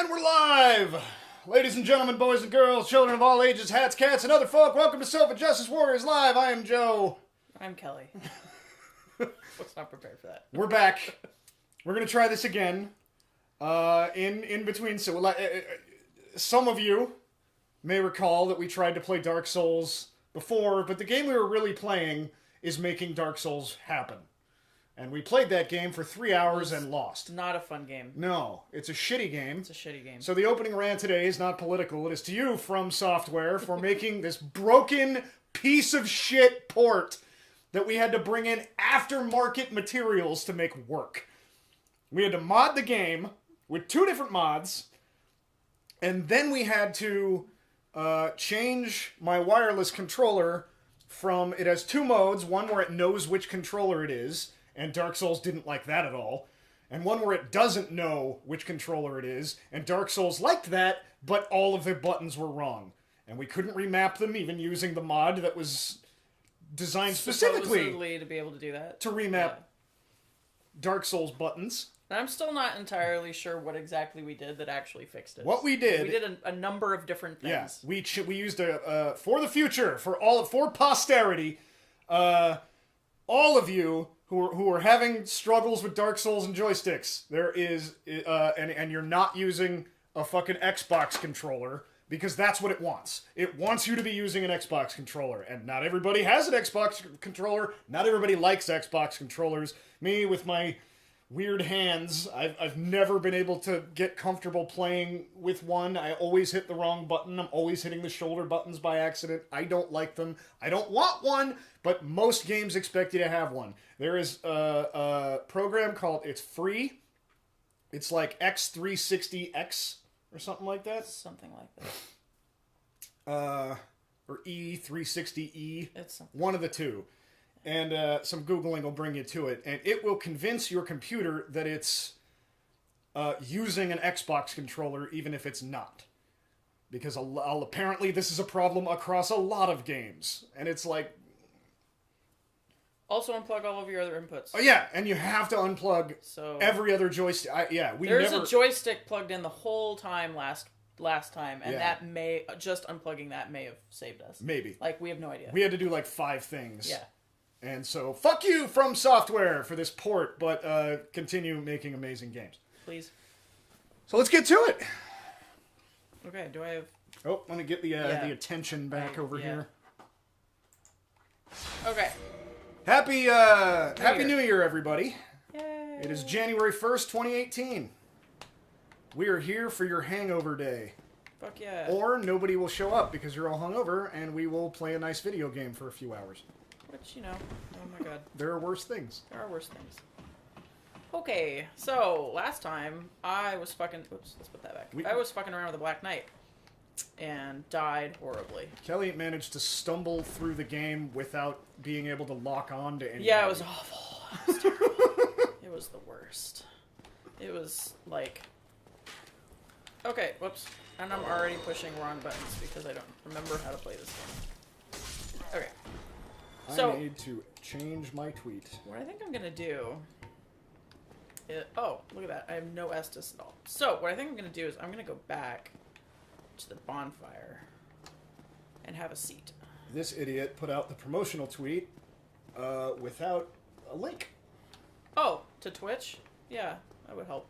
And we're live! Ladies and gentlemen, boys and girls, children of all ages, hats, cats, and other folk, welcome to Sofa Justice Warriors Live. I am Joe. I'm Kelly. Was not prepared for that. We're back. We're going to try this again. In between, so some of you may recall that we tried to play Dark Souls before, but the game we were really playing is making Dark Souls happen. And we played that game for 3 hours and lost. Not a fun game. No, it's a shitty game. It's a shitty game. So the opening rant today is not political. It is to you, From Software, for making this broken piece of shit port that we had to bring in aftermarket materials to make work. We had to mod the game with 2 different mods, and then we had to change my wireless controller from... It has 2 modes, one where it knows which controller it is, and Dark Souls didn't like that at all. And one where it doesn't know which controller it is, and Dark Souls liked that, but all of the buttons were wrong. And we couldn't remap them even using the mod that was designed specifically to be able to do that. To remap Dark Souls buttons. And I'm still not entirely sure what exactly we did that actually fixed it. What we did... We did a number of different things. Yeah, we used for the future, for posterity, all of you who are having struggles with Dark Souls and joysticks, there is, and you're not using a fucking Xbox controller, because that's what it wants. It wants you to be using an Xbox controller, and not everybody has an Xbox controller, not everybody likes Xbox controllers. Me, with my weird hands, I've never been able to get comfortable playing with one. I always hit the wrong button. I'm always hitting the shoulder buttons by accident. I don't like them. I don't want one, but most games expect you to have one. There is a program called, it's free. It's like X360X or something like that. Something like that. Or E360E. It's something. One of the two. And some Googling will bring you to it. And it will convince your computer that it's using an Xbox controller, even if it's not. Because apparently this is a problem across a lot of games. And it's like... Also unplug all of your other inputs. Oh, yeah, and you have to unplug every other joystick. There's a joystick plugged in the whole time last time, and that may... Just unplugging that may have saved us. Maybe. Like, we have no idea. We had to do like 5 things. Yeah. And so, fuck you, From Software, for this port, but continue making amazing games. Please. So let's get to it. Okay, do I have... Oh, let me get the attention back over here. Okay. Happy New Year, everybody. Yay. It is January 1st, 2018. We are here for your hangover day. Fuck yeah. Or nobody will show up because you're all hungover, and we will play a nice video game for a few hours. Which, oh my god. There are worse things. There are worse things. Okay, so last time I was fucking... Oops, let's put that back. I was fucking around with the Black Knight and died horribly. Kelly managed to stumble through the game without being able to lock on to anything. Yeah, it was awful. It was terrible. It was the worst. It was like... Okay, whoops. And I'm already pushing wrong buttons because I don't remember how to play this game. Okay. So, I need to change my tweet. What I think I'm gonna do is... Oh, look at that. I have no Estus at all. So, what I think I'm gonna do is I'm gonna go back to the bonfire and have a seat. This idiot put out the promotional tweet without a link. Oh, to Twitch? Yeah, that would help.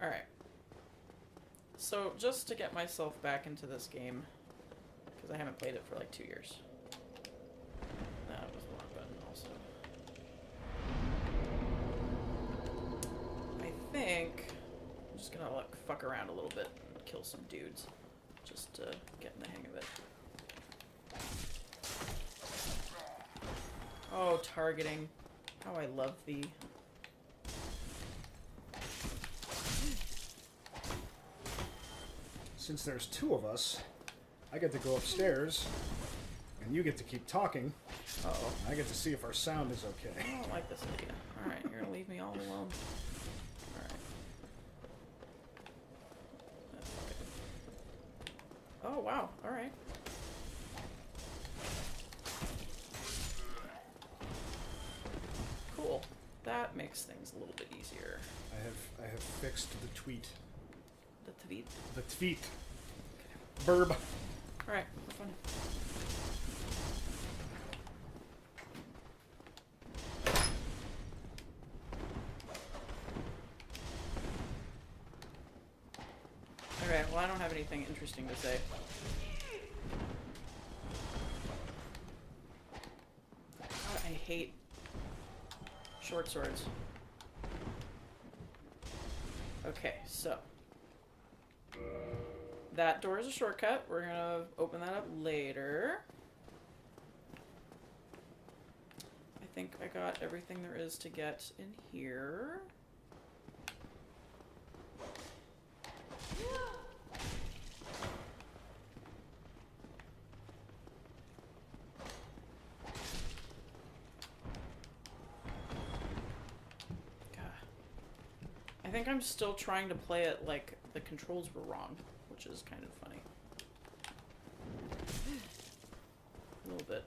Alright. So, just to get myself back into this game, because I haven't played it for like 2 years. That was the wrong button also. I think I'm just gonna fuck around a little bit and kill some dudes. Just to get in the hang of it. Oh, targeting. How I love thee. Since there's 2 of us, I get to go upstairs, and you get to keep talking. Uh-oh. I get to see if our sound is okay. I don't like this idea. Alright, you're gonna leave me all alone. Alright. Oh, wow. Alright. Cool. That that makes things a little bit easier. I have fixed the tweet. The tweet. The tweet. Burb. All right, we're fine. Okay, well, I don't have anything interesting to say. God, I hate short swords. Okay, so. That door is a shortcut. We're gonna open that up later. I think I got everything there is to get in here. I think I'm still trying to play it like the controls were wrong, which is kind of funny. A little bit.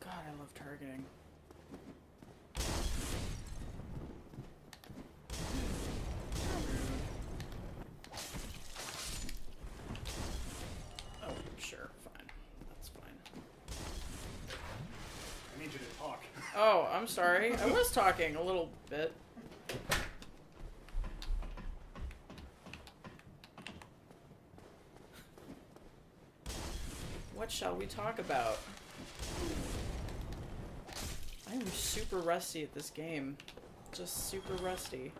God, I love targeting. Oh, sure, fine. That's fine. I need you to talk. Oh, I'm sorry. I was talking a little bit. What shall we talk about? I'm super rusty at this game. Just super rusty.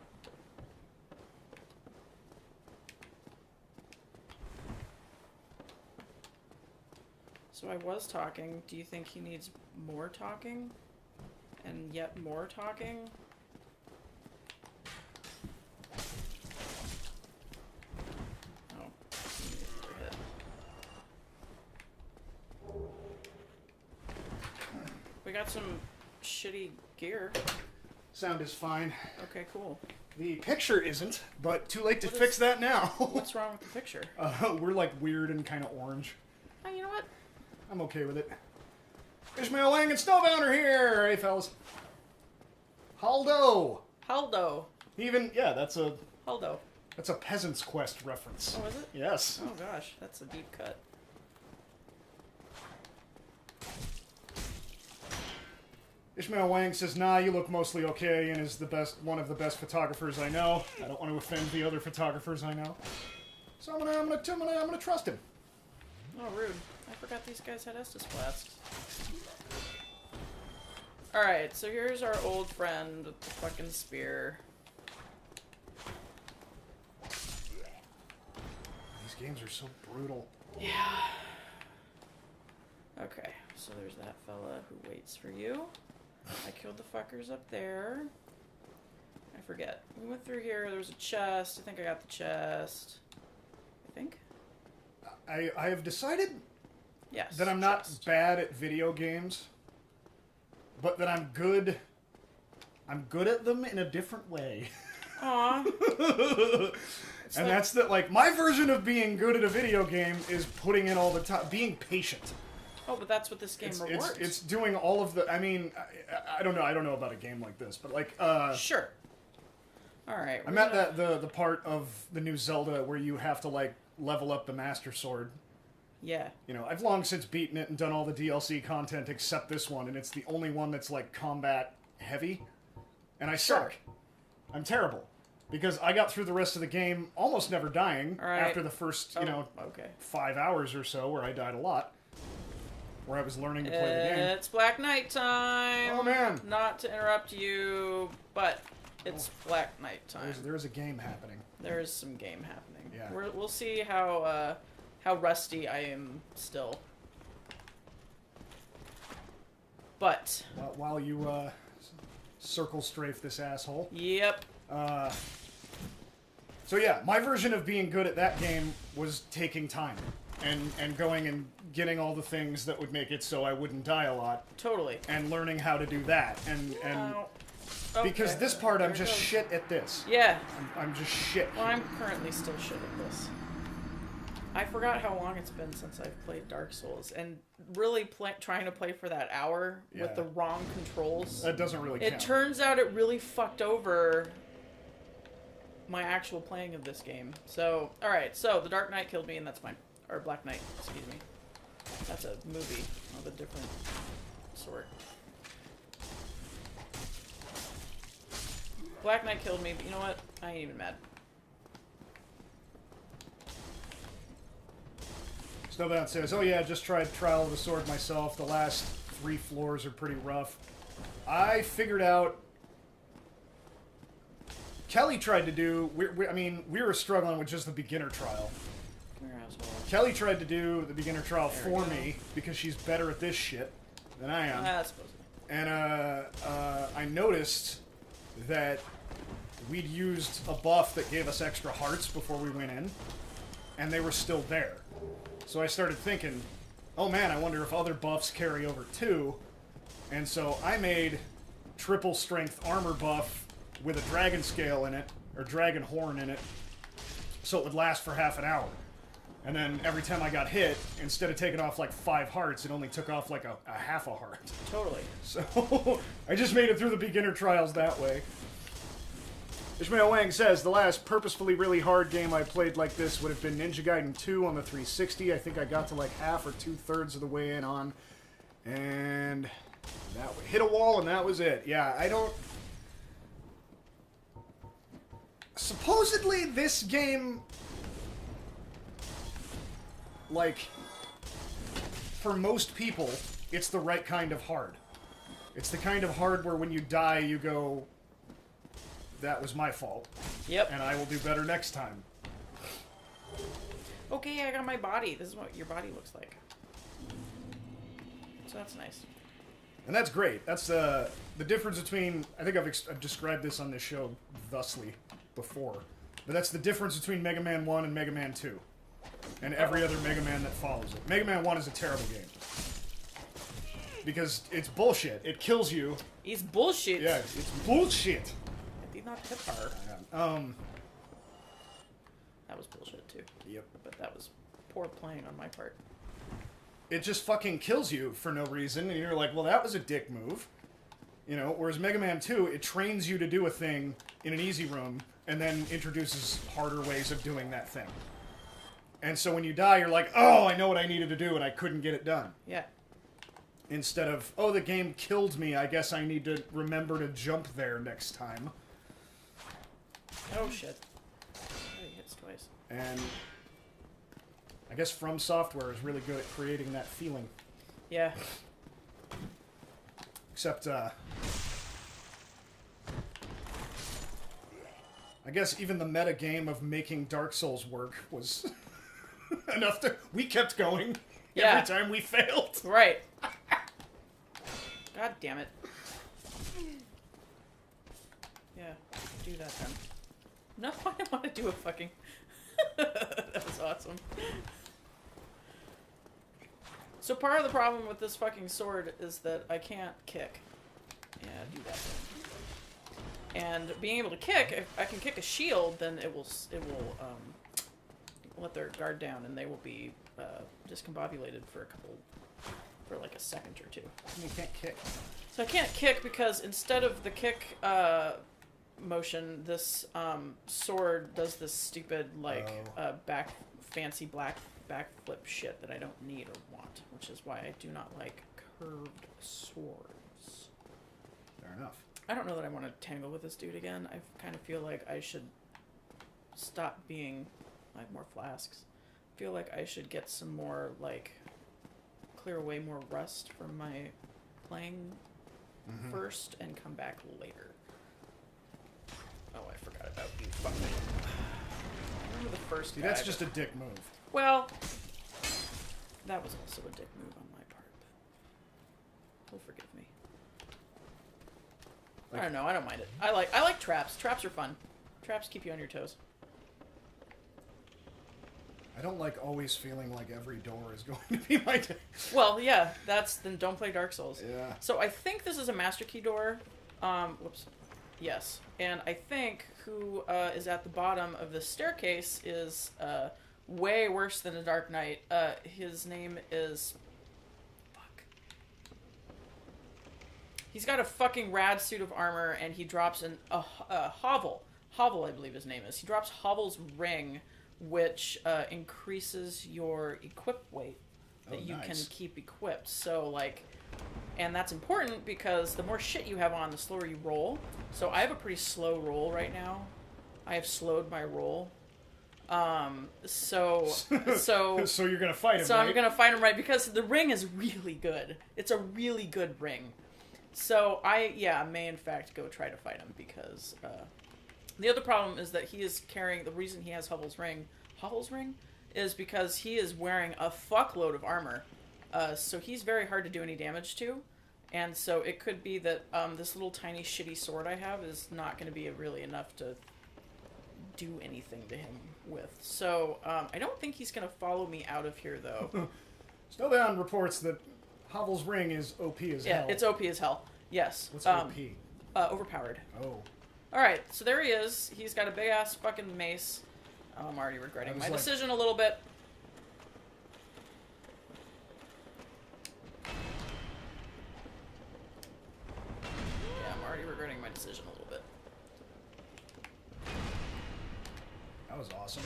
So I was talking. Do you think he needs more talking? And yet more talking? Oh. Hit. We got some shitty gear. Sound is fine. Okay, cool. The picture isn't, but too late to What fix is- that now. What's wrong with the picture? We're like weird and kind of orange. Oh, you know what? I'm okay with it. Ishmael Lang and Snowbound are here! Hey, fellas. Haldo! Haldo. Even, yeah, that's a Haldo. Peasant's Quest reference. Oh, is it? Yes. Oh gosh, that's a deep cut. Ishmael Wang says, nah, you look mostly okay, and is one of the best photographers I know. I don't want to offend the other photographers I know. So I'm gonna trust him. Oh, rude. I forgot these guys had Estus flasks. Alright, so here's our old friend with the fucking spear. These games are so brutal. Yeah. Okay, so there's that fella who waits for you. I killed the fuckers up there. I forget. We went through here, there was a chest. I think I got the chest. I think? I have decided Yes. that I'm not chest. bad at video games, but that I'm good at them in a different way. Aw. And that's that, like, my version of being good at a video game is putting in all the time, being patient. Oh, but that's what this game rewards. It's doing all of the, I mean, I don't know about a game like this, but like, Sure. Alright. I'm at the part of the new Zelda where you have to, like, level up the Master Sword. Yeah. You know, I've long since beaten it and done all the DLC content except this one, and it's the only one that's, like, combat heavy. And I suck. I'm terrible. Because I got through the rest of the game almost never dying All right. after the first, 5 hours or so where I died a lot. where I was learning to play the game. It's Black Knight time. Oh, man. Not to interrupt you, but it's Black Knight time. There's a game happening. There is some game happening. Yeah. We'll see how rusty I am still. But While you circle strafe this asshole. yep. So yeah, my version of being good at that game was taking time and going and getting all the things that would make it so I wouldn't die a lot. Totally. And learning how to do that. And because Okay. this part I'm There just goes. shit at this. Yeah. I'm just shit. Well, I'm currently still shit at this. I forgot how long it's been since I've played Dark Souls, and really trying to play for that hour with the wrong controls. That doesn't really count. It turns out it really fucked over my actual playing of this game. So, alright, so the Dark Knight killed me, and that's fine. Or Black Knight, excuse me. That's a movie of a different sort. Black Knight killed me, but you know what? I ain't even mad. Snowbound says, oh yeah, just tried Trial of the Sword myself. The last 3 floors are pretty rough. I figured out... Kelly tried to do... we were struggling with just the beginner trial. Come here, asshole. Kelly tried to do the beginner trial for me because she's better at this shit than I am. That's supposed to be. And I noticed that we'd used a buff that gave us extra hearts before we went in, and they were still there. So I started thinking, oh man, I wonder if other buffs carry over too. And so I made triple strength armor buff with a dragon scale in it, or dragon horn in it, so it would last for half an hour. And then every time I got hit, instead of taking off like 5 hearts, it only took off like a half a heart. Totally. So I just made it through the beginner trials that way. Ishmael Wang says, the last purposefully really hard game I played like this would have been Ninja Gaiden 2 on the 360. I think I got to like half or 2/3 of the way in on. And that hit a wall and that was it. Yeah, I don't... Supposedly this game... Like, for most people, it's the right kind of hard. It's the kind of hard where when you die, you go, that was my fault. Yep. And I will do better next time. Okay, I got my body. This is what your body looks like. So that's nice. And that's great. That's the difference between... I think I've described this on this show thusly before. But that's the difference between Mega Man 1 and Mega Man 2. And every other Mega Man that follows it. Mega Man 1 is a terrible game. Because it's bullshit. It kills you. It's bullshit. Yeah, it's bullshit. I did not hit her. That was bullshit too. Yep. But that was poor playing on my part. It just fucking kills you for no reason, and you're like, well, that was a dick move. You know, whereas Mega Man 2, it trains you to do a thing in an easy room, and then introduces harder ways of doing that thing. And so when you die, you're like, oh, I know what I needed to do, and I couldn't get it done. Yeah. Instead of, oh, the game killed me, I guess I need to remember to jump there next time. Oh shit. He hits twice. And I guess From Software is really good at creating that feeling. Yeah. Except, I guess even the meta game of making Dark Souls work was enough to... We kept going every time we failed. Right. God damn it. Yeah, do that then. No, I don't want to do a fucking... That was awesome. So part of the problem with this fucking sword is that I can't kick. Yeah, do that then. And being able to kick, if I can kick a shield, then it will let their guard down, and they will be discombobulated for like a second or two. You can't kick. So I can't kick because instead of the kick motion, this sword does this stupid fancy black backflip shit that I don't need or want, which is why I do not like curved swords. Fair enough. I don't know that I want to tangle with this dude again. I kind of feel like I should stop being... I have more flasks. I feel like I should get some more, like, clear away more rust from my playing first and come back later. Oh, I forgot about you. Fuck me. I remember the first See, guy, that's just a dick move. Well, that was also a dick move on my part, but he'll forgive me. I don't know. I don't mind it. I like traps. Traps are fun. Traps keep you on your toes. I don't like always feeling like every door is going to be my day. Well, yeah, then don't play Dark Souls. Yeah. So I think this is a Master Key door. Whoops. Yes. And I think who is at the bottom of this staircase is way worse than a Dark Knight. His name is... Fuck. He's got a fucking rad suit of armor, and he drops a hovel. Hovel, I believe his name is. He drops Hovel's ring, which increases your equip weight that you can keep equipped. So, like, and that's important because the more shit you have on, the slower you roll. So I have a pretty slow roll right now. I have slowed my roll. So you're gonna fight him, so right? I'm gonna fight him, right? Because the ring is really good. It's a really good ring. So I may in fact go try to fight him because the other problem is that he is carrying, the reason he has Hovel's ring, is because he is wearing a fuckload of armor. So he's very hard to do any damage to. And so it could be that this little tiny shitty sword I have is not going to be really enough to do anything to him with. So I don't think he's going to follow me out of here, though. Snowbound reports that Hovel's ring is OP as hell. Yeah, it's OP as hell. Yes. What's OP? Overpowered. Oh. Alright, so there he is. He's got a big-ass fucking mace. Oh, I'm already regretting my decision a little bit. Yeah, I'm already regretting my decision a little bit. That was awesome.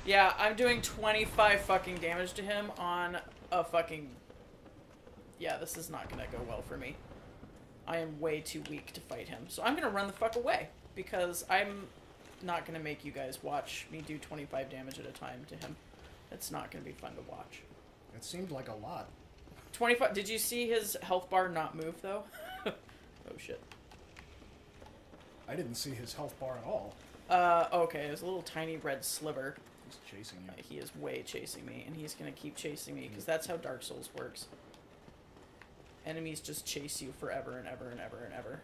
Yeah, I'm doing 25 fucking damage to him on a fucking... Yeah, this is not gonna go well for me. I am way too weak to fight him. So I'm gonna run the fuck away. Because I'm not gonna make you guys watch me do 25 damage at a time to him. It's not gonna be fun to watch. It seemed like a lot. 25... Did you see his health bar not move, though? Oh, shit. I didn't see his health bar at all. Okay, there's a little tiny red sliver. He's chasing you. He is way chasing me, and he's gonna keep chasing me, because that's how Dark Souls works. Enemies just chase you forever and ever and ever and ever.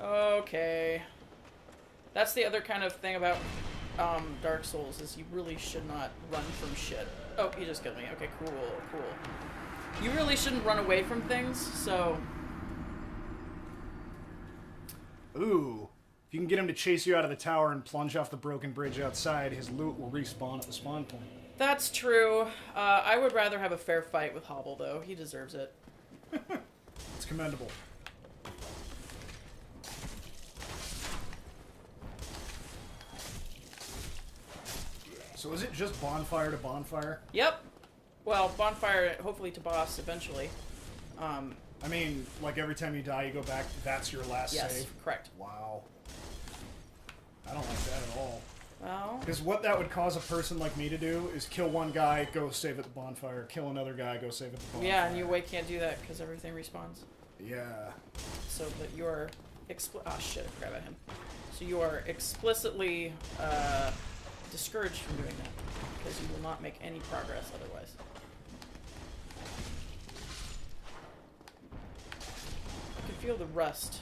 Okay. That's the other kind of thing about Dark Souls, is you really should not run from shit. Oh, he just killed me. Okay, cool, cool. You really shouldn't run away from things, so... Ooh. If you can get him to chase you out of the tower and plunge off the broken bridge outside, his loot will respawn at the spawn point. That's true. I would rather have a fair fight with Hobble, though. He deserves it. It's commendable. So is it just bonfire to bonfire? Yep. Well, bonfire, hopefully to boss eventually. I mean, like every time you die, you go back, that's your last yes, save? correct. Wow. I don't like that at all. Well... Because what that would cause a person like me to do is kill one guy, go save at the bonfire, kill another guy, go save at the bonfire. Yeah, and you can't do that because everything respawns. Yeah. So that you are... Ah, shit, I forgot about him. So you are explicitly discouraged from doing that because you will not make any progress otherwise. I can feel the rust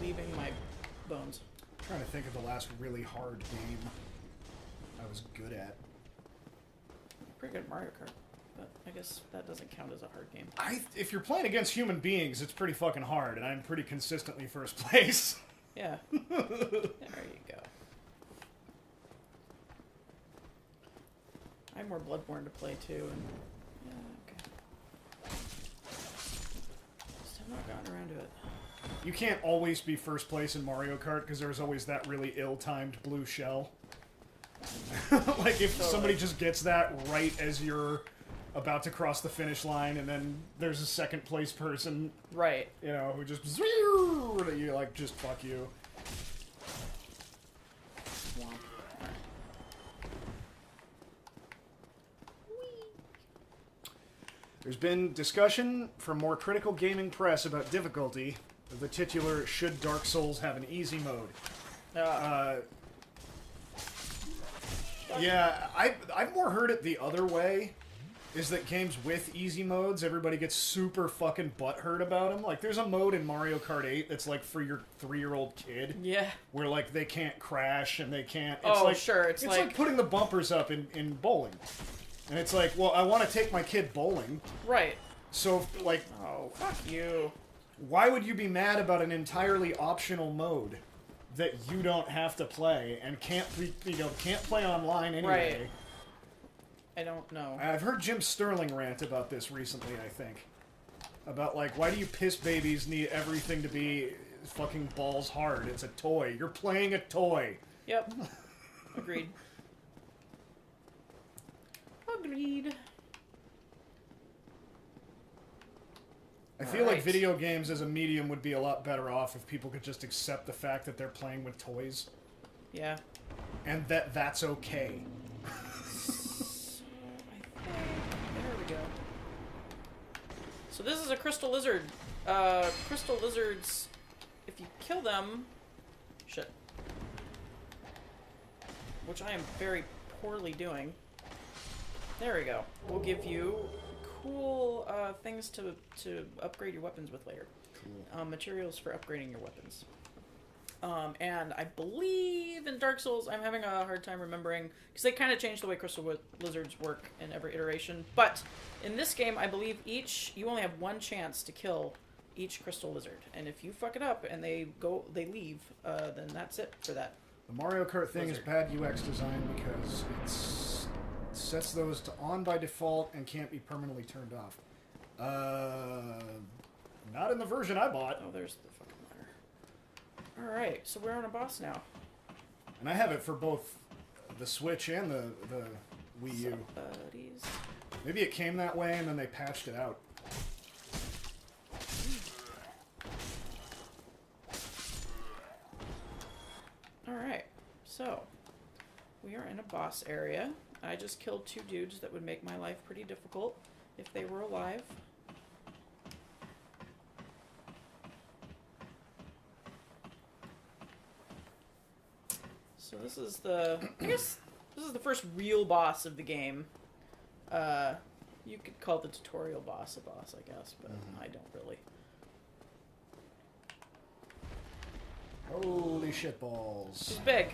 leaving my bones. I'm trying to think of the last really hard game I was good at. Pretty good at Mario Kart, but I guess that doesn't count as a hard game. If you're playing against human beings, it's pretty fucking hard, and I'm pretty consistently first place. Yeah. There you go. I have more Bloodborne to play too, and yeah, okay. Just have not gotten around to it. You can't always be first place in Mario Kart because there's always that really ill-timed blue shell. Like if somebody just gets that right as you're about to cross the finish line, and then there's a second place person, right? You know, who just you like just fuck you. There's been discussion from more critical gaming press about difficulty. The titular should Dark Souls have an easy mode. Yeah, I've more heard it the other way. Is that games with easy modes, everybody gets super fucking butthurt about them. Like, there's a mode in Mario Kart 8 that's like for your 3-year-old kid. Yeah. Where like they can't crash and they can't. It's Oh, like, sure. It's like putting the bumpers up in bowling. And it's like, well, I want to take my kid bowling. Right. So, like... Oh, fuck you. Why would you be mad about an entirely optional mode that you don't have to play and can't play online anyway? Right. I don't know. I've heard Jim Sterling rant about this recently, I think. About, like, why do you piss babies need everything to be fucking balls hard? It's a toy. You're playing a toy. Yep. Agreed. Agreed. I feel like video games as a medium would be a lot better off if people could just accept the fact that they're playing with toys. Yeah. And that's okay. So, there we go. So this is a crystal lizard. Crystal lizards, if you kill them... Shit. Which I am very poorly doing. There we go. We'll give you cool things to upgrade your weapons with later. Cool. Materials for upgrading your weapons. And I believe in Dark Souls, I'm having a hard time remembering, because they kind of changed the way crystal lizards work in every iteration. But in this game, I believe you only have one chance to kill each crystal lizard. And if you fuck it up and they leave, then that's it for that. The Mario Kart thing is bad UX design because it sets those to on by default and can't be permanently turned off. Not in the version I bought. Oh, there's the fucking ladder. Alright, so we're on a boss now. And I have it for both the Switch and the Wii U. Buddies. Maybe it came that way and then they patched it out. Alright, so we are in a boss area. I just killed 2 dudes that would make my life pretty difficult if they were alive. So this is I guess this is the first real boss of the game. You could call the tutorial boss a boss, I guess, but I don't really. Holy shit balls. He's big.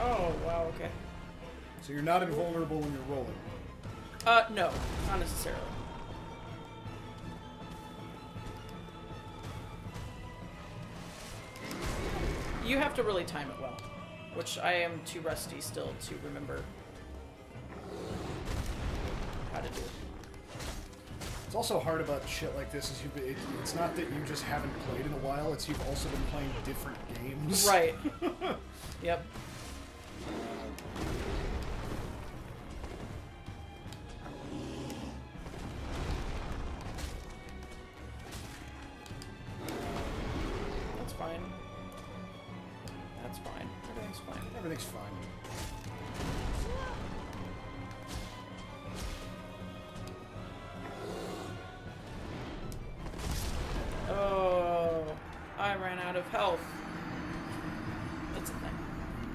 Oh, wow, okay. So you're not invulnerable when you're rolling? No, not necessarily. You have to really time it well, which I am too rusty still to remember how to do. It's also hard about shit like this. It's not that you just haven't played in a while. It's you've also been playing different games. Right. Yep. That's fine. That's fine. Everything's fine. Everything's fine. Oh, I ran out of health. It's a thing.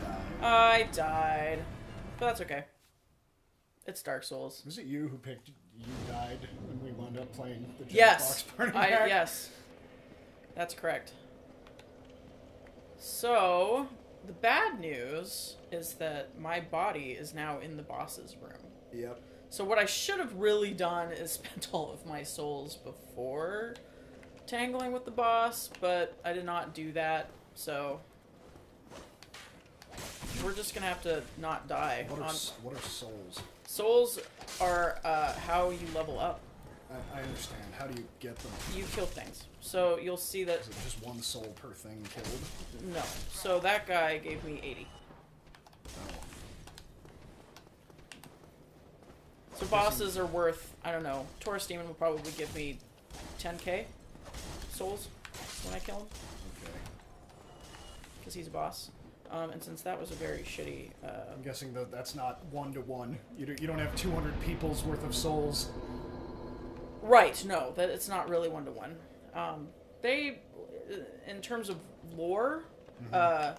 Die. I died. But that's okay. It's Dark Souls. Was it you who picked You Died when we wound up playing the Yes. Jackbox Party Pack? Yes. That's correct. So, the bad news is that my body is now in the boss's room. Yep. So what I should have really done is spent all of my souls before tangling with the boss, but I did not do that, so we're just gonna have to not die. What are souls? Souls are how you level up. I understand. How do you get them? You kill things. So you'll see that... Is it just one soul per thing killed? No. So that guy gave me 80. Oh. So bosses are worth, I don't know, Taurus Demon will probably give me 10k souls when I kill him, Okay. because he's a boss. And since that was a very shitty... I'm guessing that that's not 1-to-1. You don't have 200 people's worth of souls. Right, no, that it's not really 1-to-1. They, in terms of lore, I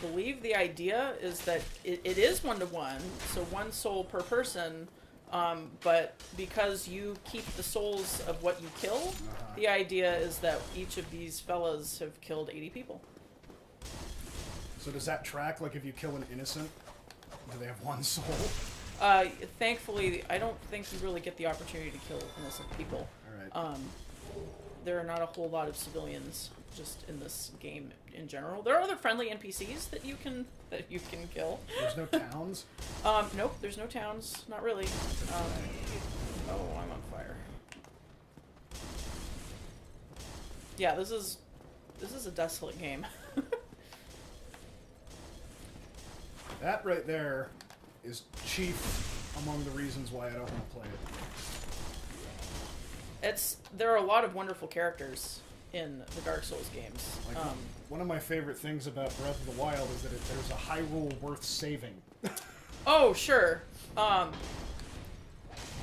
believe the idea is that it is 1-to-1, so 1 soul per person, but because you keep the souls of what you kill, the idea is that each of these fellas have killed 80 people. So does that track, like, if you kill an innocent? Do they have 1 soul? Thankfully, I don't think you really get the opportunity to kill innocent people. Alright. There are not a whole lot of civilians just in this game in general. There are other friendly NPCs that you can kill. There's no towns? Nope, there's no towns. Not really. Oh, I'm on fire. Yeah, this is a desolate game. That right there is chief among the reasons why I don't want to play it. There are a lot of wonderful characters in the Dark Souls games. Like, one of my favorite things about Breath of the Wild is that there's a Hyrule worth saving. Oh, sure.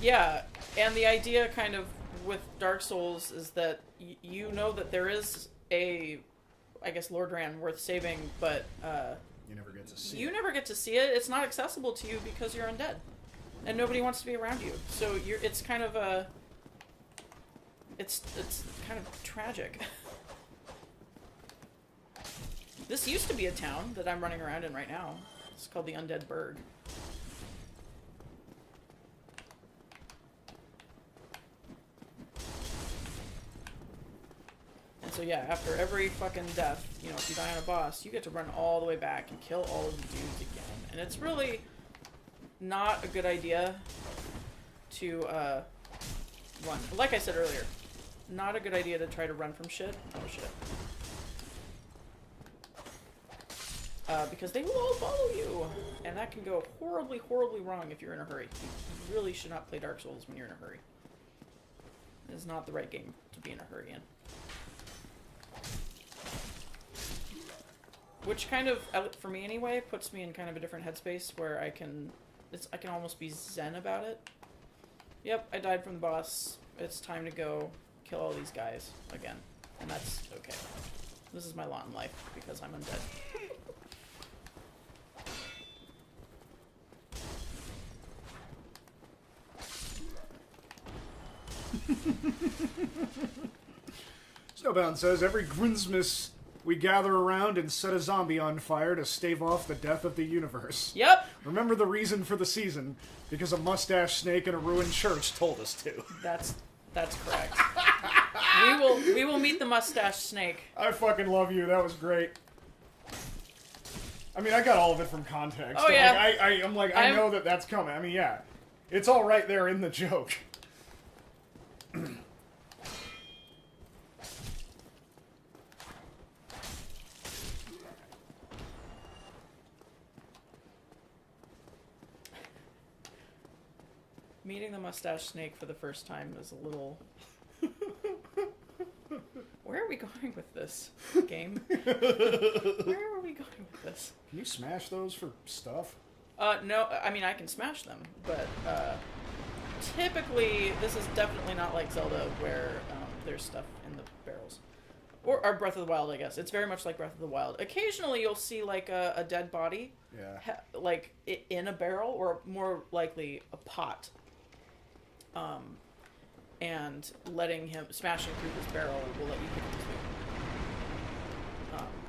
Yeah, and the idea kind of with Dark Souls is that you know that there is a, I guess, Lord Ran worth saving, but you never get to see you it. never get to see it. It's not accessible to you because you're undead, and nobody wants to be around you. So it's kind of a, it's kind of tragic. This used to be a town that I'm running around in right now. It's called the Undead Burg. And so yeah, after every fucking death, you know, if you die on a boss, you get to run all the way back and kill all of the dudes again. And it's really not a good idea to run. Like I said earlier, not a good idea to try to run from shit. Oh shit. Because they will all follow you, and that can go horribly, horribly wrong if you're in a hurry. You really should not play Dark Souls when you're in a hurry. It is not the right game to be in a hurry in. Which kind of, for me anyway, puts me in kind of a different headspace where I can almost be zen about it. Yep, I died from the boss. It's time to go kill all these guys again, and that's okay. This is my lot in life because I'm undead. Snowbound says, every Gwynsmas we gather around and set a zombie on fire to stave off the death of the universe. Yep. Remember the reason for the season, because a mustache snake in a ruined church told us to. That's correct. We will meet the mustache snake. I fucking love you. That was great. I mean, I got all of it from context. Oh, yeah. Like, I know that that's coming. I mean, yeah. It's all right there in the joke. Meeting the mustache snake for the first time is a little... Where are we going with this game? Where are we going with this? Can you smash those for stuff? No, I mean, I can smash them, but typically this is definitely not like Zelda where there's stuff in the barrels. Or Breath of the Wild, I guess. It's very much like Breath of the Wild. Occasionally you'll see like a dead body, like in a barrel, or more likely a pot. And smashing through this barrel will let you pick up his food.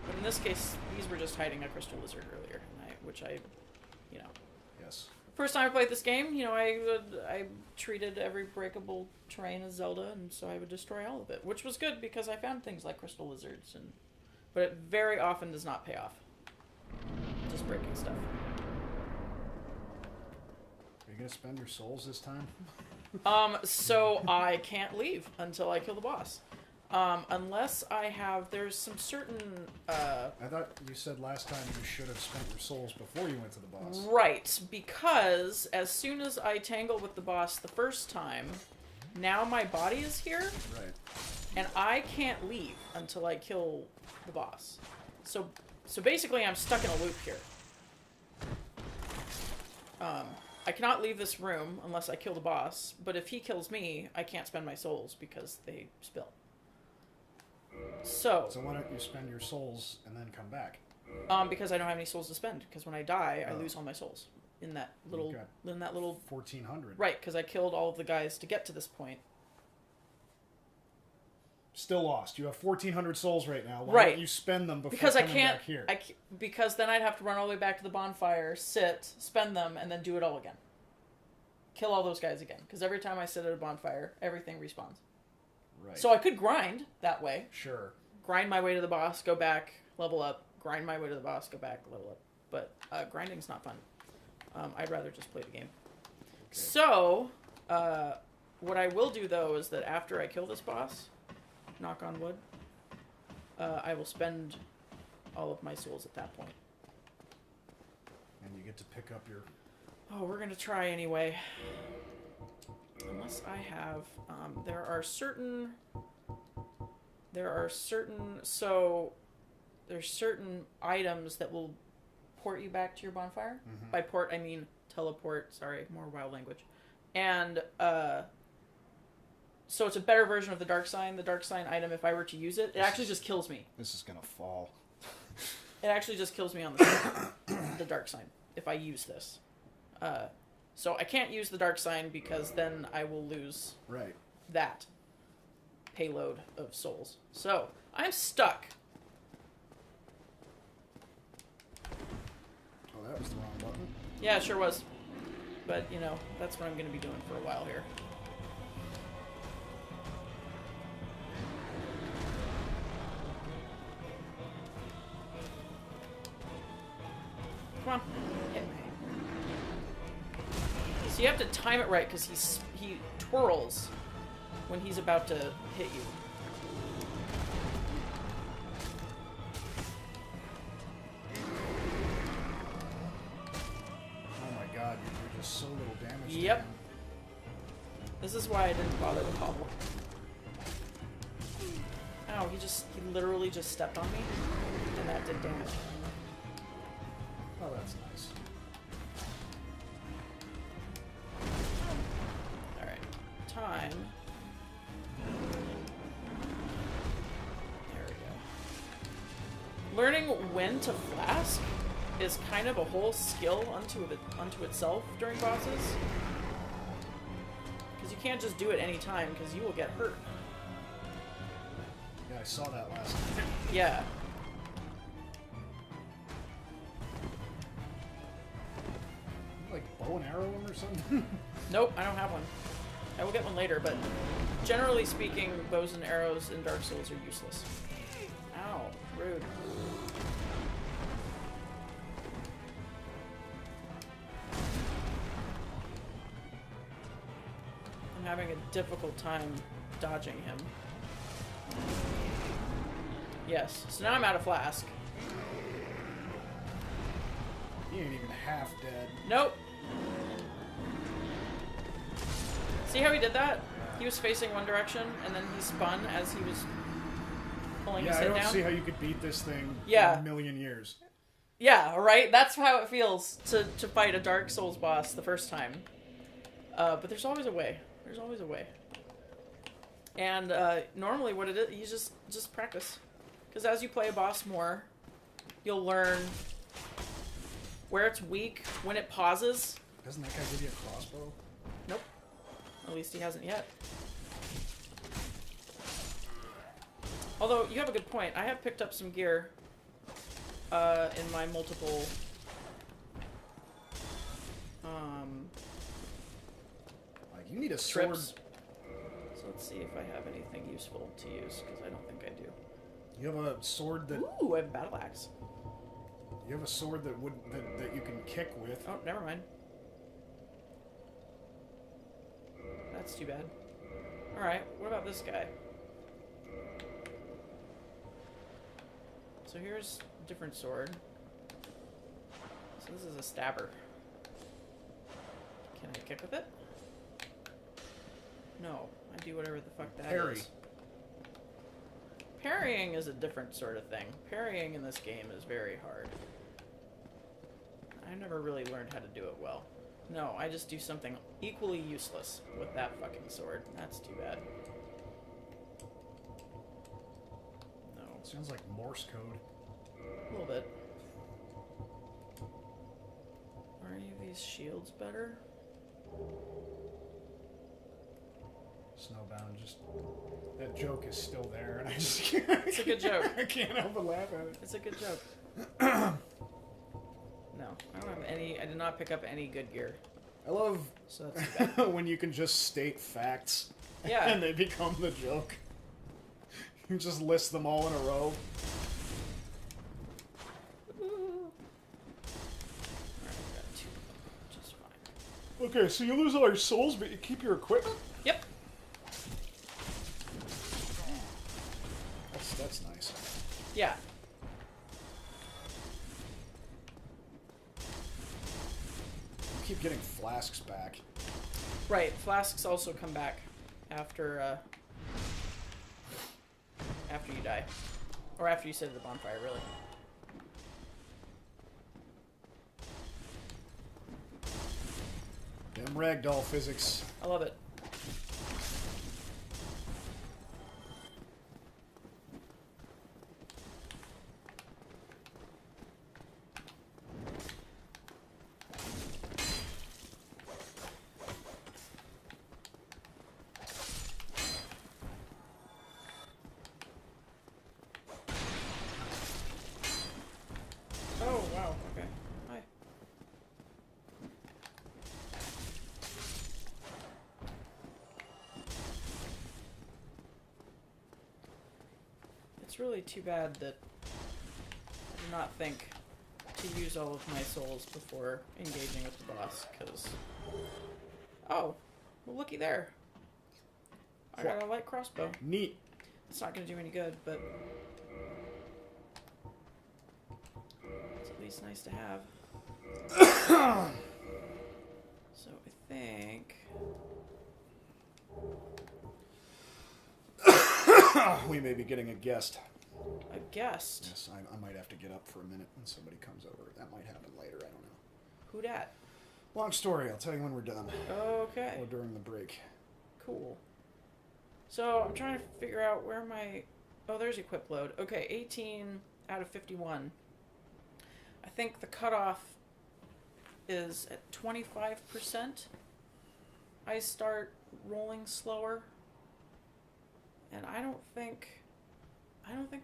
But in this case, these were just hiding a crystal lizard earlier, which I, you know. Yes. First time I played this game, you know, I treated every breakable terrain as Zelda, and so I would destroy all of it, which was good because I found things like crystal lizards, but it very often does not pay off. Just breaking stuff. Are you gonna spend your souls this time? So I can't leave until I kill the boss. Unless I have, there's some certain, I thought you said last time you should have spent your souls before you went to the boss. right, because as soon as I tangle with the boss the first time, now my body is here, Right. and I can't leave until I kill the boss. So basically I'm stuck in a loop here. I cannot leave this room unless I kill the boss, but if he kills me, I can't spend my souls because they spill. So why don't you spend your souls and then come back? Because I don't have any souls to spend, because when I die, I lose all my souls in that little 1,400. Right, because I killed all of the guys to get to this point. Still lost. You have 1,400 souls right now. Why Right. don't you spend them before Because I coming can't, back here? because then I'd have to run all the way back to the bonfire, sit, spend them, and then do it all again. Kill all those guys again. Because every time I sit at a bonfire, everything respawns. Right. So I could grind that way. Sure. Grind my way to the boss, go back, level up. Grind my way to the boss, go back, level up. But grinding's not fun. I'd rather just play the game. Okay. So, what I will do, though, is that after I kill this boss, knock on wood, I will spend all of my souls at that point. And you get to pick up your... Oh, we're going to try anyway. Unless I have... there are certain... So, there's certain items that will port you back to your bonfire. Mm-hmm. By port, I mean teleport. Sorry, more wild language. And, so it's a better version of the dark sign. The dark sign item, if I were to use it, it actually just kills me. This is gonna fall. It actually just kills me on the dark sign if I use this. So I can't use the dark sign because then I will lose that payload of souls. So I'm stuck. Oh, that was the wrong button. Yeah, it sure was. But, you know, that's what I'm going to be doing for a while here. Come on. Hit me. So you have to time it right because he twirls when he's about to hit you. Oh my god, you're just so little damage. Yep. This is why I didn't bother with Hobble. Ow, he literally just stepped on me, and that did damage. Oh, that's nice. Alright. Time. There we go. Learning when to flask is kind of a whole skill unto itself during bosses. Because you can't just do it any time, because you will get hurt. Yeah, I saw that last time. Yeah. Like bow and arrow one or something? Nope, I don't have one. I will get one later, but generally speaking, bows and arrows in Dark Souls are useless. Ow, rude. I'm having a difficult time dodging him. Yes, so now I'm out of flask. He ain't even half dead. Nope. See how he did that? He was facing one direction, and then he spun as he was pulling his head down. I don't see how you could beat this thing in a million years. Yeah, right? That's how it feels to fight a Dark Souls boss the first time. But there's always a way. There's always a way. And normally what it is, you just practice. Because as you play a boss more, you'll learn where it's weak, when it pauses. Doesn't that guy give you a crossbow? Nope. At least he hasn't yet. Although, you have a good point. I have picked up some gear in my multiple... like, you need a sword. trips. So let's see if I have anything useful to use, because I don't think I do. You have a sword that... Ooh, I have a battle axe. You have a sword that that you can kick with. Oh, never mind. That's too bad. Alright, what about this guy? So here's a different sword. So this is a stabber. Can I kick with it? No. I do whatever the fuck that Parry. is. Parrying is a different sort of thing. Parrying in this game is very hard. I never really learned how to do it well. No, I just do something equally useless with that fucking sword. That's too bad. No. Sounds like Morse code. A little bit. Are any of these shields better? Snowbound, just... That joke is still there, and I just can't... It's a good joke. I can't help but laugh at it. It's a good joke. No, I don't have any... I did not pick up any good gear. I love So that's too bad. when you can just state facts Yeah. and they become the joke. You just list them all in a row. Alright, we got 2 of them, which is fine. Okay, so you lose all your souls, but you keep your equipment? Yep. That's nice. Yeah. You keep getting flasks back. Right, flasks also come back after after you die. Or after you sit at the bonfire, really. Damn ragdoll physics. I love it. Oh, wow, okay. Hi. It's really too bad that I did not think to use all of my souls before engaging with the boss, because... Oh, well, looky there. I got a light crossbow. Neat. It's not going to do any good, but... It's at least nice to have. So I think... We may be getting a guest. A guest? Yes, I might have to get up for a minute when somebody comes over. That might happen later, I don't know. Who dat? Long story, I'll tell you when we're done. Okay. Or during the break. Cool. So I'm trying to figure out where my... Oh, there's equip load. Okay, 18 out of 51. I think the cutoff is at 25%. I start rolling slower. And I don't think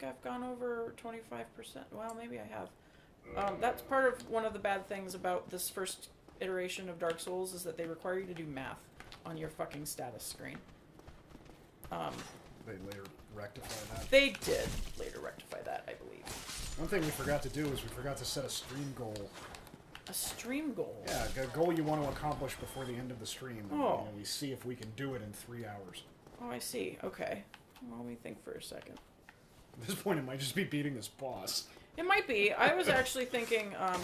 I've gone over 25%. Well, maybe I have. That's part of one of the bad things about this first iteration of Dark Souls is that they require you to do math on your fucking status screen. They later rectify that. They did later rectify that, I believe. One thing we forgot to do is we forgot to set a stream goal. A stream goal? Yeah, a goal you want to accomplish before the end of the stream. And, Oh. we see if we can do it in 3 hours. Oh, I see. Okay. Well, let me think for a second. At this point, it might just be beating this boss. It might be. I was actually thinking, Oh,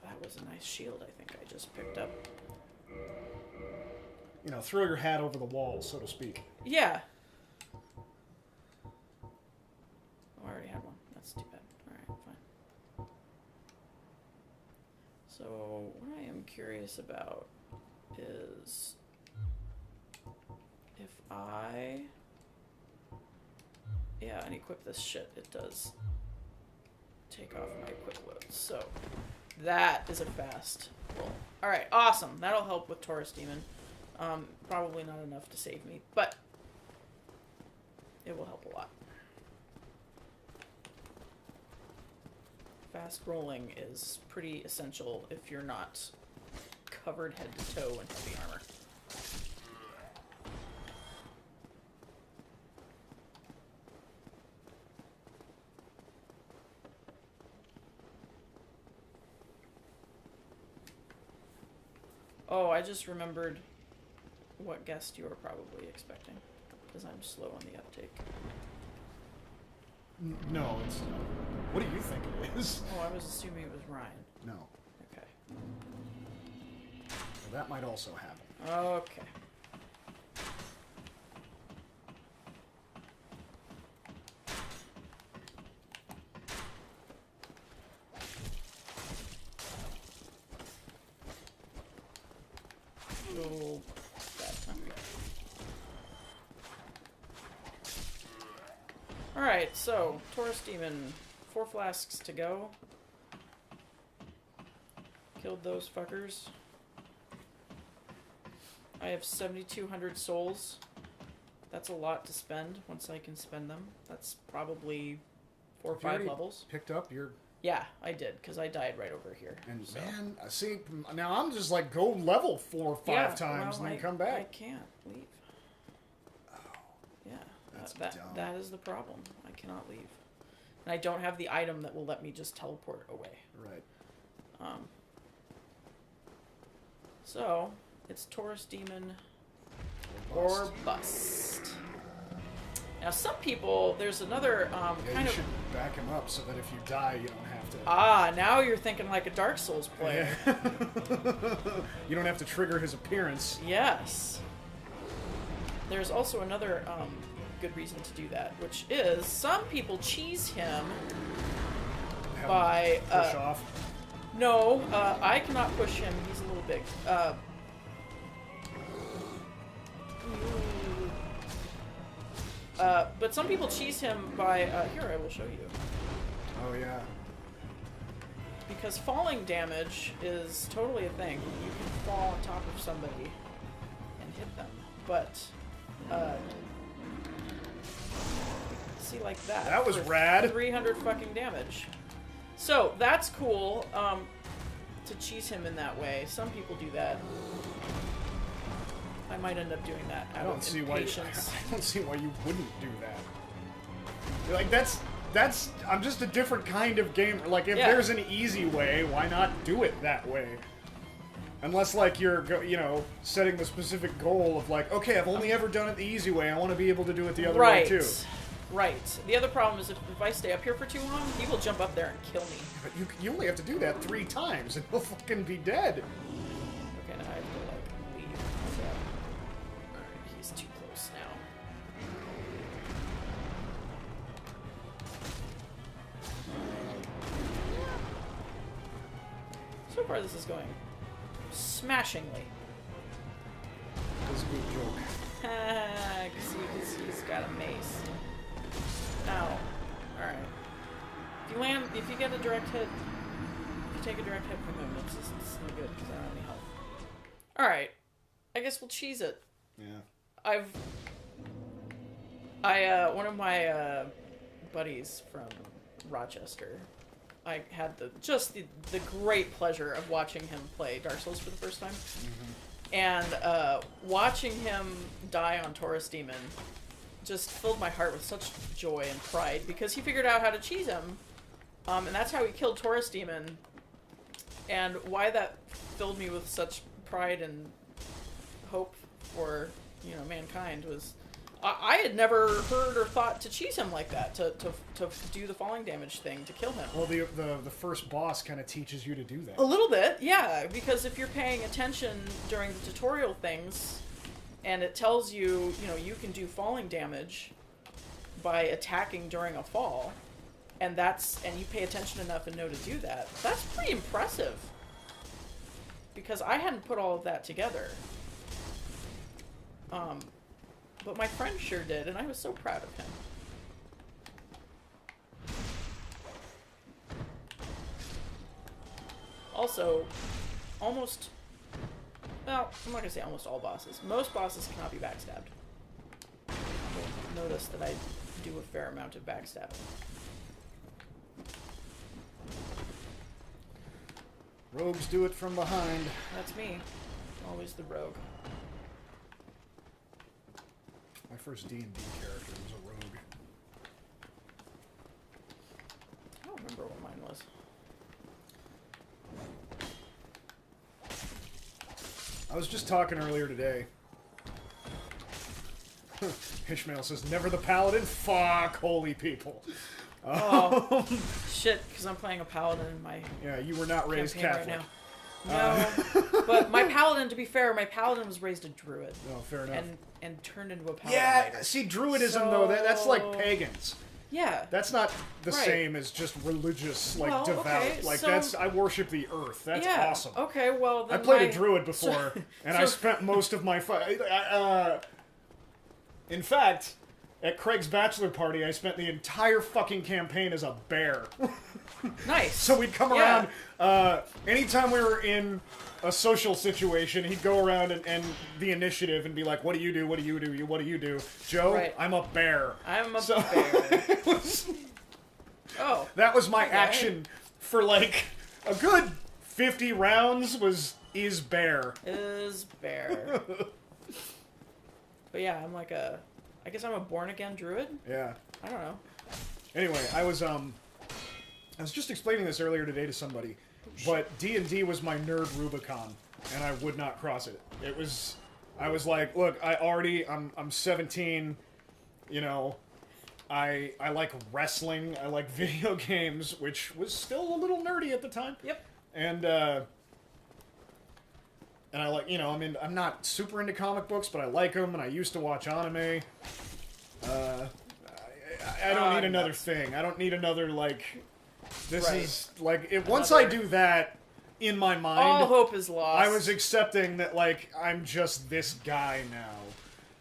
that was a nice shield I think I just picked up. You know, throw your hat over the wall, so to speak. Yeah. Oh, I already had one. That's too bad. Alright, fine. So, what I am curious about is if I... Yeah, and equip this shit, it does take off my equip load. So, that is a fast roll. Alright, awesome. That'll help with Taurus Demon. Probably not enough to save me, but it will help a lot. Fast rolling is pretty essential if you're not covered head to toe in heavy armor. Oh, I just remembered what guest you were probably expecting. Because I'm slow on the uptake. No, it's not. What do you think it is? Oh, I was assuming it was Ryan. No. Okay. Well, that might also happen. Okay. Oh, bad time. Alright, so, Taurus Demon, 4 flasks to go. Killed those fuckers. I have 7,200 souls. That's a lot to spend once I can spend them. That's probably 4 or 5 levels. Picked up your... Yeah, I did, because I died right over here. And so. man, see, now I'm just like, go level 4 or 5 times and then come back. I can't leave. Oh, yeah, that's that dumb. That is the problem. I cannot leave. And I don't have the item that will let me just teleport away. Right. So, it's Taurus Demon or bust. Now, some people, there's another Yeah, kind you of... should back him up so that if you die, you don't have to... Ah, now you're thinking like a Dark Souls player. Yeah. You don't have to trigger his appearance. Yes. There's also another good reason to do that, which is some people cheese him Have by... him push off. No, I cannot push him. He's a little big. But some people cheese him by... here, I will show you. Oh, yeah. Because falling damage is totally a thing. You can fall on top of somebody and hit them. But, see, like that. That was for rad. 300 fucking damage. So, that's cool, to cheese him in that way. Some people do that. I might end up doing that out of impatience. I don't see why you wouldn't do that. Like, that's I'm just a different kind of gamer. Like, if there's an easy way, why not do it that way? Unless, like, you're, setting the specific goal of, like, okay, I've only ever done it the easy way, I want to be able to do it the other way, too. Right. The other problem is if I stay up here for too long, he will jump up there and kill me. But you only have to do that 3 times, and he'll fucking be dead. Okay, now I have to, like, leave. So. Alright, he's too close now. So far, this is going smashingly. That's a good joke. Because he's got a mace. Ow. Alright. If you get a direct hit, if you take a direct hit from him, it's no good because I don't have any health. Alright. I guess we'll cheese it. Yeah. One of my buddies from Rochester, I had the great pleasure of watching him play Dark Souls for the first time. Mm-hmm. And watching him die on Taurus Demon just filled my heart with such joy and pride because he figured out how to cheese him. And that's how he killed Taurus Demon. And why that filled me with such pride and hope for, mankind was I had never heard or thought to cheese him like that, to do the falling damage thing, to kill him. Well, the first boss kind of teaches you to do that. A little bit, yeah, because if you're paying attention during the tutorial things, and it tells you, you can do falling damage by attacking during a fall, and you pay attention enough and know to do that, that's pretty impressive. Because I hadn't put all of that together. But my friend sure did, and I was so proud of him. Also, I'm not going to say almost all bosses. Most bosses cannot be backstabbed. You'll notice that I do a fair amount of backstabbing. Rogues do it from behind. That's me. Always the rogue. My first D&D character was a rogue. I don't remember what mine was. I was just talking earlier today. Ishmael says, never the paladin? Fuck holy people. Oh, shit, because I'm playing a paladin in my Yeah, you were not raised campaign Catholic. right now. No, but my paladin, to be fair, my paladin was raised a druid. Oh, fair enough. And turned into a paladin Yeah, later. see, druidism, though, that's like pagans. Yeah. That's not the Right. same as just religious, like, Well, devout. Okay, Like, so- I worship the earth. That's yeah. awesome. Okay, well, I then played a druid before, and I so- spent most of my... in fact, at Craig's bachelor party, I spent the entire fucking campaign as a bear. Nice. So we'd come Yeah. around, anytime we were in a social situation, he'd go around and the initiative and be like, what do you do, what do you do, what do you do? Joe, Right. I'm a bear. I'm a So- bear. It was- Oh. that was my Okay. action for like a good 50 rounds is bear. Is bear. But yeah, I'm like I guess I'm a born-again druid? Yeah. I don't know. Anyway, I was just explaining this earlier today to somebody, but D&D was my nerd Rubicon, and I would not cross it. I was like, look, I'm 17, you know, I like wrestling, I like video games, which was still a little nerdy at the time. Yep. And I like, you know, I mean, I'm not super into comic books, but I like them, and I used to watch anime. I don't need another thing. I don't need another, like, this Right. is, like, once I do that, in my mind, All hope is lost. I was accepting that, like, I'm just this guy now.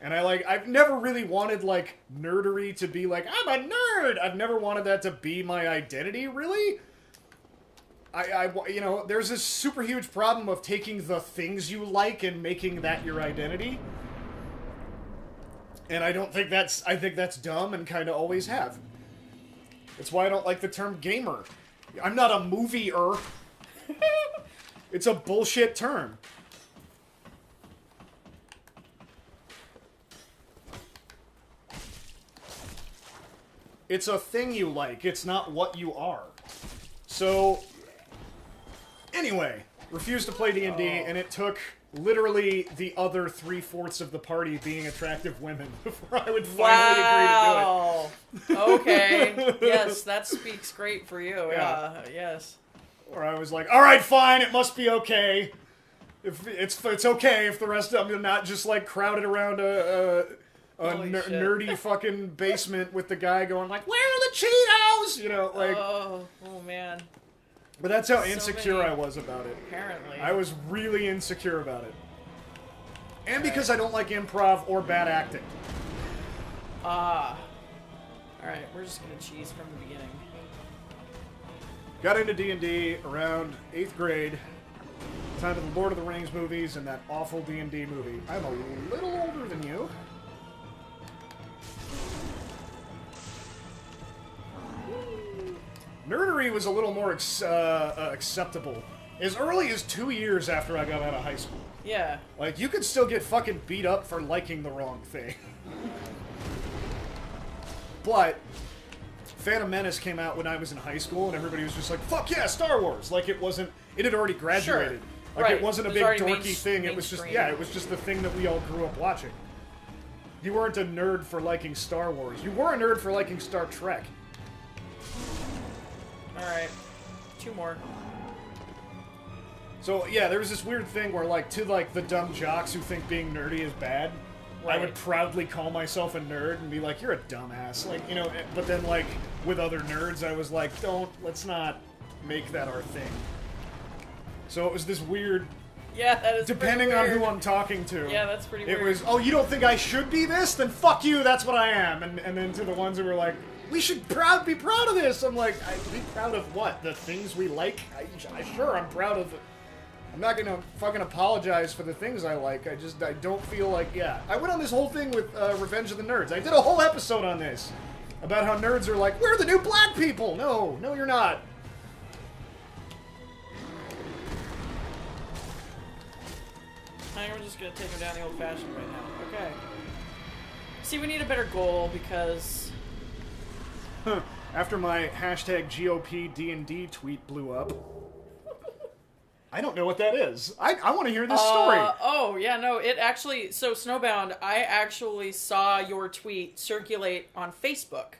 And I've never really wanted, like, nerdery to be like, I'm a nerd! I've never wanted that to be my identity, really. You know, there's this super huge problem of taking the things you like and making that your identity. And I think that's dumb and kind of always have. That's why I don't like the term gamer. I'm not a movie-er. It's a bullshit term. It's a thing you like. It's not what you are. So, anyway, refused to play D&D, and it took literally the other 3/4 of the party being attractive women before I would finally agree to do it. Wow. Okay. Yes, that speaks great for you. Yeah. Yes. Or I was like, all right, fine, it must be okay. If it's okay if the rest of them are not just like crowded around a Holy shit. nerdy fucking basement with the guy going like, where are the Cheetos? You know, like. Oh man. But that's how So insecure many- I was about it. Apparently. I was really insecure about it. And because I don't like improv or bad acting. Alright, we're just gonna cheese from the beginning. Got into D&D around 8th grade. Time of the Lord of the Rings movies and that awful D&D movie. I'm a little older than you. Nerdery was a little more acceptable. As early as 2 years after I got out of high school. Yeah. Like, you could still get fucking beat up for liking the wrong thing. But Phantom Menace came out when I was in high school, and everybody was just like, fuck yeah, Star Wars! Like, it had already graduated. Like, Right. it wasn't a It big was already dorky thing, it was just, mainstream. yeah, it was just the thing that we all grew up watching. You weren't a nerd for liking Star Wars. You were a nerd for liking Star Trek. Alright. 2 more. So, yeah, there was this weird thing where, like, to, like, the dumb jocks who think being nerdy is bad, I Right. would proudly call myself a nerd and be like, you're a dumbass. Like, you know, but then, like, with other nerds, I was like, let's not make that our thing. So it was this weird, Yeah, that is depending pretty on weird. who I'm talking to. Yeah, that's pretty It weird. was, oh, you don't think I should be this? Then fuck you, that's what I am. And then to the ones who were like, we should be proud of this. I'm like, be proud of what? The things we like? Sure, I'm proud of it. I'm not gonna fucking apologize for the things I like. I don't feel like, yeah. I went on this whole thing with Revenge of the Nerds. I did a whole episode on this. About how nerds are like, we're the new black people! No, you're not. I think we're just gonna take him down the old-fashioned right now. Okay. See, we need a better goal because... After my hashtag GOP D&D tweet blew up. I don't know what that is. I want to hear this story. Oh, yeah, no, it actually... So, Snowbound, I actually saw your tweet circulate on Facebook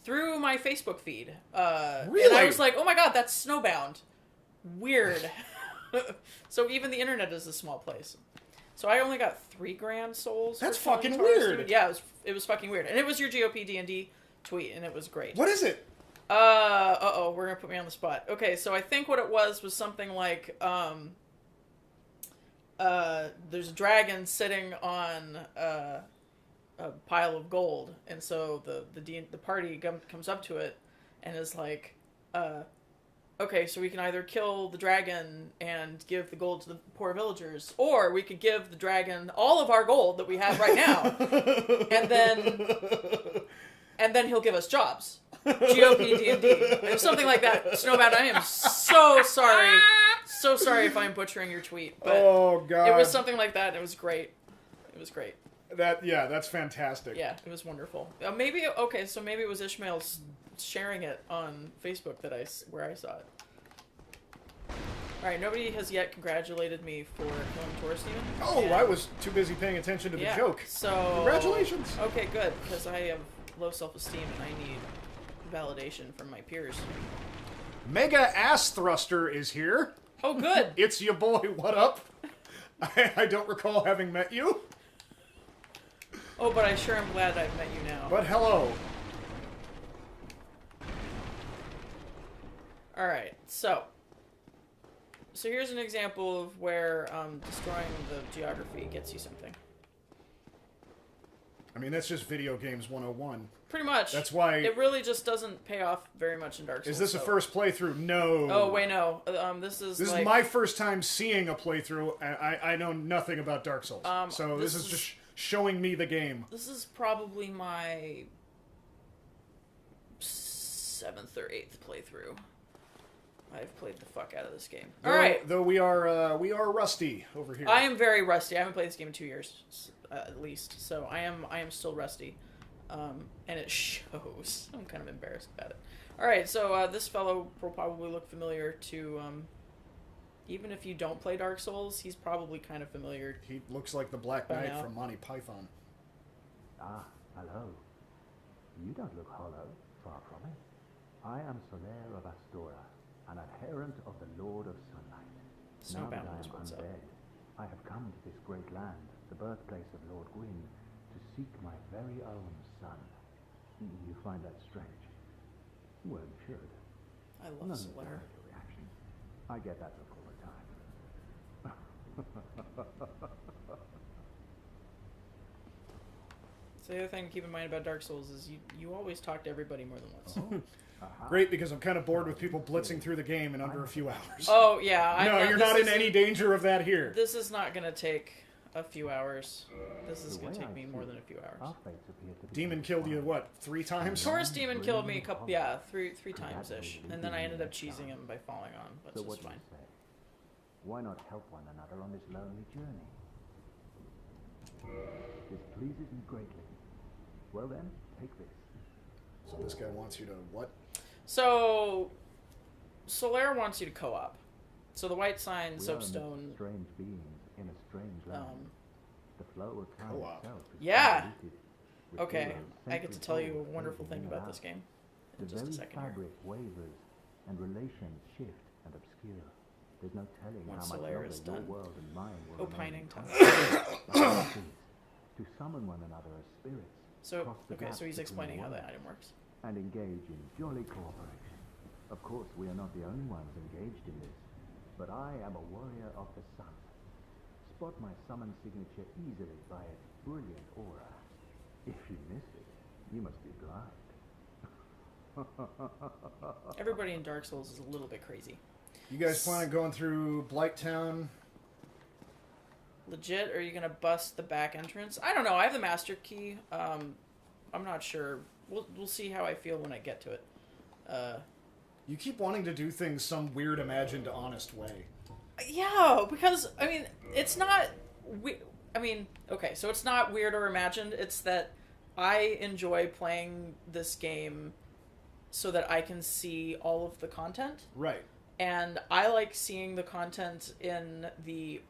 through my Facebook feed. Really? And I was like, oh my god, that's Snowbound. Weird. So even the internet is a small place. So I only got 3 grand souls. That's for fucking Taurus weird. Demon. Yeah, it was fucking weird. And it was your GOP D&D tweet, and it was great. What is it? Uh-oh, we're gonna put me on the spot. Okay, so I think what it was something like, there's a dragon sitting on, a pile of gold, and so the party comes up to it, and is like, okay, so we can either kill the dragon and give the gold to the poor villagers, or we could give the dragon all of our gold that we have right now, and then he'll give us jobs. GOP D&D. It was something like that. Snowbound, I am so sorry. So sorry if I'm butchering your tweet. But oh, God. it was something like that, and it was great. It was great. That's fantastic. Yeah, it was wonderful. Maybe it was Ishmael sharing it on Facebook where I saw it. Alright, nobody has yet congratulated me for killing Taurus Demon. Oh, I was too busy paying attention to the joke. So congratulations. Okay, good, because I have low self-esteem and I need validation from my peers. Mega Ass Thruster is here. Oh, good. It's your boy, what up? I don't recall having met you. Oh, but I sure am glad I've met you now. But hello. Alright, so here's an example of where destroying the geography gets you something. I mean, that's just video games 101. Pretty much. That's why... It really just doesn't pay off very much in Dark Souls. Is this a first playthrough? No. Oh, wait, no. This is my first time seeing a playthrough. I know nothing about Dark Souls. So this is just showing me the game. This is probably my 7th or 8th playthrough. I've played the fuck out of this game. Alright. Though we are rusty over here. I am very rusty. I haven't played this game in 2 years, at least. So I am still rusty. And it shows. I'm kind of embarrassed about it. Alright, so this fellow will probably look familiar to, even if you don't play Dark Souls, he's probably kind of familiar. He looks like the Black Knight from Monty Python. Ah, hello. You don't look hollow, far from it. I am Soler of Astora, an adherent of the Lord of Sunlight. Snowbound now that I is am what's up. undead, I have come to this great land, the birthplace of Lord Gwyn, to seek my very own son. You find that strange? Well, you should. I love Soler. Your reaction. I get that look all the time. So the other thing to keep in mind about Dark Souls is you always talk to everybody more than once. Great, because I'm kind of bored with people blitzing through the game in under a few hours. Oh, yeah. No, you're not in any danger of that here. This is not going to take a few hours. This is going to take me more than a few hours. Demon killed you, what, 3 times? Taurus Demon killed me three times-ish. And then I ended up cheesing him by falling on, but So it's what fine. do you say? Why not help one another on this lonely journey? This pleases me greatly. Well then, take this. So this guy wants you to what? So, Soler wants you to co-op. So the white sign, We are soapstone... strange beings in a strange land. The flow of time Co-op. itself is Yeah. polluted with Okay, heroes I get to centuries tell you a old wonderful fading thing in about and this out. game. The In just a very second here. fabric wavers, and relations shift and obscure. There's no telling Once how much Soler longer is your done world and mine will opining remain time. to summon one another as spirits. So, cross the okay, gap so he's between explaining how worlds, that item works. and engage in jolly cooperation. Of course, we are not the only ones engaged in this, but I am a warrior of the sun. Spot my summon signature easily by its brilliant aura. If you miss it, you must be blind. Everybody in Dark Souls is a little bit crazy. You guys plan on going through Blighttown? Legit, or are you gonna bust the back entrance? I don't know. I have the master key. I'm not sure. We'll see how I feel when I get to it. You keep wanting to do things some weird, imagined, honest way. Yeah, because I mean, it's not. Okay, so it's not weird or imagined. It's that I enjoy playing this game so that I can see all of the content. Right. and I like seeing the content in the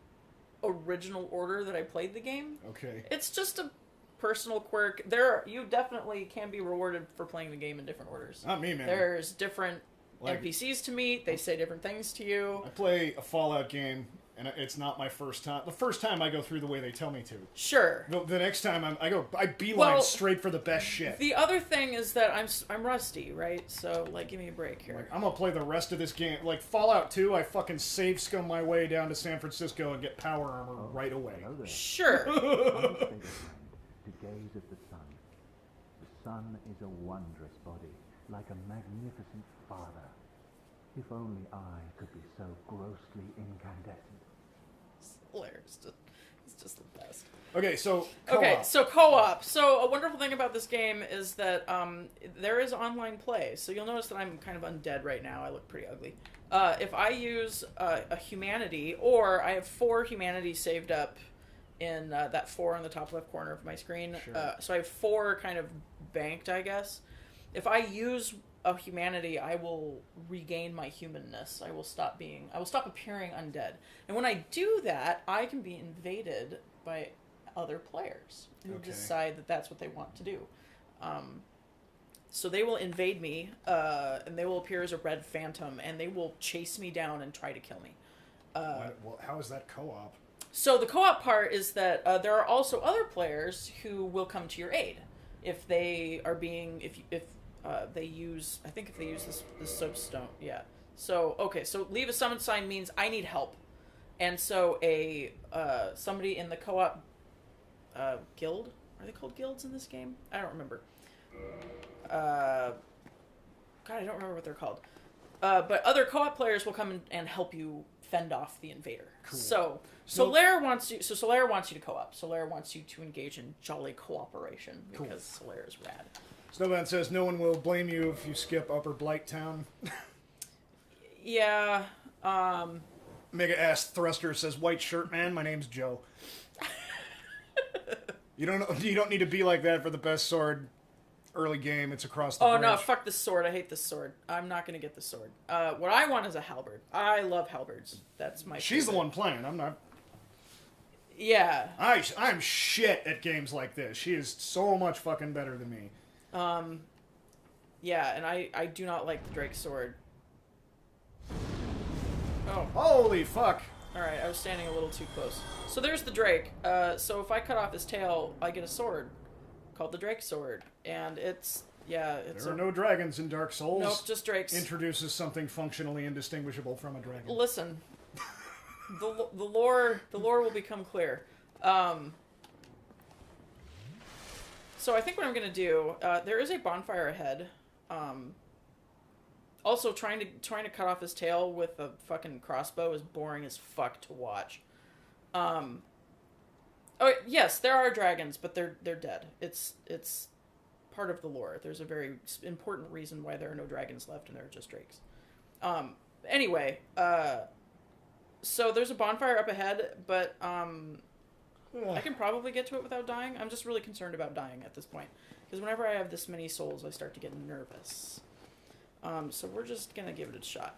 original order that I played the game. Okay. It's just a personal quirk. You definitely can be rewarded for playing the game in different orders. Not me, man. There's different NPCs to meet. They say different things to you. I play a Fallout game, and it's not my first time. The first time I go through the way they tell me to. Sure. The next time I beeline straight for the best shit. The other thing is that I'm rusty, right? So like, give me a break here. Like, I'm gonna play the rest of this game. Like Fallout 2, I fucking save scum my way down to San Francisco and get power armor right away. Sure. To gaze at the sun. The sun is a wondrous body, like a magnificent father. If only I could be so grossly incandescent. It's hilarious. It's just the best. Okay, so co-op. Okay, so co-op. So a wonderful thing about this game is that there is online play. So you'll notice that I'm kind of undead right now. I look pretty ugly. If I use a humanity, or I have 4 humanity saved up in that 4 on the top left corner of my screen. Sure. So I have 4 kind of banked, I guess. If I use a humanity, I will regain my humanness. I will stop appearing undead. And when I do that, I can be invaded by other players who decide that that's what they want to do. So they will invade me, and they will appear as a red phantom, and they will chase me down and try to kill me. How is that co-op? So the co-op part is that there are also other players who will come to your aid if they are being if they use this soapstone. Yeah. So so leave a summon sign means I need help, and so somebody in the co-op guild, are they called guilds in this game? I don't remember. God, I don't remember what they're called. But other co-op players will come and help you fend off the invader. Cool. So Solaire wants you to co-op. Solaire wants you to engage in jolly cooperation because Solaire is rad. Snowman says no one will blame you if you skip Upper Blight Town. Yeah. Mega Ass Thruster says white shirt man. My name's Joe. You don't need to be like that for the best sword. Early game, it's across the bridge. No, fuck this sword. I hate this sword. I'm not gonna get this sword. What I want is a halberd. I love halberds. That's my She's favorite. the one playing. I'm not. Yeah. I'm shit at games like this. She is so much fucking better than me. Yeah, and I do not like the Drake sword. Oh. Holy fuck. Alright, I was standing a little too close. So there's the Drake. So if I cut off his tail, I get a sword called the Drake sword. And there are no dragons in Dark Souls. Nope, just Drakes. Introduces something functionally indistinguishable from a dragon. Listen, the lore will become clear. So I think what I'm gonna do, there is a bonfire ahead. Also, trying to cut off his tail with a fucking crossbow is boring as fuck to watch. Oh yes, there are dragons, but they're dead. It's part of the lore. There's a very important reason why there are no dragons left and there are just drakes. Anyway, so there's a bonfire up ahead, but I can probably get to it without dying. I'm just really concerned about dying at this point, because whenever I have this many souls, I start to get nervous. So we're just gonna give it a shot.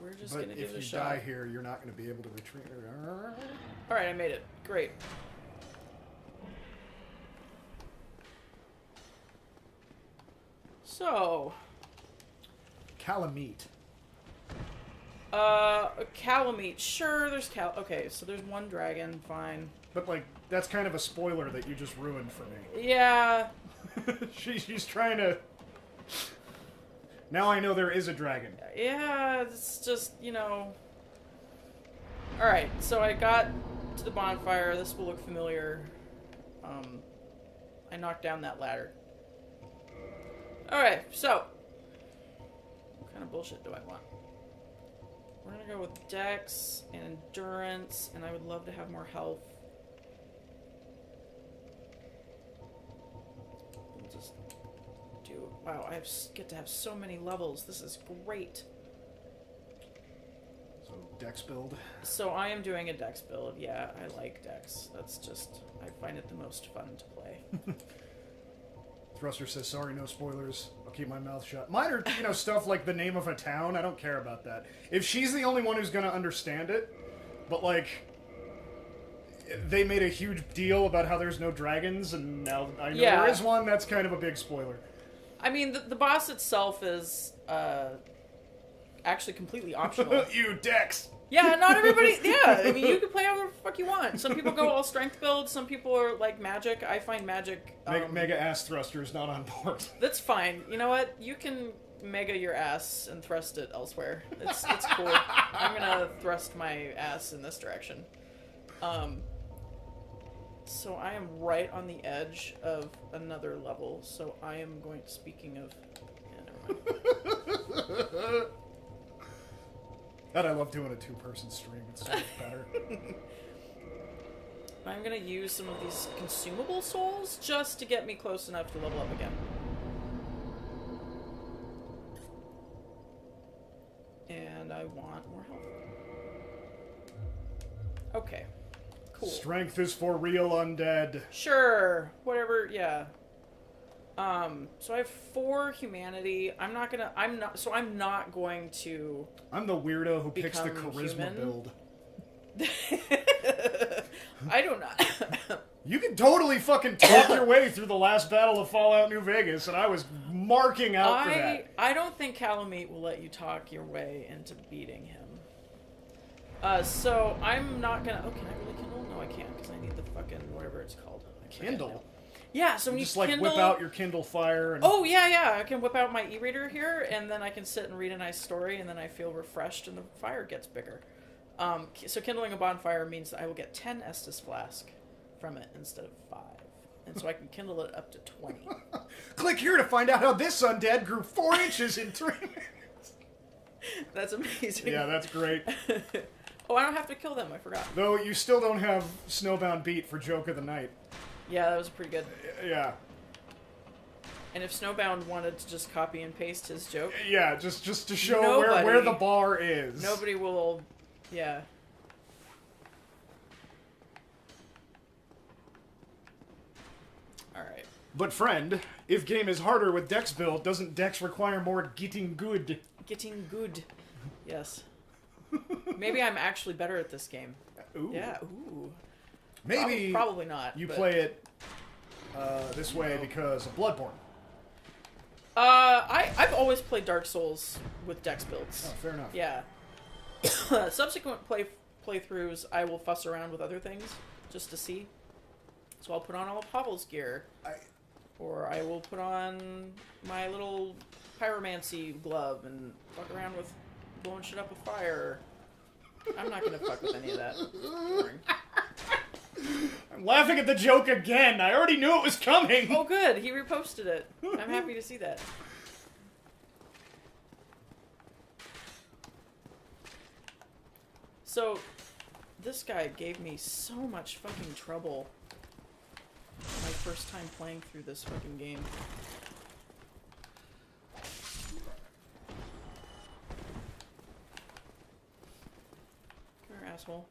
We're just gonna give it a shot. But if you die here, you're not gonna be able to retreat. All right, I made it. Great. So, Calamite. Calamite. Sure, there's okay, so there's one dragon, fine. But, like, that's kind of a spoiler that you just ruined for me. Yeah. She's trying to... Now I know there is a dragon. Yeah, it's just, Alright, so I got to the bonfire. This will look familiar. I knocked down that ladder. Alright, so. What kind of bullshit do I want? We're gonna go with Dex and Endurance, and I would love to have more health. We'll just do... Wow, I get to have so many levels. This is great. So, Dex build. So I am doing a Dex build. Yeah, I like Dex. That's just... I find it the most fun to play. Thruster says, sorry, no spoilers. I'll keep my mouth shut. Mine are, you know, stuff like the name of a town. I don't care about that. If she's the only one who's gonna understand it, but, like, they made a huge deal about how there's no dragons, and now I know there is one, that's kind of a big spoiler. I mean, the boss itself is, actually completely optional. You, Dex! Yeah, not everybody. Yeah, I mean, you can play however the fuck you want. Some people go all strength build. Some people are like magic. I find magic. Mega ass thruster is not on board. That's fine. You know what? You can mega your ass and thrust it elsewhere. It's cool. I'm gonna thrust my ass in this direction. So I am right on the edge of another level. So I am going. Speaking of, yeah, never mind. God, I love doing a two-person stream. It's so much better. I'm gonna use some of these consumable souls just to get me close enough to level up again. And I want more health. Okay. Cool. Strength is for real undead. Sure. Whatever, yeah. So I have 4 humanity. I'm not going to... I'm the weirdo who picks the charisma human. build. I don't know. You can totally fucking talk your way through the last battle of Fallout New Vegas, and I was marking out for that. I don't think Calamite will let you talk your way into beating him. So I'm not gonna... Oh, can I really kindle? No, I can't, because I need the fucking... whatever it's called. Kindle? Yeah, so when just you like Kindle... whip out your Kindle Fire and... Oh, yeah, I can whip out my e-reader here, and then I can sit and read a nice story, and then I feel refreshed, and the fire gets bigger. So kindling a bonfire means that I will get 10 Estus Flask from it instead of 5. And so I can kindle it up to 20. Click here to find out how this undead grew 4 inches in 3 minutes. That's amazing. Yeah, that's great. Oh, I don't have to kill them, I forgot. Though you still don't have Snowbound beat for Joke of the Night. Yeah, that was pretty good. Yeah. And if Snowbound wanted to just copy and paste his joke... Yeah, just to show where the bar is. Nobody will... Yeah. Alright. But friend, if game is harder with Dex build, doesn't Dex require more getting good? Getting good. Yes. Maybe I'm actually better at this game. Ooh. Yeah, ooh. Maybe probably not. You play it this way because of Bloodborne. I've always played Dark Souls with Dex builds. Oh, fair enough. Yeah. Subsequent playthroughs, I will fuss around with other things just to see. So I'll put on all of Pavel's gear, or I will put on my little pyromancy glove and fuck around with blowing shit up with fire. I'm not gonna fuck with any of that. Boring. I'm laughing at the joke again. I already knew it was coming. Oh, good. He reposted it. I'm happy to see that. So, this guy gave me so much fucking trouble my first time playing through this fucking game. Come here, asshole.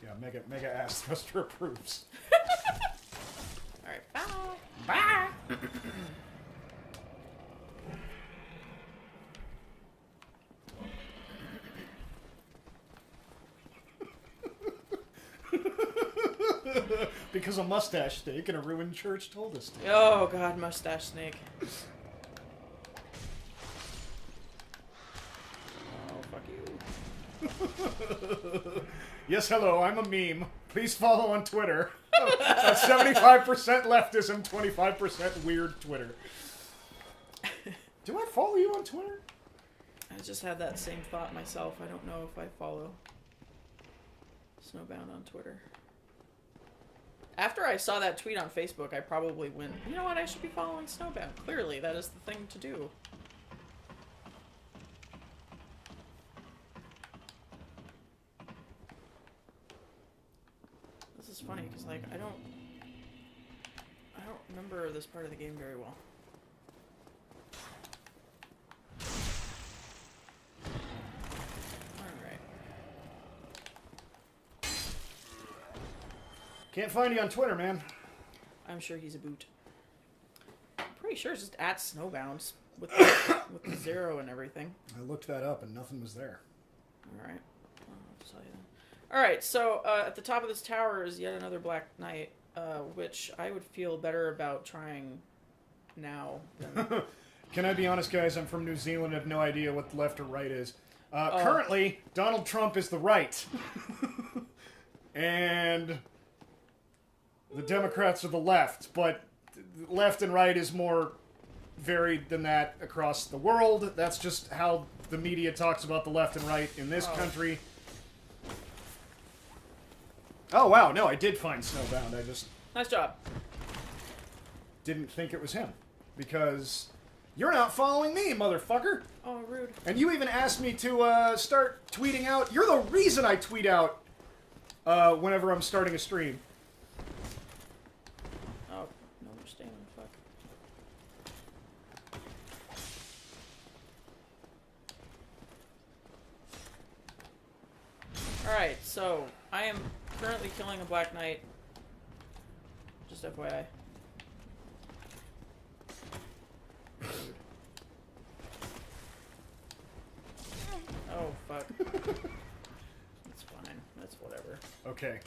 Yeah, mega ass thruster approves. Alright, bye! Bye! Because a mustache steak and a ruined church told us to. Oh god, mustache snake. Oh, fuck you. Yes, hello, I'm a meme. Please follow on Twitter. That's 75% leftism, 25% weird Twitter. Do I follow you on Twitter? I just had that same thought myself. I don't know if I follow Snowbound on Twitter. After I saw that tweet on Facebook, I probably went, you know what, I should be following Snowbound. Clearly, that is the thing to do. This is funny, because, like, I don't remember this part of the game very well. Can't find you on Twitter, man. I'm sure he's a boot. I'm pretty sure it's just at Snowbounds with the 0 and everything. I looked that up and nothing was there. All right. I'll tell you then. All right. So at the top of this tower is yet another Black Knight, which I would feel better about trying now than... Can I be honest, guys? I'm from New Zealand. I have no idea what the left or right is. Currently, Donald Trump is the right. And the Democrats are the left. But left and right is more varied than that across the world. That's just how the media talks about the left and right in this country. Oh, wow. No, I did find Snowbound. I just... Nice job. didn't think it was him. Because... You're not following me, motherfucker. Oh, rude. And you even asked me to start tweeting out. You're the reason I tweet out whenever I'm starting a stream. Oh, no more staying. Fuck. Alright, so I am currently killing a Black Knight. Just FYI. Oh, fuck. That's fine. That's whatever. Okay.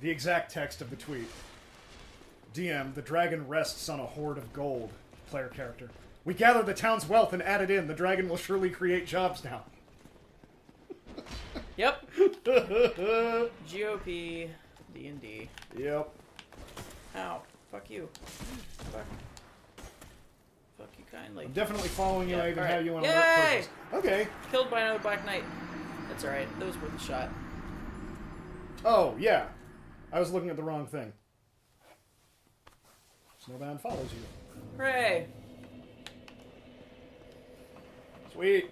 The exact text of the tweet. DM, the dragon rests on a hoard of gold. Player character. We gathered the town's wealth and added in. The dragon will surely create jobs now. Yep. GOP. D&D. Yep. Ow. Fuck you. Fuck. Fuck you kindly. I'm definitely following you. Yeah, I even alright. have you on a Yay! work purpose. Okay. Killed by another Black Knight. That's alright. That was worth a shot. Oh, yeah. I was looking at the wrong thing. Snowbound follows you. Hooray! Sweet.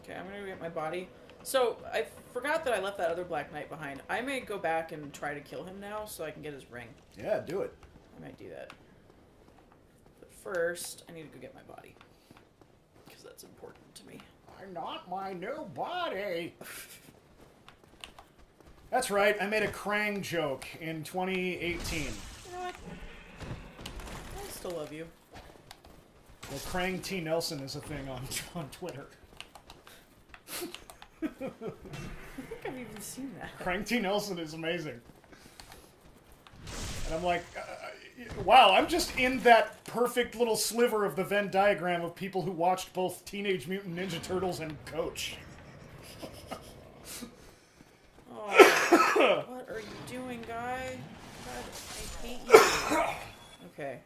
Okay, I'm gonna get my body. So, I forgot that I left that other Black Knight behind. I may go back and try to kill him now so I can get his ring. Yeah, do it. I might do that. But first, I need to go get my body. Because that's important to me. I'm not my new body. That's right, I made a Krang joke in 2018. You know what? I still love you. Well, Krang T. Nelson is a thing on Twitter. I think I've even seen that. Krang T. Nelson is amazing. And I'm like, wow, I'm just in that perfect little sliver of the Venn diagram of people who watched both Teenage Mutant Ninja Turtles and Coach. Oh, what are you doing, guy? God, I hate you. Okay.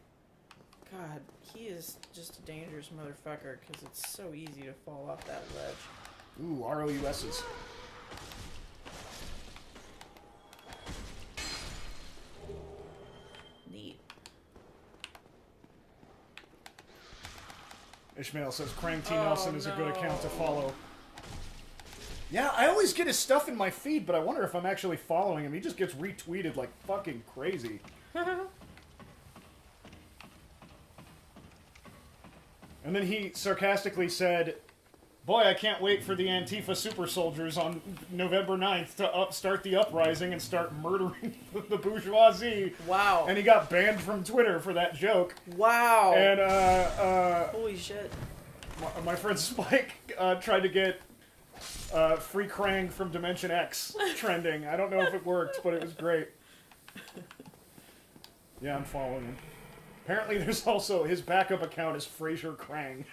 God, he is just a dangerous motherfucker because it's so easy to fall off that ledge. Ooh, ROUS's. Neat. Ishmael says Krang T. Nelson is a good account to no. follow. Yeah, I always get his stuff in my feed, but I wonder if I'm actually following him. He just gets retweeted like fucking crazy. And then he sarcastically said, boy, I can't wait for the Antifa super soldiers on November 9th to start the uprising and start murdering the bourgeoisie. Wow. And he got banned from Twitter for that joke. Wow. And, holy shit. my friend Spike tried to get Free Krang from Dimension X trending. I don't know if it worked, but it was great. Yeah, I'm following him. Apparently there's also, his backup account is Fraser Krang.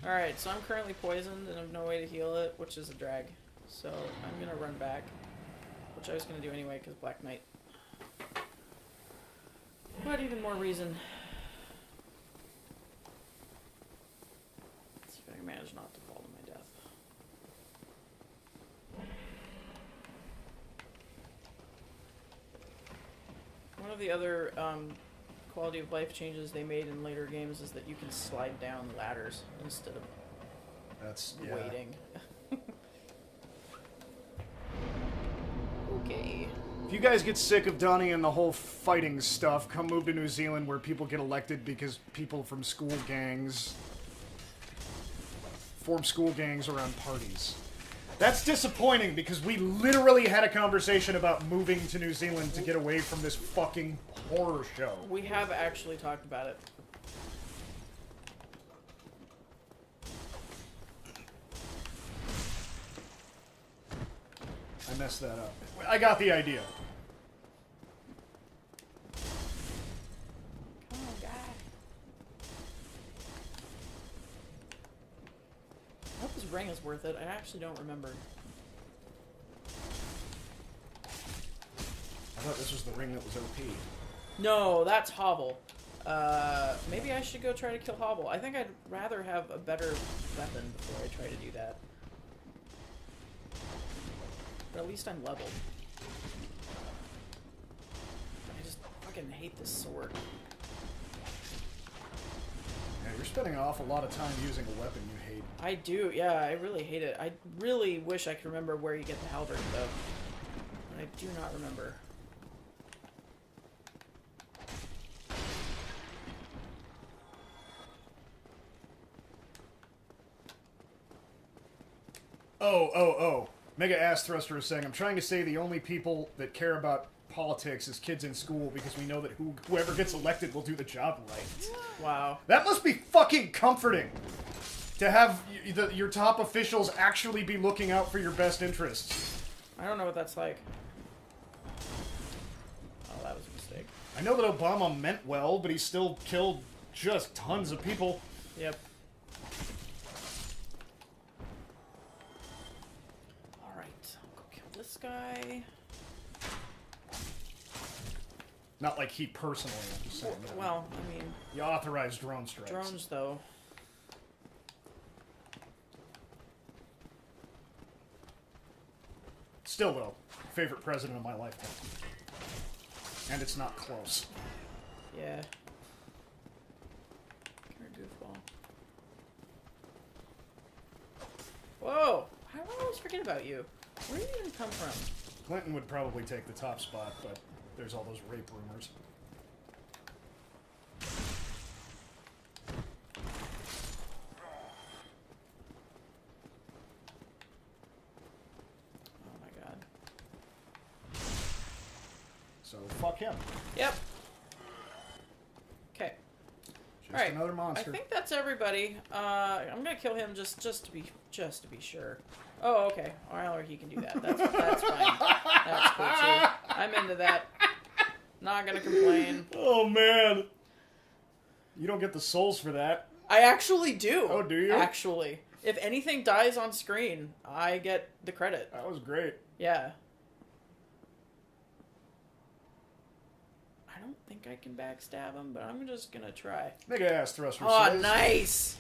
Alright, so I'm currently poisoned and have no way to heal it, which is a drag. So I'm gonna run back. Which I was gonna do anyway, because Black Knight. But even more reason. Let's see if I can manage not to fall to my death. One of the other quality of life changes they made in later games is that you can slide down ladders instead of waiting. Okay. If you guys get sick of Donnie and the whole fighting stuff, come move to New Zealand where people get elected because people from school gangs form school gangs around parties. That's disappointing because we literally had a conversation about moving to New Zealand to get away from this fucking horror show. We have actually talked about it. I messed that up. I got the idea. Come on, guy. I hope this ring is worth it. I actually don't remember. I thought this was the ring that was OP. No, that's Hobble. Maybe I should go try to kill Hobble. I think I'd rather have a better weapon before I try to do that. But at least I'm leveled. I just fucking hate this sword. Yeah, you're spending an awful lot of time using a weapon you hate. I do, yeah, I really hate it. I really wish I could remember where you get the halberd, though. But I do not remember. Oh. Mega Ass Thruster is saying, I'm trying to say the only people that care about politics is kids in school because we know that whoever gets elected will do the job right. Wow. That must be fucking comforting to have your top officials actually be looking out for your best interests. I don't know what that's like. Oh, that was a mistake. I know that Obama meant well, but he still killed just tons of people. Yep. Alright, I'll go kill this guy. Not like he personally, I'm just saying. Well, I mean... He authorized drone strikes. Drones, though. Still, though, favorite president of my lifetime. And it's not close. Yeah. Come here, goofball. Whoa! How do I always forget about you? Where did you even come from? Clinton would probably take the top spot, but there's all those rape rumors. Oh my god. So, fuck him. Yep. Okay. Just Alright. another monster. I think that's everybody. I'm gonna kill him just to be sure. Oh, okay. Or he can do that. That's fine. That's cool too. I'm into that. Not gonna complain. Oh, man. You don't get the souls for that. I actually do. Oh, do you? Actually. If anything dies on screen, I get the credit. That was great. Yeah. I don't think I can backstab him, but I'm just gonna try. Mega Ass Thruster Oh, says... nice!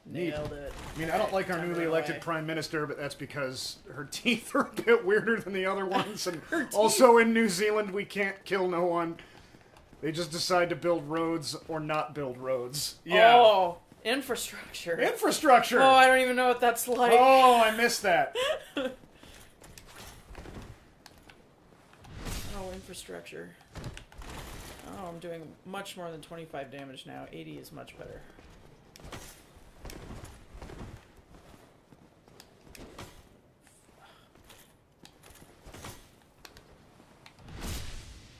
Neat. Nailed it. I mean, I don't like our Time newly it elected away. prime minister, but that's because her teeth are a bit weirder than the other ones, and also in New Zealand we can't kill no one. They just decide to build roads or not build roads. Yeah. Oh, infrastructure. Infrastructure! Oh, I don't even know what that's like. Oh, I missed that. Oh, infrastructure. Oh, I'm doing much more than 25 damage now. 80 is much better.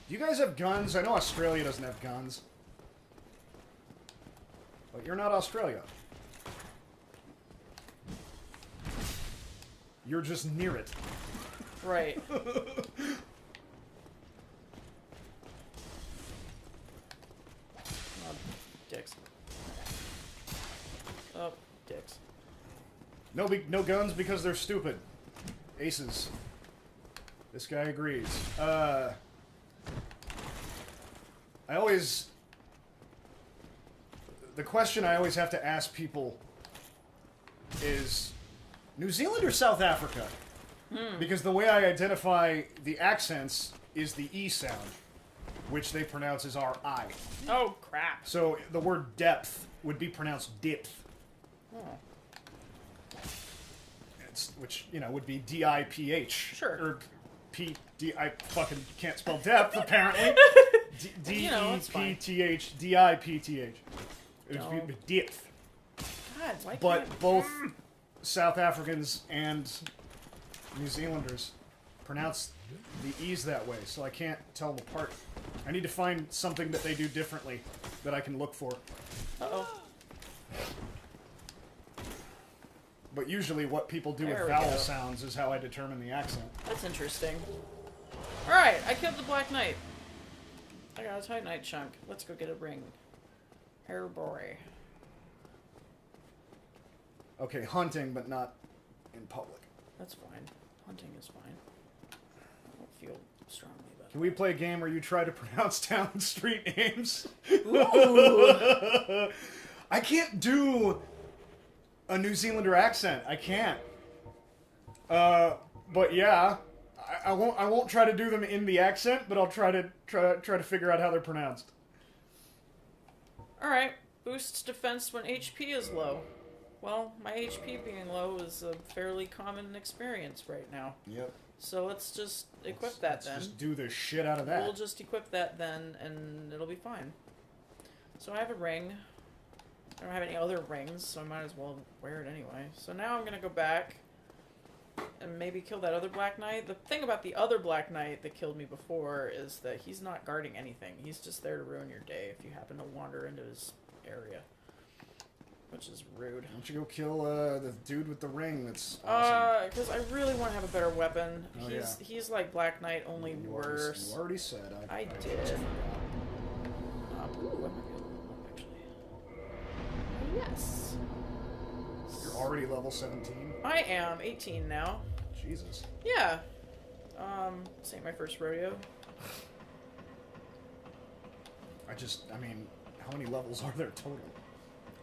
Do you guys have guns? I know Australia doesn't have guns. But you're not Australia. You're just near it. Right. Oh, dicks. Oh, dicks. No guns because they're stupid. Aces. This guy agrees. The question I always have to ask people is New Zealand or South Africa? Because the way I identify the accents is the E sound, which they pronounce as R-I. Oh, crap. So the word depth would be pronounced dipth. Oh. Which, you know, would be D-I-P-H. Sure. Or I fucking can't spell depth, apparently. You know, it's fine. D-E-P-T-H. D-I-P-T-H. It No. would be depth. God, why But can't... both South Africans and New Zealanders pronounce the E's that way, so I can't tell them apart. I need to find something that they do differently that I can look for. Uh-oh. But usually what people do There with we vowel go. sounds is how I determine the accent. That's interesting. Alright, I killed the Black Knight. I got a Titanite chunk. Let's go get a ring. Hair boy. Okay, hunting, but not in public. That's fine. Hunting is fine. I don't feel strongly about Can we play a game where you try to pronounce town and street names? Ooh. I can't do a New Zealander accent. I can't. But yeah, I won't try to do them in the accent, but I'll try to figure out how they're pronounced. Alright. Boosts defense when HP is low. Well, my HP being low is a fairly common experience right now. Yep. So let's just equip that then. Just do the shit out of that. We'll just equip that then, and it'll be fine. So I have a ring. I don't have any other rings, so I might as well wear it anyway. So now I'm gonna go back and maybe kill that other Black Knight. The thing about the other Black Knight that killed me before is that he's not guarding anything. He's just there to ruin your day if you happen to wander into his area. Which is rude. Why don't you go kill the dude with the ring that's awesome? Because I really want to have a better weapon. Oh, He's like Black Knight, only You worse. already said. I did. just forgot. Ooh, I might be able to level up, actually. Yes. You're already level 17? I am 18 now. Jesus. Yeah. This ain't my first rodeo. I mean, how many levels are there total?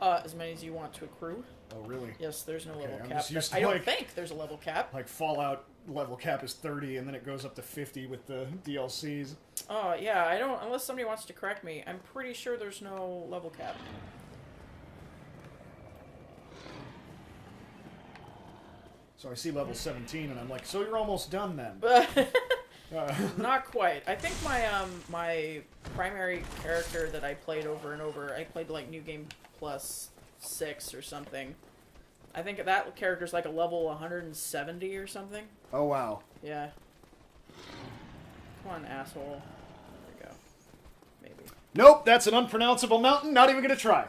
As many as you want to accrue. Oh, really? Yes, there's no level I'm cap. just used to, I don't like- think there's a level cap. Like Fallout level cap is 30, and then it goes up to 50 with the DLCs. Oh, yeah, I don't... Unless somebody wants to correct me, I'm pretty sure there's no level cap. So I see level 17, and I'm like, so you're almost done then. Not quite. I think my primary character that I played over and over, I played like New Game Plus 6 or something. I think that character's like a level 170 or something. Oh, wow. Yeah. Come on, asshole. There we go. Maybe. Nope, that's an unpronounceable mountain. Not even gonna try.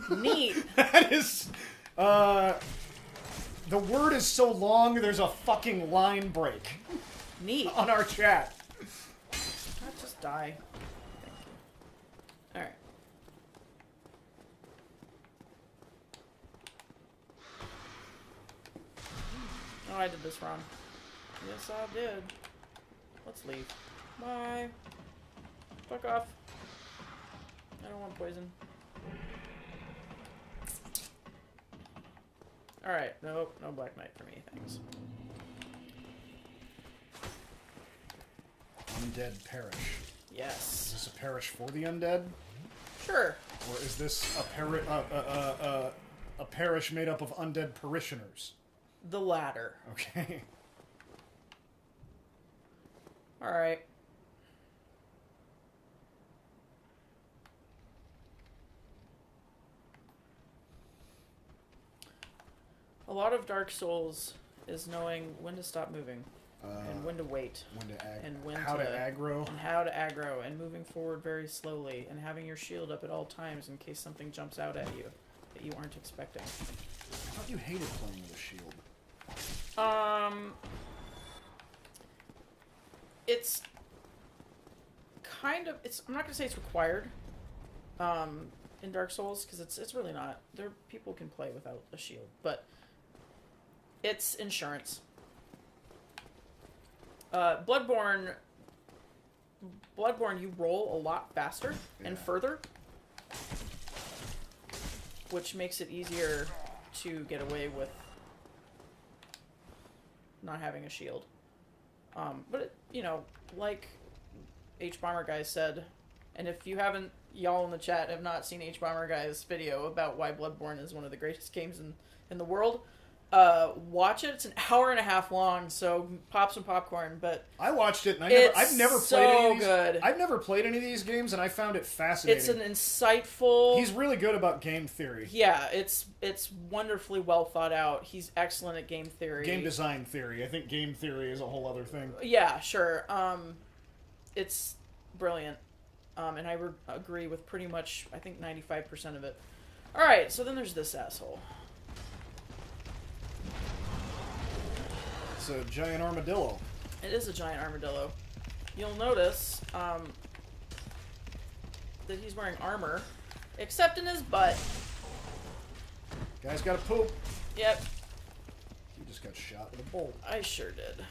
Neat. That is, the word is so long, there's a fucking line break Neat. on our chat. Not just die. Thank you. Alright. Oh, I did this wrong. Yes, I did. Let's leave. Bye. Fuck off. I don't want poison. Alright, nope, no Black Knight for me, thanks. Undead parish. Is Yes. this a parish for the undead? Sure. Or is this a parish made up of undead parishioners? The latter. Okay. Alright. A lot of Dark Souls is knowing when to stop moving, and when to wait, When to and when how to aggro. and how to aggro, and moving forward very slowly, and having your shield up at all times in case something jumps out at you that you aren't expecting. I thought you hated playing with a shield. It's kind of, I'm not gonna say it's required, in Dark Souls, because it's really not. People can play without a shield, but it's insurance. Bloodborne, you roll a lot faster and further, which makes it easier to get away with not having a shield. But it, like H-Bomber Guy said, and if you haven't, y'all in the chat have not seen H-Bomber Guy's video about why Bloodborne is one of the greatest games in the world, watch it. It's an hour and a half long, so pop some popcorn. But I watched it, and I've never so played any of these. good. I've never played any of these games, and I found it fascinating. It's an insightful. He's really good about game theory. Yeah, it's wonderfully well thought out. He's excellent at game theory. Game design theory. I think game theory is a whole other thing. Yeah, sure. It's brilliant. And I agree with pretty much, I think, 95% of it. Alright, so then there's this asshole. It's a giant armadillo. It is a giant armadillo. You'll notice that he's wearing armor, except in his butt. Guy's got to poop. Yep, He just got shot with a bolt. I sure did.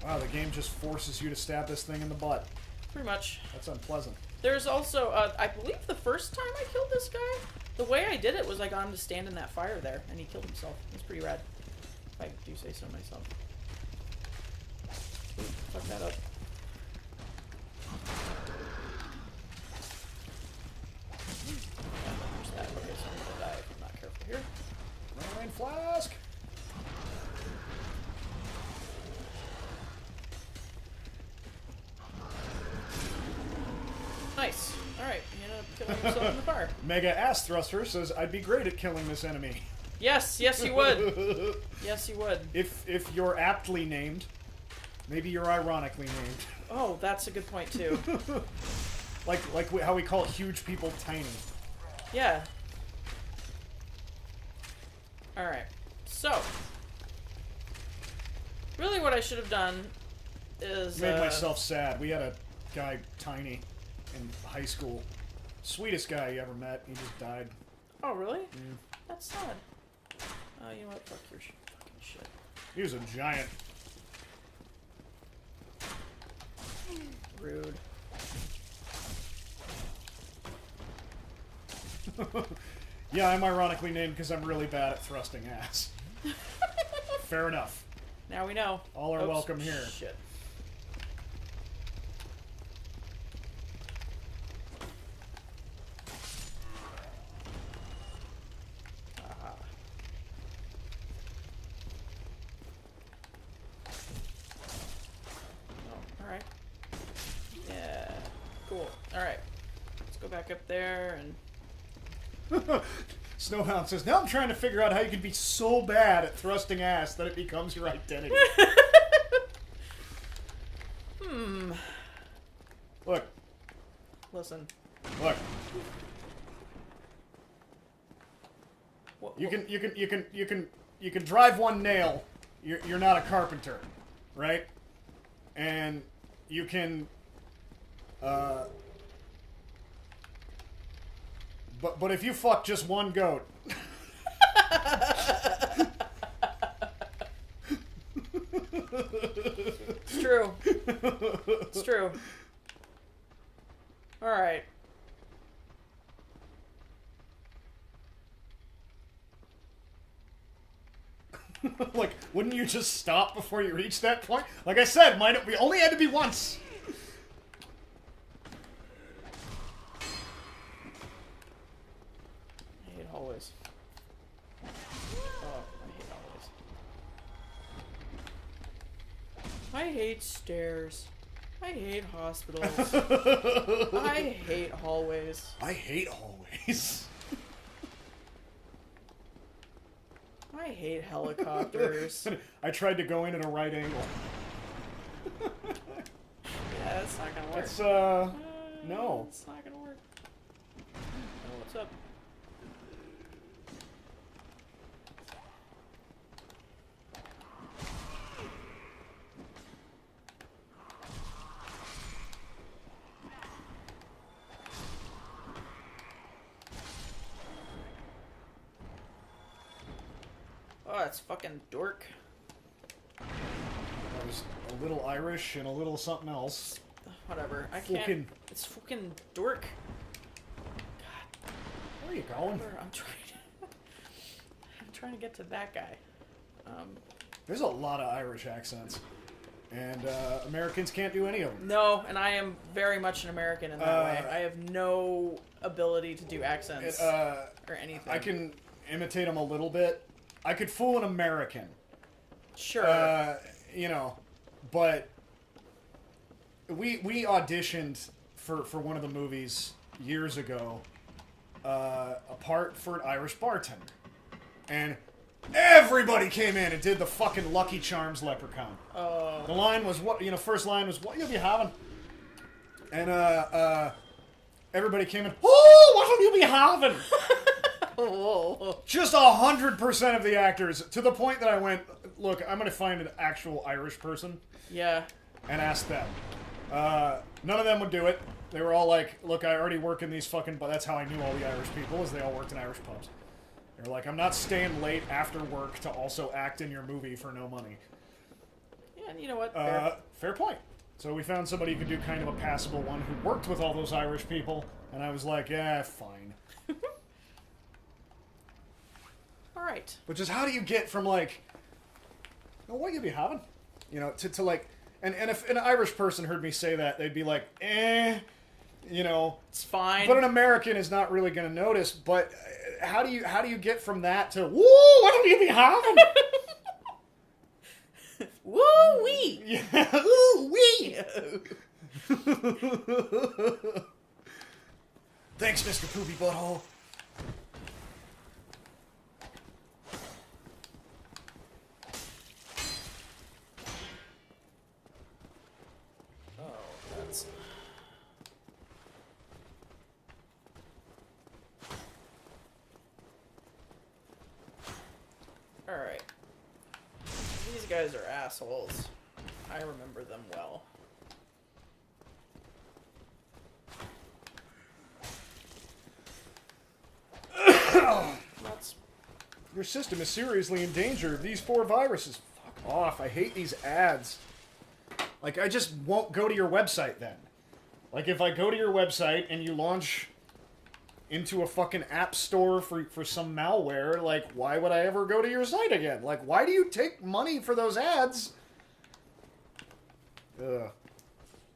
Wow, the game just forces you to stab this thing in the butt. Pretty much. That's unpleasant. There's also, I believe the first time I killed this guy, the way I did it was I got him to stand in that fire there, and he killed himself. It's pretty rad. If I do say so myself. Ooh, fuck that up. There's that. Okay, so I'm gonna die if I'm not careful here. Rain flask. Nice. Alright, he ended up killing himself in the fire. Mega Ass Thruster says, I'd be great at killing this enemy. Yes, yes you would. Yes you would. If you're aptly named, maybe you're ironically named. Oh, that's a good point too. like how we call huge people tiny. Yeah. Alright. So. Really what I should have done is... Made myself sad. We had a guy tiny in high school. Sweetest guy you ever met. He just died. Oh, really? Mm. That's sad. Oh, you know what? Fuck your fucking shit. He was a giant. Rude. Yeah, I'm ironically named because I'm really bad at thrusting ass. Fair enough. Now we know. All are Oops, welcome here. Shit. Aha. Oh, alright. Yeah. Cool. Alright. Let's go back up there and... Snowhound says, now I'm trying to figure out how you can be so bad at thrusting ass that it becomes your identity. Look. Listen. Look. What, You can drive one nail. You're not a carpenter, right? And you can but if you fuck just one goat. It's true. It's true. Alright. Like, wouldn't you just stop before you reach that point? Like I said, we only had to be once. I hate hallways. Oh, I hate hallways. I hate stairs. I hate hospitals. I hate hallways. I hate hallways. I hate helicopters. I tried to go in at a right angle. Yeah, that's not gonna work. It's, no. It's not gonna work. Oh, what's up? Oh, that's fucking dork. I was a little Irish and a little something else. Whatever. I can't. Fucking- It's fucking dork. Where are you going? Whatever, I'm trying to. I'm trying to get to that guy. There's a lot of Irish accents. And Americans can't do any of them. No, and I am very much an American in that way. I have no ability to do accents or anything. I can, imitate them a little bit. I could fool an American. Sure. You know, but we auditioned for one of the movies years ago, a part for an Irish bartender, and everybody came in and did the fucking Lucky Charms leprechaun. Oh. The line was first line was what you be having, and everybody came in. Oh, what'll you be having? Oh. Just 100% of the actors, to the point that I went, look, I'm gonna find an actual Irish person Yeah. and ask them. None of them would do it. They were all like, look, I already work in these fucking... But that's how I knew all the Irish people, is they all worked in Irish pubs. They were like, I'm not staying late after work to also act in your movie for no money. Yeah, and you know what? Fair point. So we found somebody who could do kind of a passable one who worked with all those Irish people, and I was like, yeah, fine. Alright. Which is, how do you get from like, oh, what you be having? You know, to like... And if an Irish person heard me say that, they'd be like, you know... It's fine. But an American is not really going to notice. But how do you get from that to, woo, what do you be having? Woo-wee! Yeah, woo-wee! Thanks, Mr. Poopy Butthole. That's... Alright. These guys are assholes. I remember them well. That's... Your system is seriously in danger of these 4 viruses. Fuck off. I hate these ads. Like, I just won't go to your website then. Like, if I go to your website and you launch into a fucking app store for some malware, like, why would I ever go to your site again? Like, why do you take money for those ads? Ugh.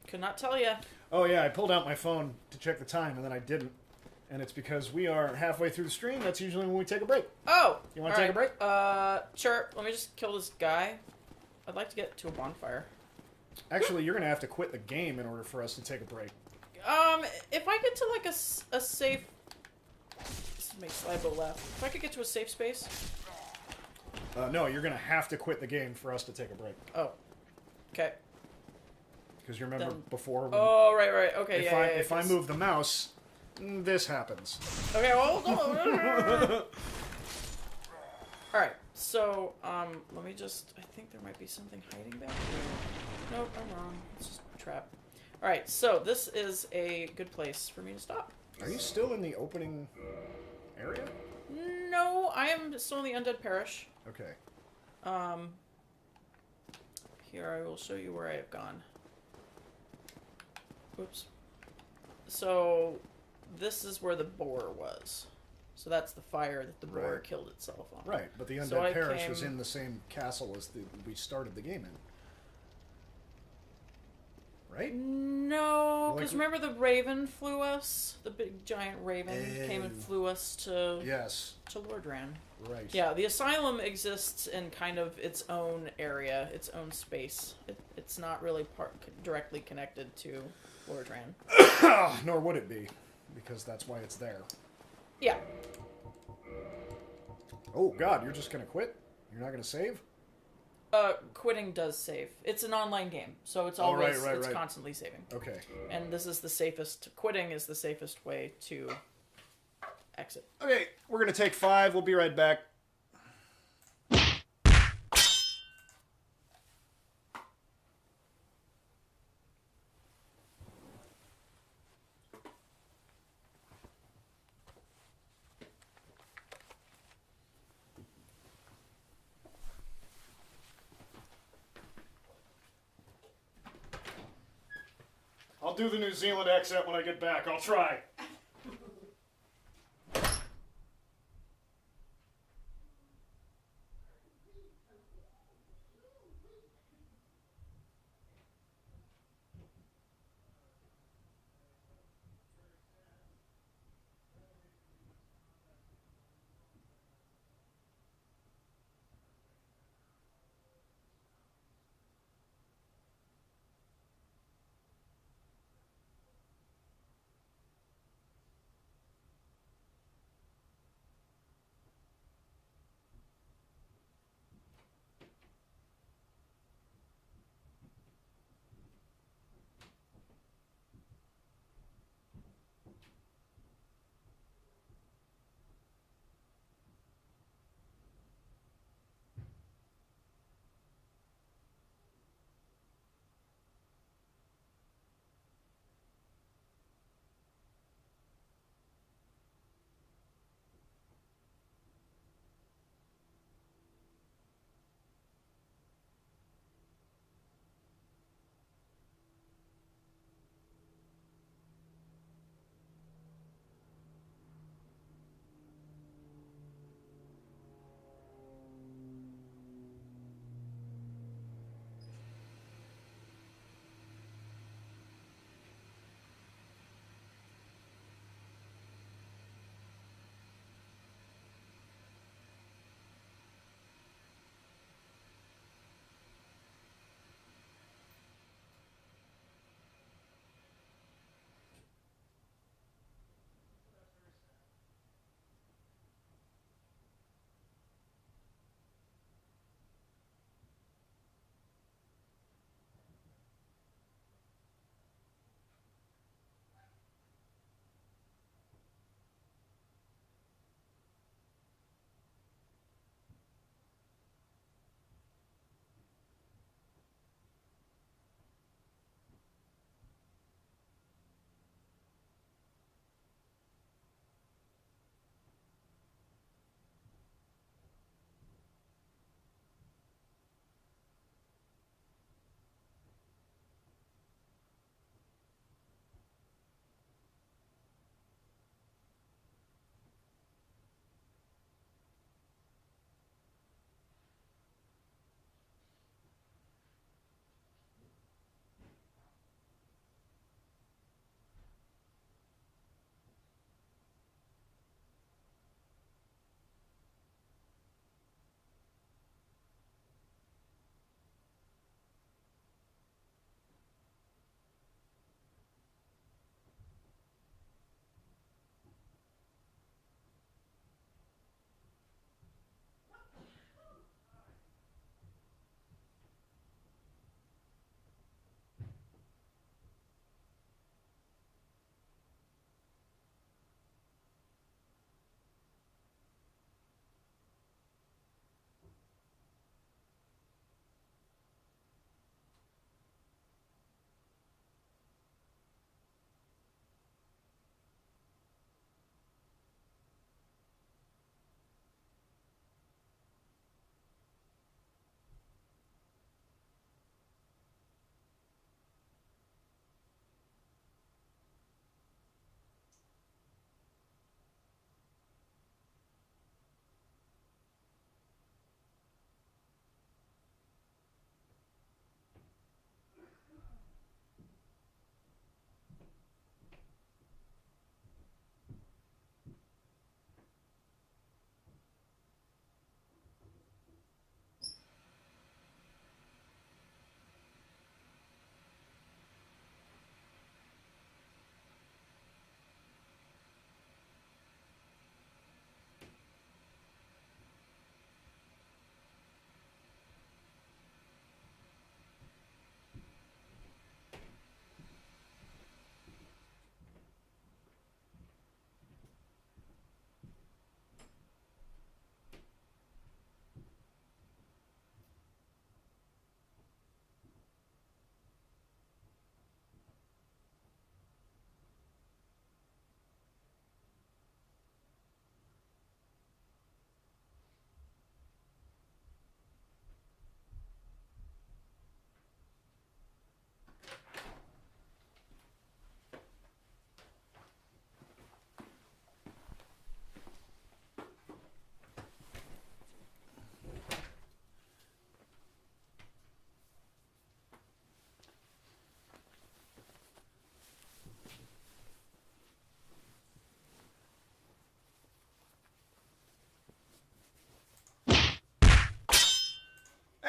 Could not tell ya. Oh, yeah, I pulled out my phone to check the time, and then I didn't. And it's because we are halfway through the stream. That's usually when we take a break. Oh! You want to take a break? Sure. Let me just kill this guy. I'd like to get to a bonfire. Actually, you're going to have to quit the game in order for us to take a break. If I get to, like, a safe... This makes Slibo laugh. If I could get to a safe space... No, you're going to have to quit the game for us to take a break. Oh. Okay. Because you remember Then- before... When, Oh, right. Okay, if I move the mouse, this happens. Okay, well, no. Alright, so, let me just... I think there might be something hiding back here. Nope, I'm wrong. It's just a trap. Alright, so this is a good place for me to stop. Are you still in the opening area? No, I am still in the Undead Parish. Okay. Here, I will show you where I have gone. Oops. So, this is where the boar was. So that's the fire that the boar Right. killed itself on. Right, but the Undead So I Parish was came- in the same castle as we started the game in. Right? No, Like- because remember the raven flew us? The big giant raven came and Oh. flew us to Yes. Lordran. Right. Yeah, the asylum exists in kind of its own area, its own space. It's not really directly connected to Lordran. Nor would it be, because that's why it's there. Yeah. Oh, God, you're just going to quit? You're not going to save? Quitting does save. It's an online game, so it's Oh, always right, it's right. constantly saving. Okay. And this is the safest. Quitting is the safest way to exit. Okay, we're going to take 5. We'll be right back. I'll do the New Zealand accent when I get back. I'll try.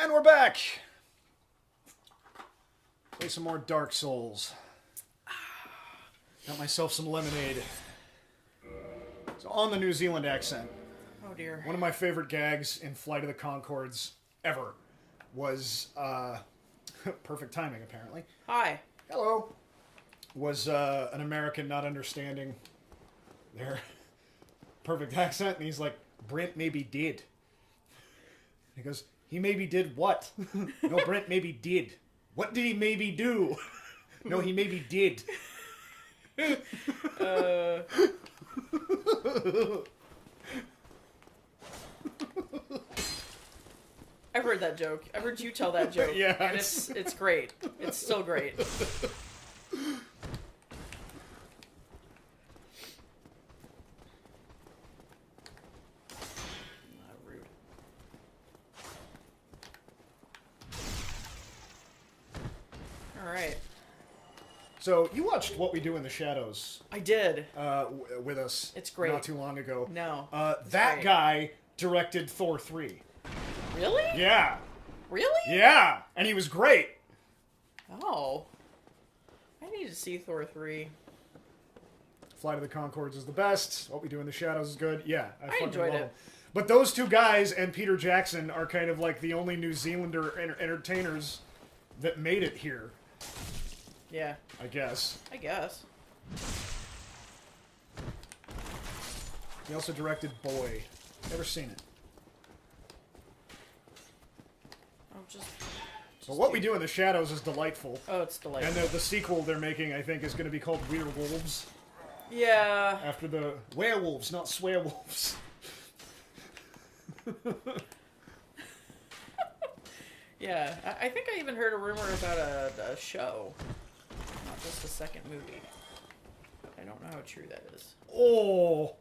And we're back. Play some more Dark Souls. Got myself some lemonade. So on the New Zealand accent. Oh dear. One of my favorite gags in Flight of the Conchords ever was perfect timing apparently. Hi. Hello. Was an American not understanding their perfect accent, and he's like, Brent maybe did. He goes, he maybe did what? No, Brent maybe did. What did he maybe do? No, he maybe did. I've heard that joke. I've heard you tell that joke. Yeah, And it's great. It's still great. Rude. All right. So you watched What We Do in the Shadows I did. with us. It's great. Not too long ago. No. That great. guy directed Thor 3. Really? Yeah. Really? Yeah. And he was great. Oh. I need to see Thor 3. Flight of the Conchords is the best. What We Do in the Shadows is good. Yeah. I fucking enjoyed love it. him. But those two guys and Peter Jackson are kind of like the only New Zealander entertainers that made it here, Yeah. I guess. I guess. He also directed Boy. Never seen it. Oh, just But What We Do in the Shadows is delightful. Oh, it's delightful. And the sequel they're making, I think, is going to be called Werewolves. Yeah. After the werewolves, not swearwolves. Yeah. I think I even heard a rumor about a show. Not just a second movie. I don't know how true that is. Oh.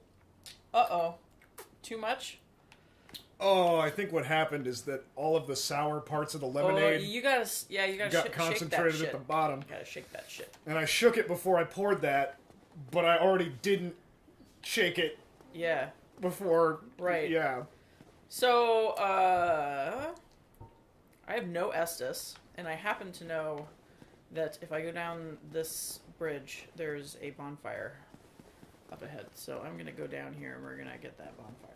Uh-oh. Too much? Oh, I think what happened is that all of the sour parts of the lemonade you gotta got concentrated shake that at the shit. bottom. You gotta shake that shit. And I shook it before I poured that, but I already didn't shake it Yeah. before. Right. Yeah. So, I have no Estus, and I happen to know that if I go down this bridge, there's a bonfire up ahead. So I'm gonna go down here, and we're gonna get that bonfire.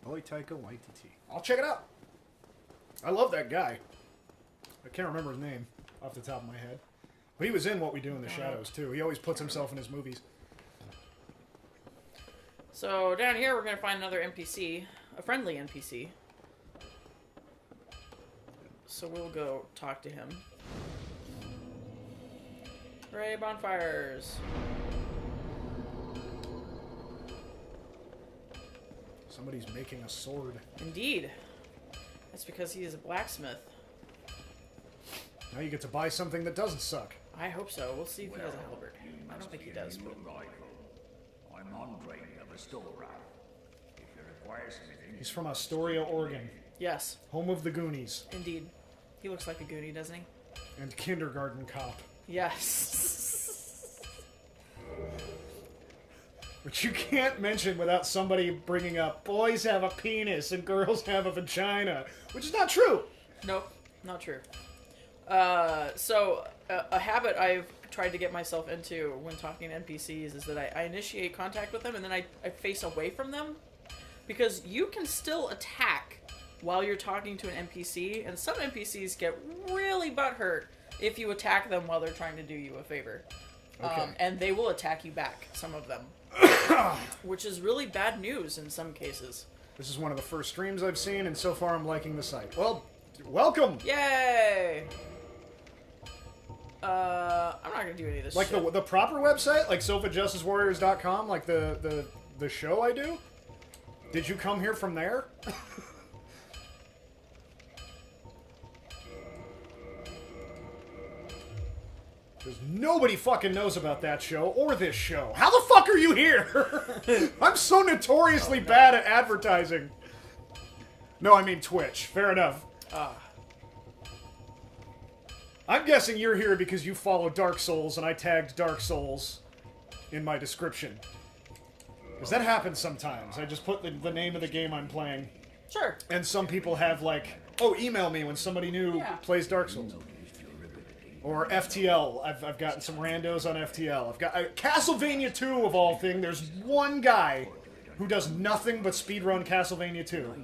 Oi, Taika Waititi. I'll check it out. I love that guy. I can't remember his name off the top of my head. But he was in What We Do in the Shadows, too. He always puts himself in his movies. So down here, we're gonna find another NPC, a friendly NPC. So we'll go talk to him. Hooray, bonfires! Somebody's making a sword. Indeed. That's because he is a blacksmith. Now you get to buy something that doesn't suck. I hope so. We'll see if he has a halberd. I don't think he does. But... I'm Andre, the restorer. If you require something, He's from Astoria, Oregon. Yes, Home of the Goonies. indeed. He looks like a Goonie, doesn't he? And Kindergarten Cop. Yes. Which you can't mention without somebody bringing up boys have a penis and girls have a vagina. Which is not true. Nope, not true. So, a habit I've tried to get myself into when talking to NPCs is that I initiate contact with them and then I face away from them. Because you can still attack while you're talking to an NPC, and some NPCs get really butthurt if you attack them while they're trying to do you a favor. Okay. And they will attack you back, some of them. Which is really bad news in some cases. This is one of the first streams I've seen, and so far I'm liking the site. Well, welcome! Yay! I'm not gonna do any of this Like shit. the proper website? Like SofaJusticeWarriors.com? Like the show I do? Did you come here from there? Because nobody fucking knows about that show or this show. How the fuck are you here? I'm so notoriously bad at advertising. No, I mean Twitch. Fair enough. I'm guessing you're here because you follow Dark Souls and I tagged Dark Souls in my description. Because that happens sometimes. I just put the name of the game I'm playing. Sure. And some people have, like, Oh, email me when somebody new Yeah. plays Dark Souls. Or FTL. I've gotten some randos on FTL. I've got Castlevania 2 of all things. There's one guy who does nothing but speedrun Castlevania 2.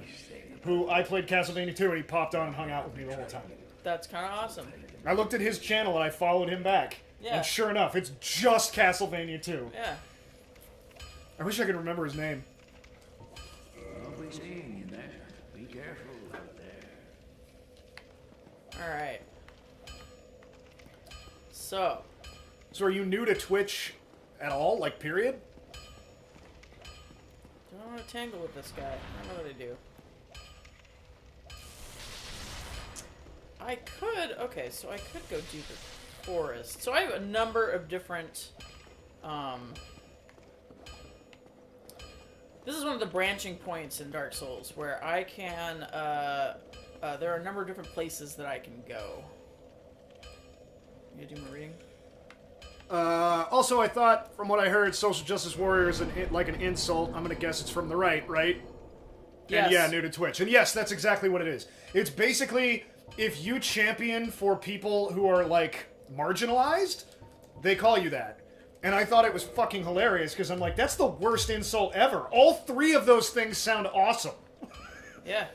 Who I played Castlevania 2 and he popped on and hung out with me the whole time. That's kind of awesome. I looked at his channel and I followed him back. Yeah. And sure enough, it's just Castlevania 2. Yeah. I wish I could remember his name. I'll be seeing you there. Be careful out there. All right. So, So are you new to Twitch at all? Like, period? don't want to tangle with this guy. I don't know what to do. I could, okay, so I could go do the forest. So I have a number of different, this is one of the branching points in Dark Souls where I can, there are a number of different places that I can go. You gonna do my reading? Also, I thought, from what I heard, social justice warrior is like an insult. I'm gonna guess it's from the right? Yes. And yeah, new to Twitch. And yes, that's exactly what it is. It's basically, if you champion for people who are, like, marginalized, they call you that. And I thought it was fucking hilarious, because I'm like, that's the worst insult ever. All three of those things sound awesome. Yeah.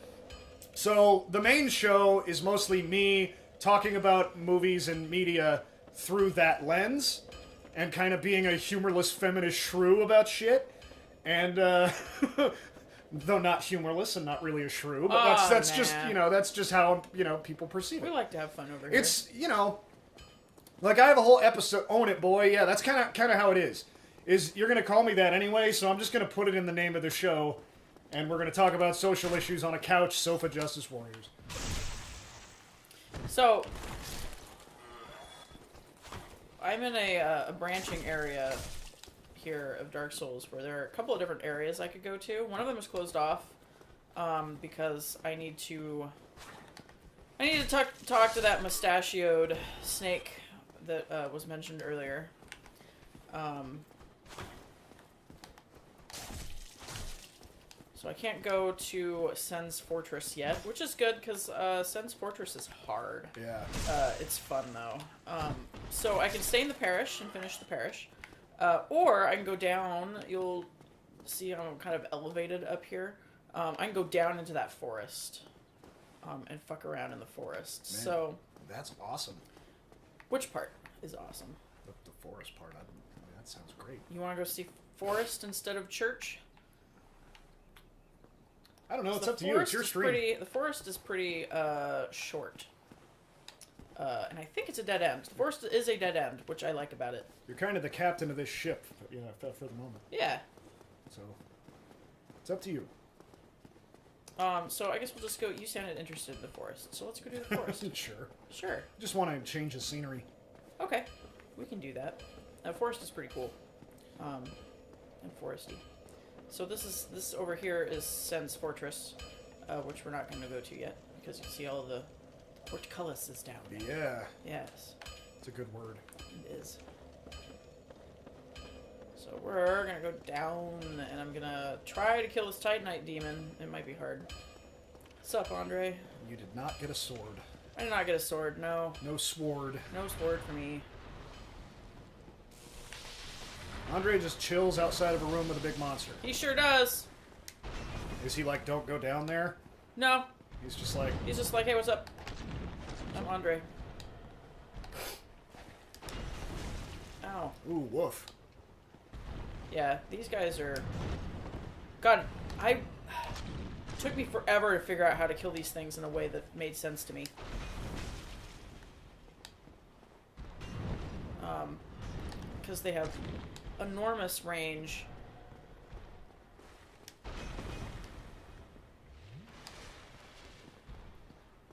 So, the main show is mostly me talking about movies and media through that lens, and kind of being a humorless feminist shrew about shit. And, though not humorless and not really a shrew, but that's just, you know, that's just how, you know, people perceive We it. like to have fun over here. It's, you know, like I have a whole episode, Own It Boy, yeah, that's kind of how it is. You're going to call me that anyway, so I'm just going to put it in the name of the show, and we're going to talk about social issues on a couch, sofa justice warriors. So, I'm in a branching area here of Dark Souls where there are a couple of different areas I could go to. One of them is closed off because I need to talk to that mustachioed snake that was mentioned earlier. So I can't go to Sen's Fortress yet, which is good because Sen's Fortress is hard. Yeah. It's fun though. So I can stay in the parish and finish the parish. Or I can go down. You'll see I'm kind of elevated up here. I can go down into that forest and fuck around in the forest. Man, so that's awesome. which part is awesome? The forest part, that sounds great. You want to go see forest instead of church? I don't know, it's The up to you, it's your forest is stream. the forest is pretty short. And I think it's a dead end. The forest is a dead end, which I like about it. You're kind of the captain of this ship, you know, for the moment. Yeah. So, it's up to you. So I guess we'll just go. You sounded interested in the forest, so let's go do the forest. Sure. Sure. Just want to change the scenery. Okay. We can do that. Forest is pretty cool. And foresty. So this over here is Sen's Fortress, which we're not going to go to yet because you see all of the portcullis is down there. Yeah, Yes, it's a good word. it is. So we're gonna go down, and I'm gonna try to kill this Titanite demon. It might be hard. What's up, Andre? You did not get a sword. I did not get a sword. No, No sword. no sword for me. Andre just chills outside of a room with a big monster. He sure does. Is he like, don't go down there? No, He's just like, he's just like, hey, what's up? I'm Andre. Ow. ooh, woof. Yeah, these guys are... God, took me forever to figure out how to kill these things in a way that made sense to me. Because they have enormous range.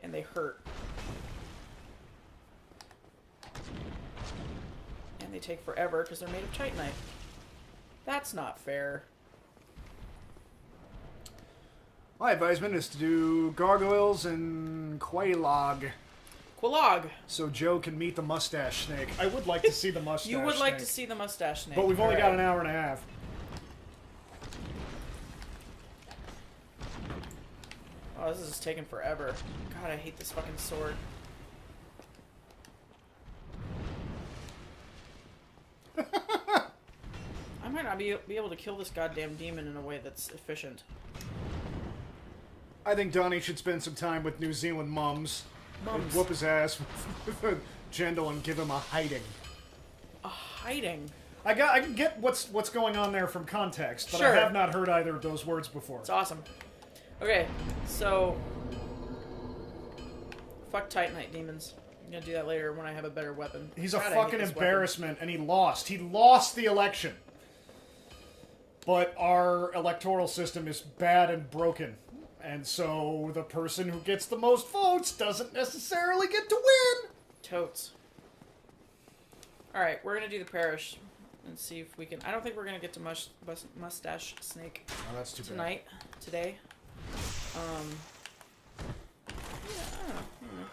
And they hurt. And they take forever because they're made of Titanite. That's not fair. My advisement is to do gargoyles and quailog, Quilog. so Joe can meet the mustache snake. I would like to see the mustache You would like snake, to see the mustache snake. but we've only got Alright. an hour and a half. Oh, this is just taking forever. God, I hate this fucking sword. I might not be able to kill this goddamn demon in a way that's efficient. I think Donnie should spend some time with New Zealand mums. And whoop his ass with Jendal and give him a hiding. A hiding? I can get what's going on there from context, but Sure. I have not heard either of those words before. It's awesome. Okay, so... Fuck Titanite demons. I'm gonna do that later when I have a better weapon. He's a God, I hate fucking this embarrassment, and he lost. He lost the election. But our electoral system is bad and broken. And so the person who gets the most votes doesn't necessarily get to win. weapon. Totes. Alright, we're gonna do the parish and see if we can... I don't think we're gonna get to Mustache Snake Oh, that's too tonight. Today. Yeah, I don't know.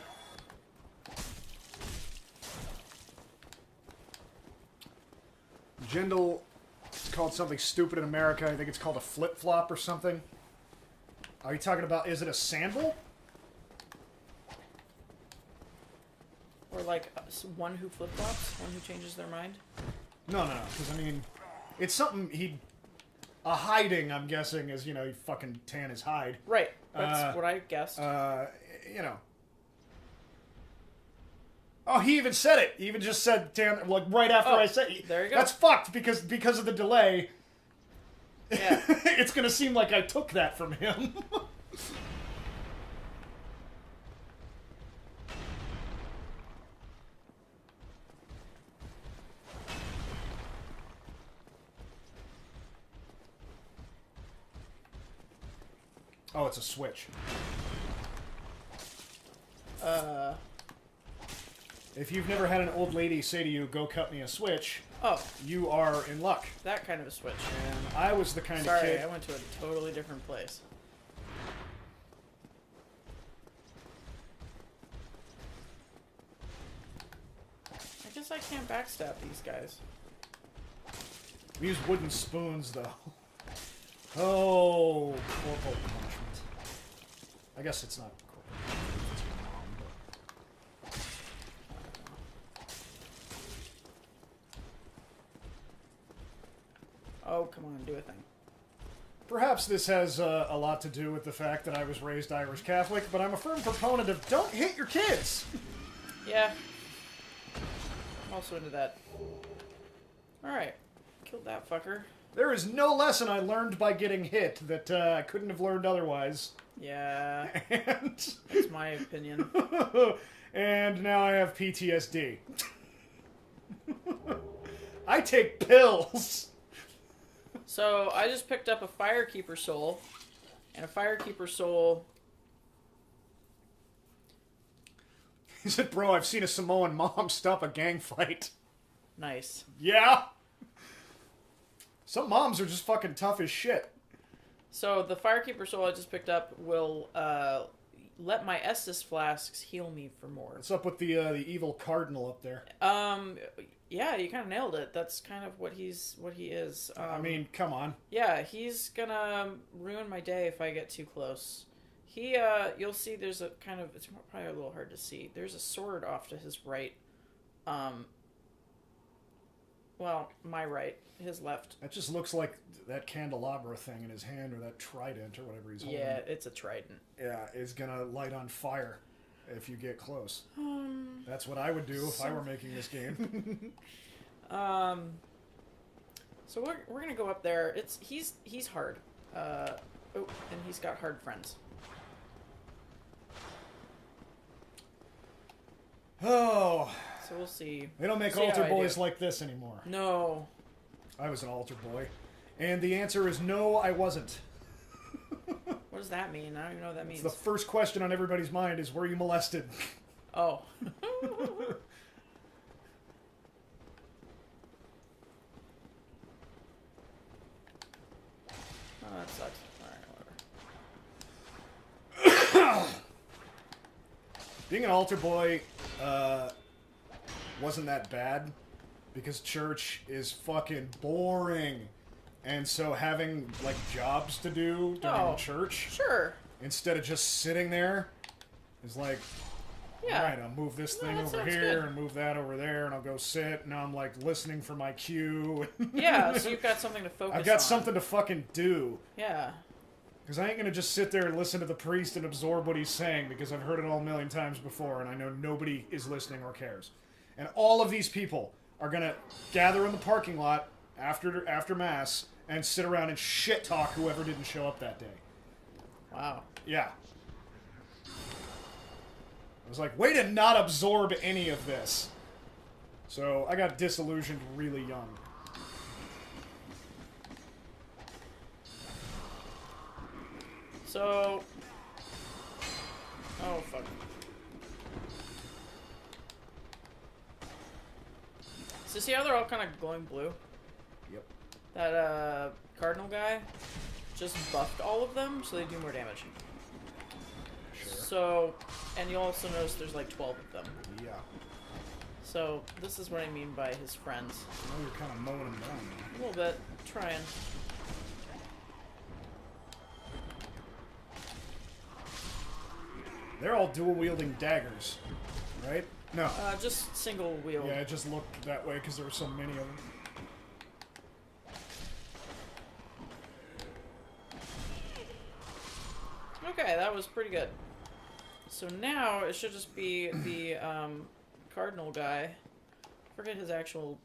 Jindal, it's called something stupid in America. I think it's called a flip-flop or something. Are you talking about, is it a sandal? Or like one who flip-flops, one who changes their mind. No, because, I mean, it's something a hiding, I'm guessing, is, you know, you fucking tan his hide. Right, that's what I guessed. You know. Oh, he even said it. He even just said tan, like, right after I said it. There you go. That's fucked, because of the delay. Yeah. It's gonna seem like I took that from him. Oh, it's a switch. If you've never had an old lady say to you, "Go cut me a switch," Oh, you are in luck. that kind of a switch. And I was the kind of Sorry, kid... I went to a totally different place. I guess I can't backstab these guys. We use wooden spoons, though. Oh, corporal punishment. I guess it's not corporal punishment. It's your mom, but... Oh, come on, do a thing. Perhaps this has a lot to do with the fact that I was raised Irish Catholic, but I'm a firm proponent of don't hit your kids! Yeah. I'm also into that. Alright. Killed that fucker. There is no lesson I learned by getting hit that I couldn't have learned otherwise. Yeah, And... that's my opinion. and now I have PTSD. I take pills! So, I just picked up a Firekeeper soul. And a Firekeeper soul... He said, bro, I've seen a Samoan mom stop a gang fight. Nice. Yeah? Some moms are just fucking tough as shit. So, the Firekeeper soul I just picked up will let my Estus flasks heal me for more. What's up with the evil cardinal up there? Yeah, you kind of nailed it. That's kind of what he is. I mean, come on. Yeah, he's gonna ruin my day if I get too close. You'll see there's a kind of, it's probably a little hard to see. There's a sword off to his right. Well, my right. His left. That just looks like that candelabra thing in his hand, or that trident, or whatever he's holding. Yeah, it's a trident. Yeah, is gonna light on fire if you get close. That's what I would do if I were making this game. So we're gonna go up there. He's hard. Oh, and he's got hard friends. Oh, So we'll see. they don't make See how altar I do. boys like this anymore. No. I was an altar boy. And the answer is no, I wasn't. What does that mean? I don't even know what that means. The first question on everybody's mind is, were you molested? Oh. Oh, that sucks. Alright, whatever. Being an altar boy wasn't that bad, because church is fucking boring. And so having, like, jobs to do during Oh, church Sure. instead of just sitting there, is like, Yeah. alright, I'll move this thing that over sounds here good. and move that over there, and I'll go sit. Now I'm like listening for my cue. Yeah, so you've got something to focus on. I've got something to fucking do. Yeah. Because I ain't gonna just sit there and listen to the priest and absorb what he's saying, because I've heard it all a million times before, and I know nobody is listening or cares. And all of these people are gonna gather in the parking lot after Mass and sit around and shit talk whoever didn't show up that day. Wow. Yeah. I was like, way to not absorb any of this. So I got disillusioned really young. So... Oh, fuck. So see how they're all kind of glowing blue? Yep. That, Cardinal guy just buffed all of them, so they do more damage. Sure. So, and you'll also notice there's like 12 of them. Yeah. So, this is what I mean by his friends. Now you're kind of mowing them down. A little bit. Trying. They're all dual-wielding daggers, right? No. Just single wheel. Yeah, it just looked that way because there were so many of them. Okay, that was pretty good. So now it should just be the Cardinal guy. Forget his actual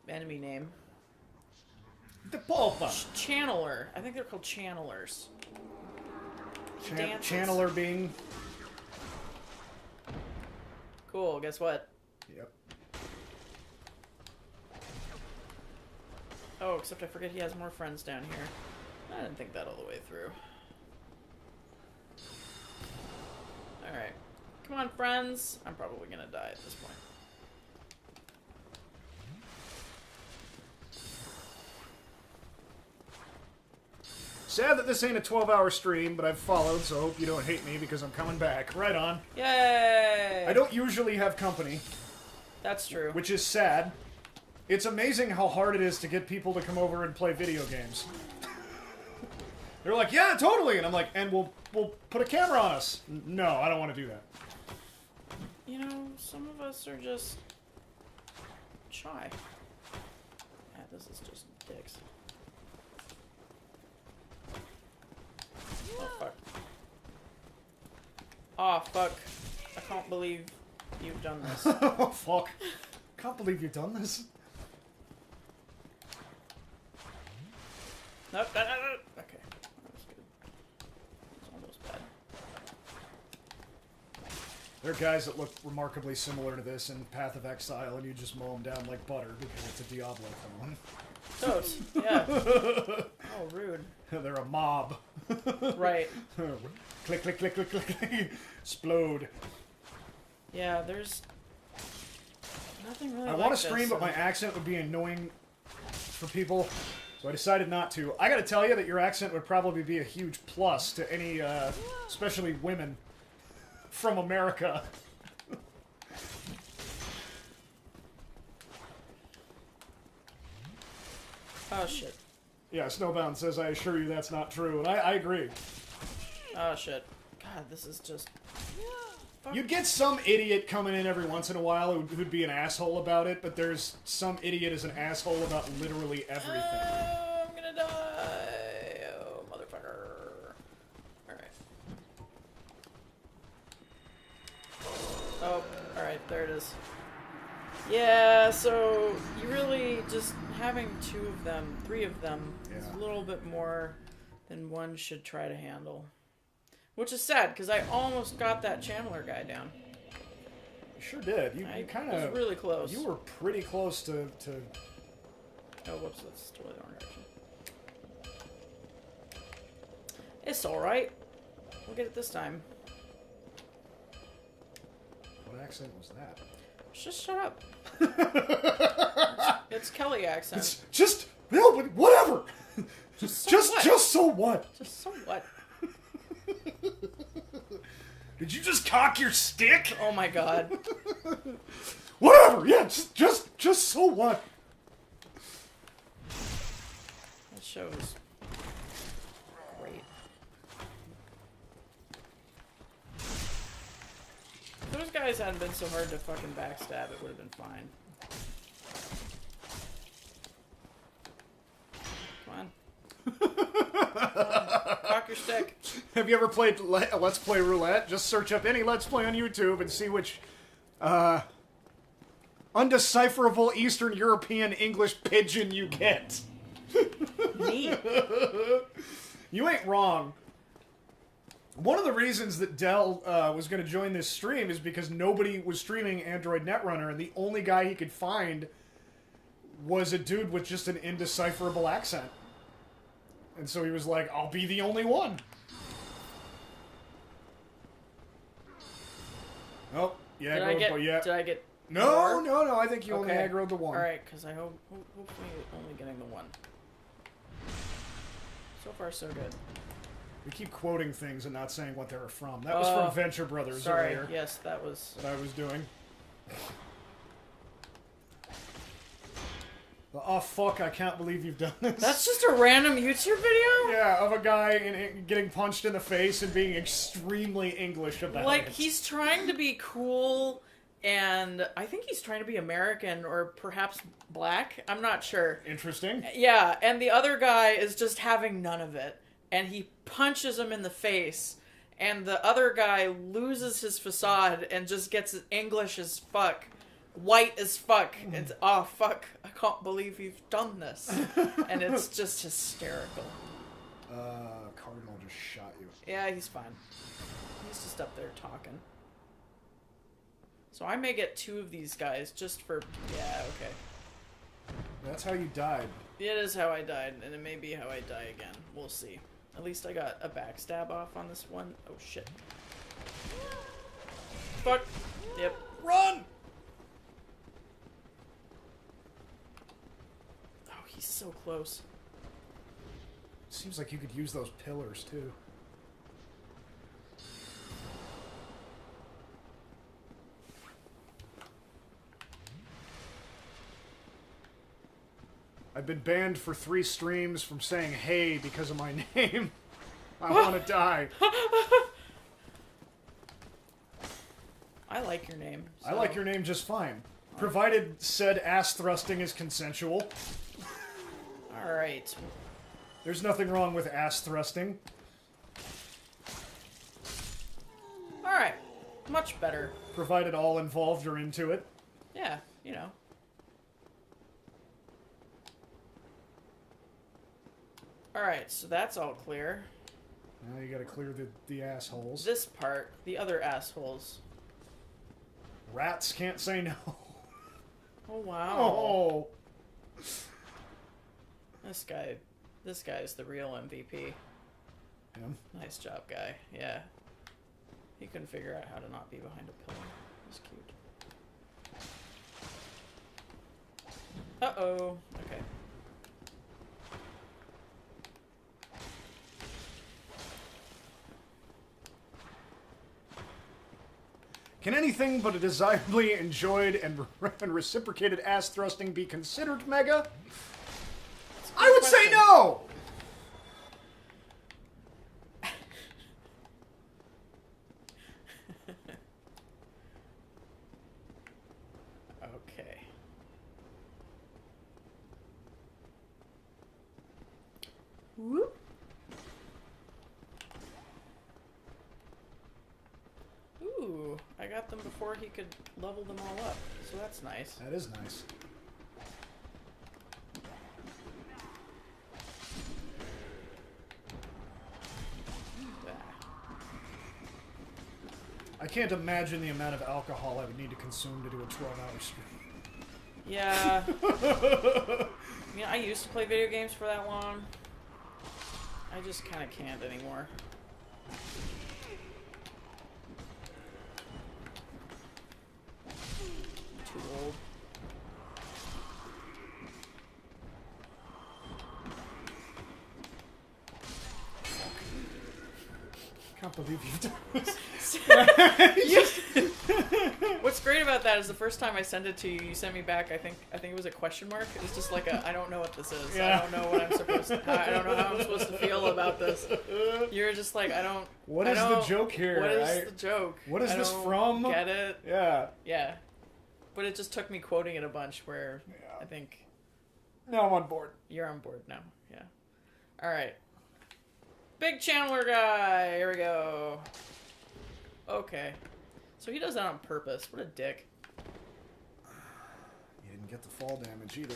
enemy name. The Pulpa! Channeler. I think they're called channelers. Dances. Channeler being... Cool, guess what? Yep. Oh, except I forget he has more friends down here. I didn't think that all the way through. Alright. Come on, friends. I'm probably gonna die at this point. Sad that this ain't a 12-hour stream, but I've followed, so I hope you don't hate me because I'm coming back. Right on. Yay! I don't usually have company, That's true. which is sad. It's amazing how hard it is to get people to come over and play video games. They're like, yeah, totally, and I'm like, and we'll put a camera on us. No, I don't want to do that. You know, some of us are just shy. Yeah, this is just dicks. Oh, fuck. Oh, fuck. I can't believe you've done this. Oh, fuck. Can't believe you've done this. Nope, no, no, no. Okay. That was good. It's almost bad. There are guys that look remarkably similar to this in Path of Exile, and you just mow them down like butter because it's a Diablo clone. Totes, yeah. Oh, rude. They're a mob. Right. Click, click, click, click, click, click. Explode. Yeah, there's nothing really I like want this, to stream, but so- my accent would be annoying for people, so I decided not to. I gotta tell you that your accent would probably be a huge plus to any, especially women from America. Oh, shit. Yeah, Snowbound says, I assure you that's not true, and I agree. Oh, shit. God, this is just... Fuck. You'd get some idiot coming in every once in a while who'd be an asshole about it, but there's some idiot is an asshole about literally everything. Oh, I'm gonna die. Oh, motherfucker. Alright. Oh, alright, there it is. Yeah, so you really just having 3 of them is Yeah. a little bit more than one should try to handle. Which is sad, because I almost got that channeler guy down. You sure did. You I kind was of... really close. You were pretty close to... Oh, whoops, that's totally the wrong direction. It's alright. We'll get it this time. What accent was that? Just shut up. It's Kelly accent. It's just... No, but whatever! Just so Just what? so what? Just so what? Did you just cock your stick? Oh my god. Whatever, yeah, just so what? That show is great. If those guys hadn't been so hard to fucking backstab, it would have been fine. Come on. Cock your stick. Have you ever played Let's Play Roulette? Just search up any Let's Play on YouTube and see which undecipherable Eastern European English pigeon you get. Neat. You ain't wrong. One of the reasons that Dell was going to join this stream is because nobody was streaming Android Netrunner, and the only guy he could find was a dude with just an indecipherable accent. And so he was like, I'll be the only one. Oh, yeah, Did I get No, more? no, I think you only aggroed the one. Alright, because I hopefully only getting the one. So far, so good. We keep quoting things and not saying what they were from. That was from Venture Brothers sorry, earlier. yes, that was... What I was doing. Oh, fuck, I can't believe you've done this. That's just a random YouTube video? Yeah, of a guy getting punched in the face and being extremely English about it. Like, he's trying to be cool, and I think he's trying to be American, or perhaps black. I'm not sure. Interesting. Yeah, and the other guy is just having none of it. And he punches him in the face, and the other guy loses his facade and just gets English as fuck, white as fuck, and oh fuck, I can't believe you've done this, and it's just hysterical. Cardinal just shot you. Yeah, he's fine. He's just up there talking. So I may get 2 of these guys just for, yeah, okay. That's how you died. It is how I died, and it may be how I die again. We'll see. At least I got a backstab off on this one. Oh, shit. Fuck. Yep. Run! Oh, he's so close. Seems like you could use those pillars, too. I've been banned for 3 streams from saying hey because of my name. I want to die. I like your name. I like your name just fine. Provided said ass thrusting is consensual. Alright. There's nothing wrong with ass thrusting. Alright. Much better. Provided all involved are into it. Yeah, you know. Alright, so that's all clear. Now you gotta clear the assholes. This part, the other assholes. Rats can't say no. Oh, wow. Oh. This guy's the real MVP. Him? Nice job, guy. Yeah. He couldn't figure out how to not be behind a pillar. That's cute. Uh-oh. Okay. Can anything but a desirably enjoyed and reciprocated ass thrusting be considered mega? I would say no! Okay. Whoop. Ooh, I got them before he could level them all up, so that's nice. That is nice. I can't imagine the amount of alcohol I would need to consume to do a 12-hour stream. Yeah. I used to play video games for that long. I just kind of can't anymore. Too old. can't believe you've done this. What's great about that is the first time I sent it to you, you sent me back. I think it was a question mark. It was just like I don't know what this is. Yeah. I don't know what I'm supposed to. I don't know how I'm supposed to feel about this. You're just like I don't. What is the joke here? What is the joke? What is I this don't from? Get it? Yeah. Yeah. But it just took me quoting it a bunch. Where I think Now I'm on board. you're on board now. Yeah. All right. Big channeler guy. Here we go. Okay. So he does that on purpose. What a dick. You didn't get the fall damage either.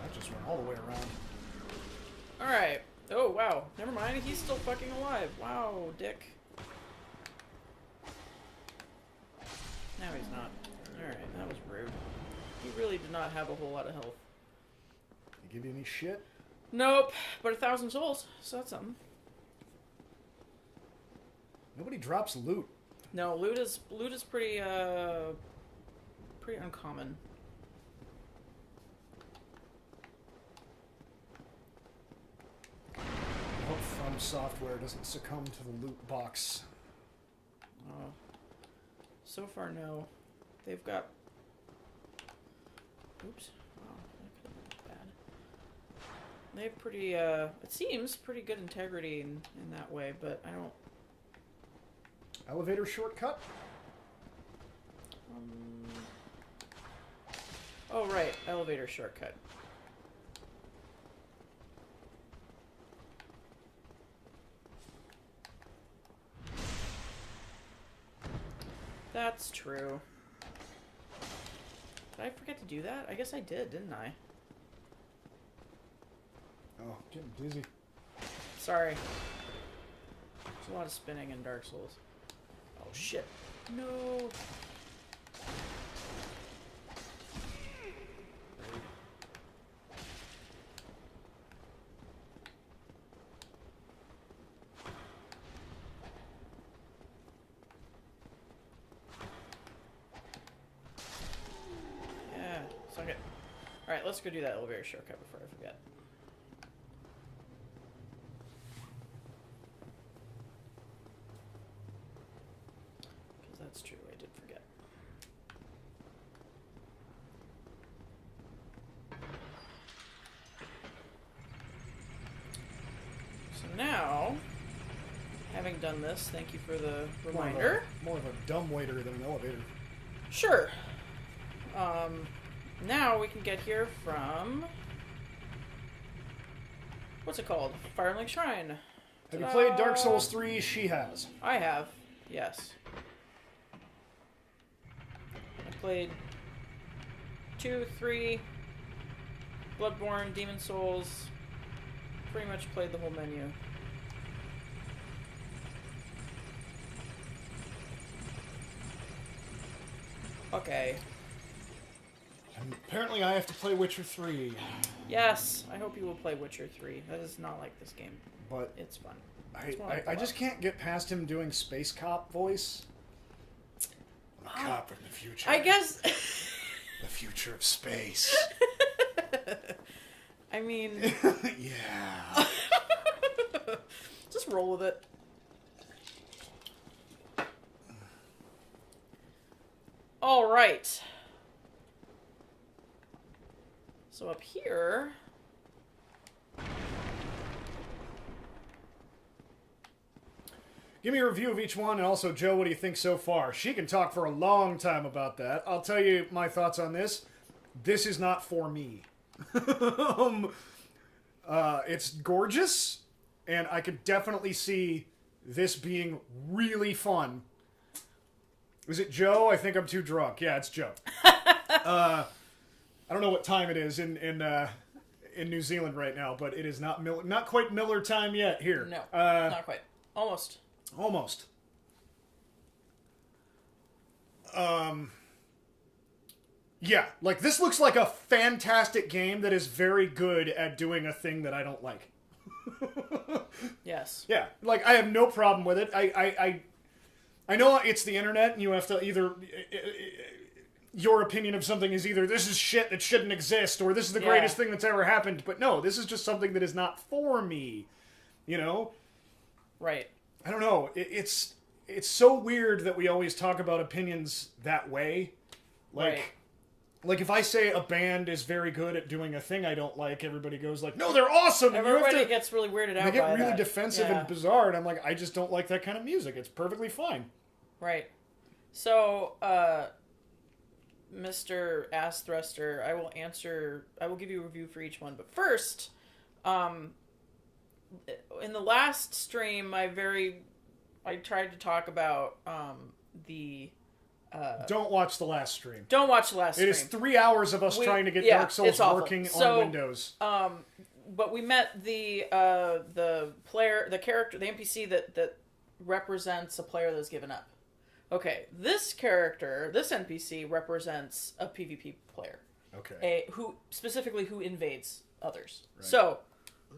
That just went all the way around. Alright. Oh, wow. Never mind. He's still fucking alive. Wow, dick. Now he's not. Alright, that was rude. He really did not have a whole lot of health. They give you any shit? Nope. But 1,000 souls. So that's something. Nobody drops loot. No, loot is pretty, pretty uncommon. I hope From Software doesn't succumb to the loot box. So far, no. They've got... Oops. Wow, that could have been bad. They have pretty, it seems pretty good integrity in that way, but I don't... Elevator shortcut? Oh, right. Elevator shortcut. That's true. Did I forget to do that? I guess I did, didn't I? Oh, getting dizzy. Sorry. There's a lot of spinning in Dark Souls. Oh, shit. No. Yeah, suck it. Alright, let's go do that elevator shortcut before I forget. Because that's true, I did forget. So now, having done this, thank you for the reminder. More of a dumb waiter than an elevator. Sure. Now we can get here from... What's it called? Firelink Shrine. Have you played Dark Souls 3? She has. I have, yes. I played 2, 3, Bloodborne, Demon Souls. Pretty much played the whole menu. Okay. And apparently I have to play Witcher 3. Yes, I hope you will play Witcher 3. That is not like this game. But It's fun. I just can't get past him doing space cop voice. I'm a cop from the future. I guess... The future of space. I mean... Yeah. Just roll with it. All right. So up here... Give me a review of each one, and also, Joe, what do you think so far? She can talk for a long time about that. I'll tell you my thoughts on this. This is not for me. It's gorgeous, and I could definitely see this being really fun. Is it Joe? I think I'm too drunk. Yeah, it's Joe. I don't know what time it is in New Zealand right now, but it is not quite Miller time yet here. No, not quite. Almost. Almost. Yeah, like this looks like a fantastic game that is very good at doing a thing that I don't like. Yes. Yeah, like I have no problem with it. I know it's the internet and you have to either your opinion of something is either this is shit that shouldn't exist or this is the greatest thing that's ever happened. But no, this is just something that is not for me. You know? Right. I don't know. It's so weird that we always talk about opinions that way. Like if I say a band is very good at doing a thing I don't like, everybody goes like, "No, they're awesome." Everybody gets really weirded out. They get by really that. defensive and bizarre, and I'm like, I just don't like that kind of music. It's perfectly fine. Right. So, Mr. Ass Thruster, I will give you a review for each one. But first, in the last stream, I tried to talk about the... don't watch the last stream. Don't watch the last stream. It is 3 hours of us trying to get Dark Souls working on Windows. But we met the player, the character, the NPC that represents a player that's given up. Okay, this NPC represents a PvP player. Okay. Who invades others. Right. So. Oh,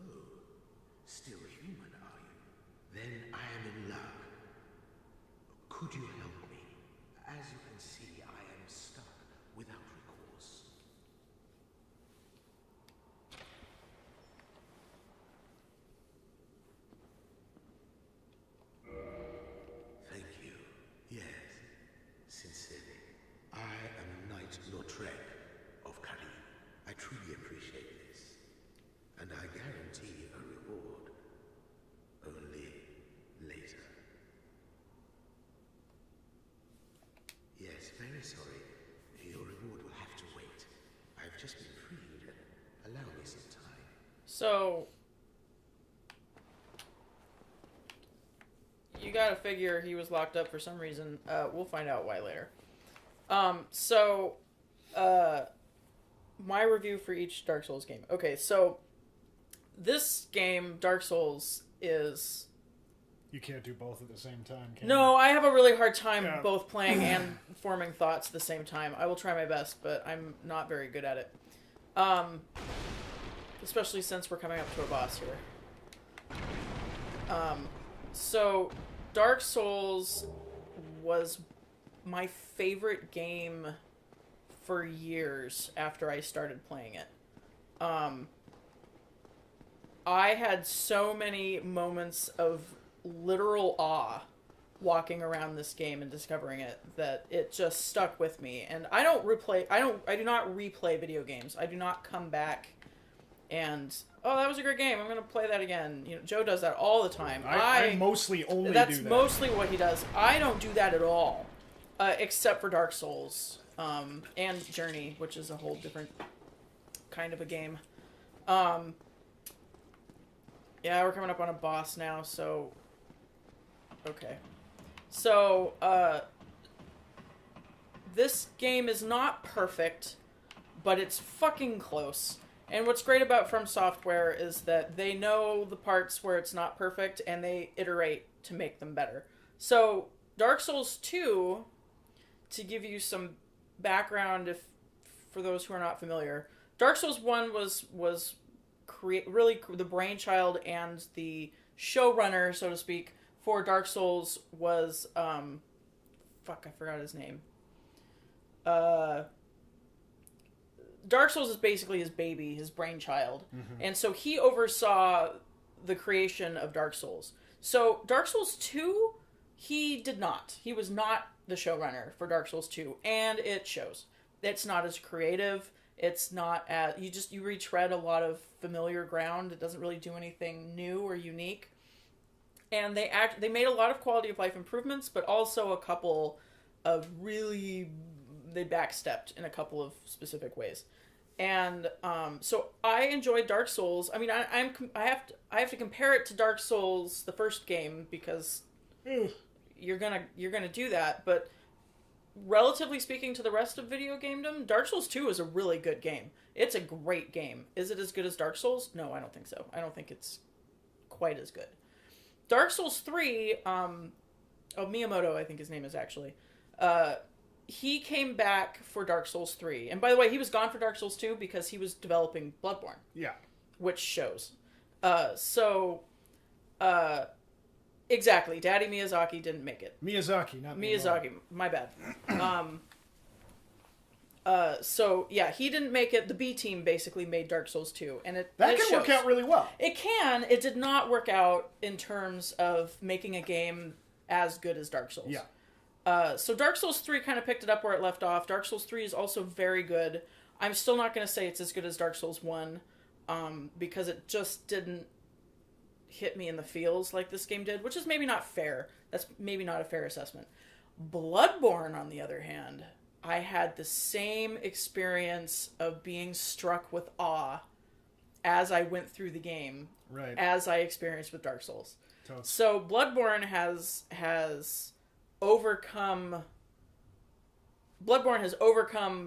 still human, are you? Then I am in luck. Could you help me? As you can see, I am stuck without recourse. Thank you. Yes, sincerely. I am Knight Lautrec of Kali. I truly appreciate this. And I guarantee a reward. Only later. Yes, very sorry. Your reward will have to wait. I've just been freed. Allow me some time. So. You gotta figure he was locked up for some reason. We'll find out why later. My review for each Dark Souls game. Okay, so this game, Dark Souls, is... You can't do both at the same time, can you? No, I have a really hard time both playing and forming thoughts at the same time. I will try my best, but I'm not very good at it. Especially since we're coming up to a boss here. So, Dark Souls was my favorite game for years after I started playing it. I had so many moments of literal awe walking around this game and discovering it that it just stuck with me. And I do not replay video games. I do not come back and, oh, that was a great game, I'm going to play that again. You know, Joe does that all the time. I mostly only do that. That's mostly what he does. I don't do that at all, except for Dark Souls and Journey, which is a whole different kind of a game. Yeah, we're coming up on a boss now, so... Okay. So, this game is not perfect, but it's fucking close. And what's great about From Software is that they know the parts where it's not perfect, and they iterate to make them better. So, Dark Souls 2, to give you some background for those who are not familiar, Dark Souls 1 was really the brainchild and the showrunner, so to speak, for Dark Souls was, I forgot his name. Dark Souls is basically his baby, his brainchild. Mm-hmm. And so he oversaw the creation of Dark Souls. So Dark Souls 2, he did not. He was not the showrunner for Dark Souls 2, and it shows. It's not as creative. It's not as... You retread a lot of familiar ground. It doesn't really do anything new or unique. And they made a lot of quality of life improvements, but also a couple of really... They backstepped in a couple of specific ways. And so I enjoyed Dark Souls. I mean, I have to compare it to Dark Souls, the first game, because you're gonna do that. But relatively speaking to the rest of video gamedom, Dark Souls 2 is a really good game. It's a great game. Is it as good as Dark Souls? No, I don't think so. I don't think it's quite as good. Dark Souls 3, Miyamoto, I think his name is actually, he came back for Dark Souls 3. And by the way, he was gone for Dark Souls 2 because he was developing Bloodborne. Yeah. Which shows. Exactly. Daddy Miyazaki didn't make it. Miyazaki, not Miyazaki. My bad. So yeah, he didn't make it. The B team basically made Dark Souls 2, and it That it can work shows. out really well. It can. It did not work out in terms of making a game as good as Dark Souls. Yeah. So Dark Souls 3 kind of picked it up where it left off. Dark Souls 3 is also very good. I'm still not going to say it's as good as Dark Souls 1, because it just didn't hit me in the feels like this game did, which is maybe not fair. That's maybe not a fair assessment. Bloodborne, on the other hand, I had the same experience of being struck with awe as I went through the game, Right. as I experienced with Dark Souls. Totes. So Bloodborne has overcome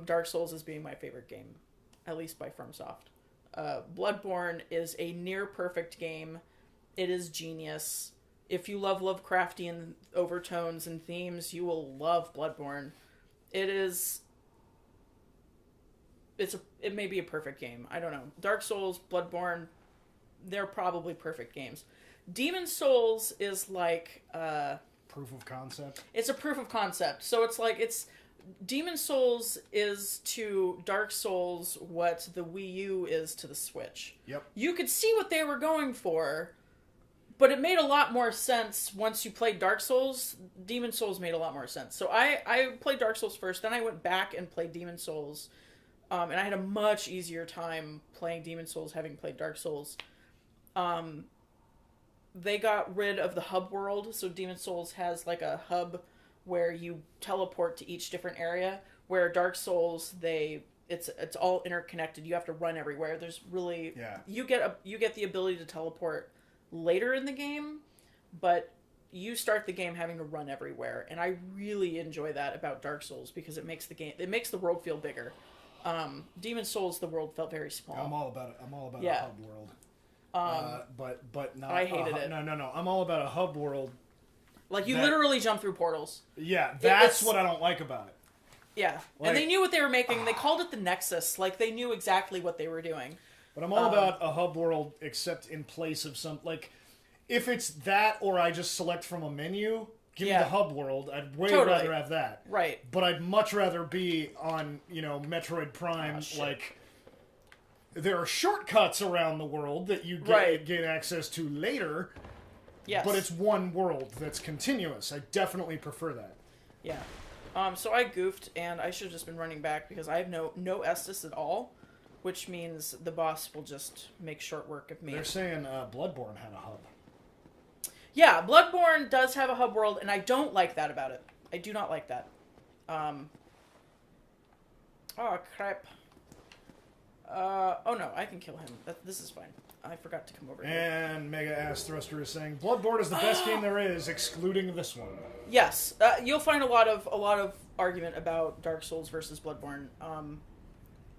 Dark Souls as being my favorite game, at least by FromSoft. Bloodborne is a near perfect game. It is genius. If you love Lovecraftian overtones and themes, you will love Bloodborne. It may be a perfect game. I don't know. Dark Souls, Bloodborne, they're probably perfect games. Demon Souls is like Proof of concept. it's a proof of concept. So it's like Demon Souls is to Dark Souls what the Wii U is to the Switch. Yep. You could see what they were going for, but it made a lot more sense once you played Dark Souls. Demon Souls made a lot more sense. So I played Dark Souls first, then I went back and played Demon Souls, and I had a much easier time playing Demon Souls having played Dark Souls. They got rid of the hub world, so Demon Souls has like a hub where you teleport to each different area, where Dark Souls it's all interconnected. You have to run everywhere. There's really you get the ability to teleport later in the game, but you start the game having to run everywhere, and I really enjoy that about Dark Souls because it makes the world feel bigger. Demon Souls, the world felt very small. I'm all about it. I'm all about Yeah. a hub world. But not. I hated it. No. I'm all about a hub world. Like you that- literally jump through portals. Yeah, that's it's- what I don't like about it. Yeah, Like- and they knew what they were making. They called it the Nexus. Like they knew exactly what they were doing. But I'm all about a hub world, except in place of some like, if it's that or I just select from a menu. Give me Yeah. the hub world. I'd way Totally. rather have that. Right. But I'd much rather be on, Metroid Prime. shit. Like, there are shortcuts around the world that you Right. get access to later. Yes. But it's one world that's continuous. I definitely prefer that. Yeah. So I goofed, and I should have just been running back because I have no Estus at all, which means the boss will just make short work of me. They're saying Bloodborne had a hub. Yeah, Bloodborne does have a hub world, and I don't like that about it. I do not like that. Oh, crap. Oh no, I can kill him. This is fine. I forgot to come over here. And Mega Ass Thruster is saying Bloodborne is the best game there is, excluding this one. Yes, you'll find a lot of argument about Dark Souls versus Bloodborne.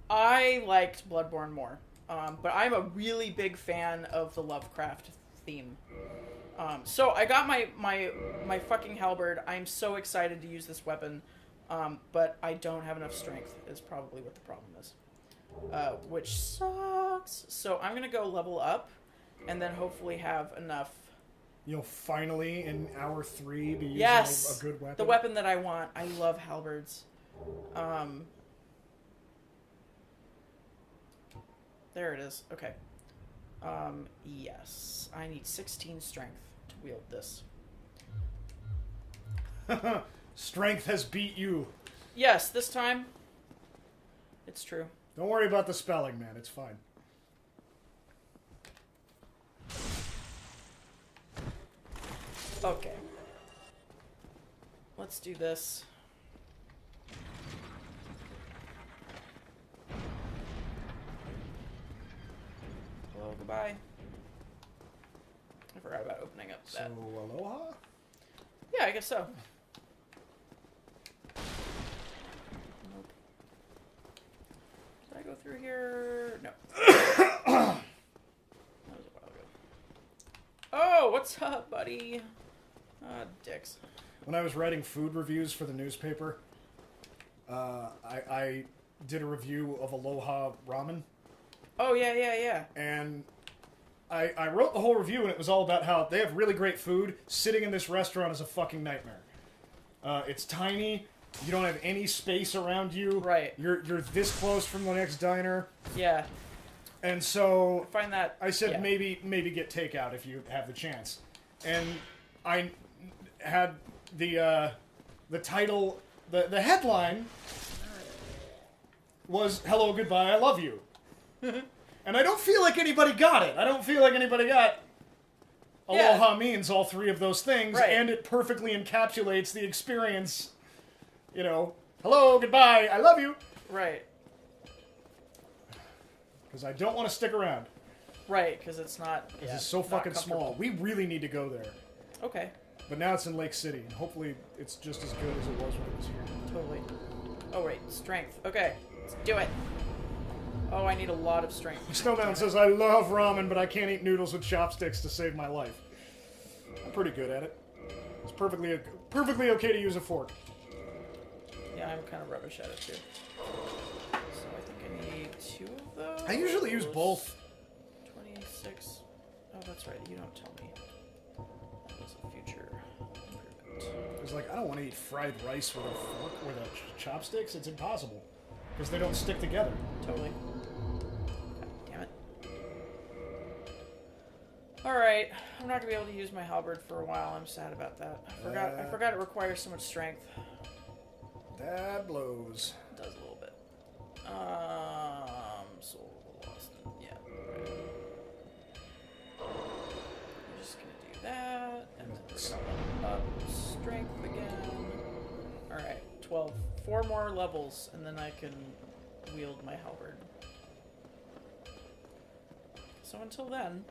I liked Bloodborne more, but I'm a really big fan of the Lovecraft theme. So I got my fucking halberd. I'm so excited to use this weapon, but I don't have enough strength. Is probably what the problem is, which sucks. So I'm gonna go level up, and then hopefully have enough. You'll finally, in hour 3, be using Yes, a good weapon. the weapon that I want. I love halberds. There it is. Okay. Yes. I need 16 strength to wield this. Strength has beat you. Yes, this time. It's true. Don't worry about the spelling, man. It's fine. Okay. Let's do this. Hello, goodbye. I forgot about opening up So, that. aloha? Yeah, I guess so. Nope. Did I go through here? No. That was a while ago. Oh, what's up, buddy? Dicks. When I was writing food reviews for the newspaper, I did a review of Aloha Ramen. Oh, yeah. And I wrote the whole review, and it was all about how they have really great food. Sitting in this restaurant is a fucking nightmare. It's tiny. You don't have any space around you. Right. You're this close from the next diner. Yeah. And so I find that... I said yeah. maybe get takeout if you have the chance. And I had the title, the headline was "Hello, goodbye, I love you." And I don't feel like anybody got it. I don't feel like anybody got aloha means all three of those things, Right. and it perfectly encapsulates the experience. You know, hello, goodbye, I love you. Right. Because I don't want to stick around. Right, because it's not... This is so fucking small. We really need to go there. Okay. But now it's in Lake City, and hopefully it's just as good as it was when it was here. Totally. Oh, wait. Strength. Okay. Let's do it. Oh, I need a lot of strength. Snowbound says, I love ramen, but I can't eat noodles with chopsticks to save my life. I'm pretty good at it. It's perfectly okay to use a fork. Yeah, I'm kind of rubbish at it, too. So I think I need 2 of those. I usually use both. 26. Oh, that's right. You don't tell me. That was a future improvement. It's like, I don't want to eat fried rice with a fork, with a chopsticks. It's impossible. Because they don't stick together. Totally. God damn it. Alright. I'm not going to be able to use my halberd for a while. I'm sad about that. I forgot it requires so much strength. That blows. It does a little bit. Soul of the Lost. Yeah. Right. I'm just gonna do that, and then we're gonna up strength again. Alright, 12. 4 more levels, and then I can wield my halberd. So until then,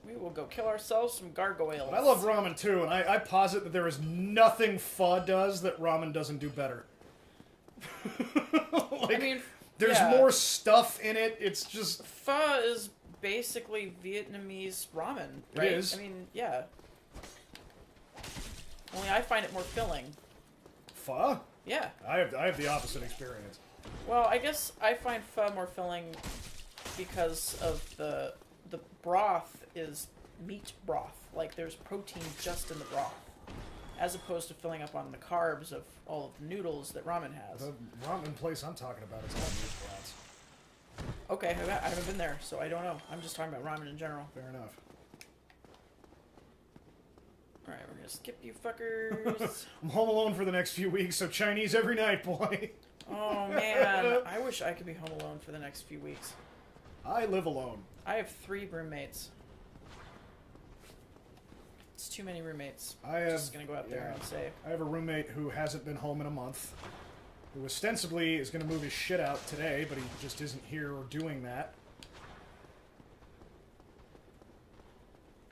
we will go kill ourselves some gargoyles. But I love ramen too, and I posit that there is nothing pho does that ramen doesn't do better. Like, I mean, there's yeah. more stuff in it. It's just Pho is basically Vietnamese ramen, right? It is. I mean, yeah. Only I find it more filling. pho. Yeah. I have the opposite experience. Well, I guess I find pho more filling because of the broth is meat broth. Like, there's protein just in the broth. As opposed to filling up on the carbs of all of the noodles that ramen has. The ramen place I'm talking about is all meat broths. Okay, I haven't been there, so I don't know. I'm just talking about ramen in general. Fair enough. Alright, we're gonna skip you fuckers. I'm home alone for the next few weeks, so Chinese every night, boy. Oh, man. I wish I could be home alone for the next few weeks. I live alone. I have 3 roommates. It's too many roommates. Just gonna go out there and say. I have a roommate who hasn't been home in a month, who ostensibly is going to move his shit out today, but he just isn't here or doing that.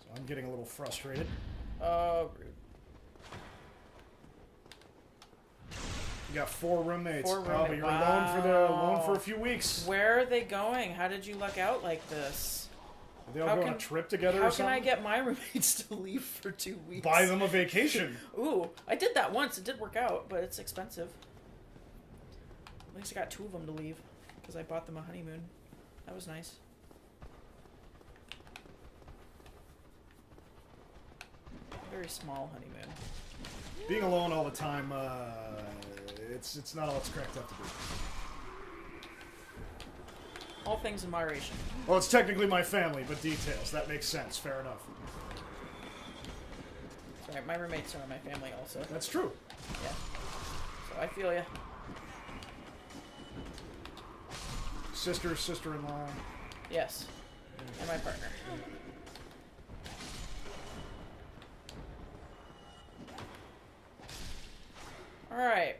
So I'm getting a little frustrated. Oh, rude. You got 4 roommates. 4 Oh, but roommates. you're alone for a few weeks. Where are they going? How did you luck out like this? Are they all go on a trip together or How something? can I get my roommates to leave for 2 weeks? Buy them a vacation. Ooh, I did that once. It did work out, but it's expensive. At least I got 2 of them to leave because I bought them a honeymoon. That was nice. Very small honeymoon. Being alone all the time, it's not all it's cracked up to be. All things in moderation. Well, it's technically my family, but details. That makes sense. Fair enough. Sorry, my roommates are my family also. That's true. Yeah. So I feel ya. Sister, sister-in-law. Yes. And my partner. Alright.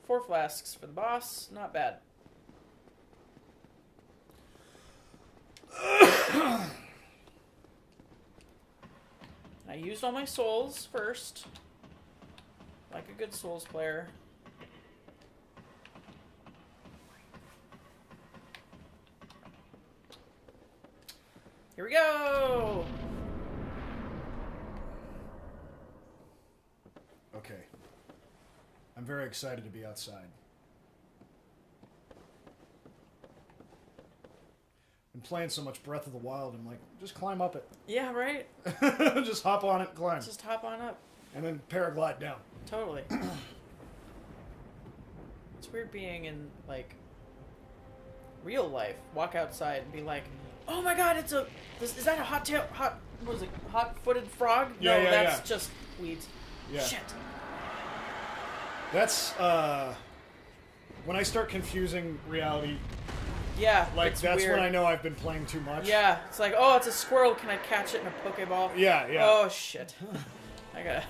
Four flasks for the boss. Not bad. I used all my souls first. Like a good souls player. Here we go! Okay. I'm very excited to be outside. Been playing so much Breath of the Wild, I'm like, just climb up it. Yeah, right? Just hop on it and climb. Just hop on up. And then paraglide down. Totally. It's weird being in, like, real life. Walk outside and be like, oh my god, is that a hot-footed frog? Yeah, no, yeah, that's yeah. just weeds. Yeah. Shit. That's, when I start confusing reality, Yeah, like, it's that's weird. when I know I've been playing too much. Yeah, it's like, oh, it's a squirrel. Can I catch it in a Pokeball? Yeah, yeah. Oh, shit. I gotta...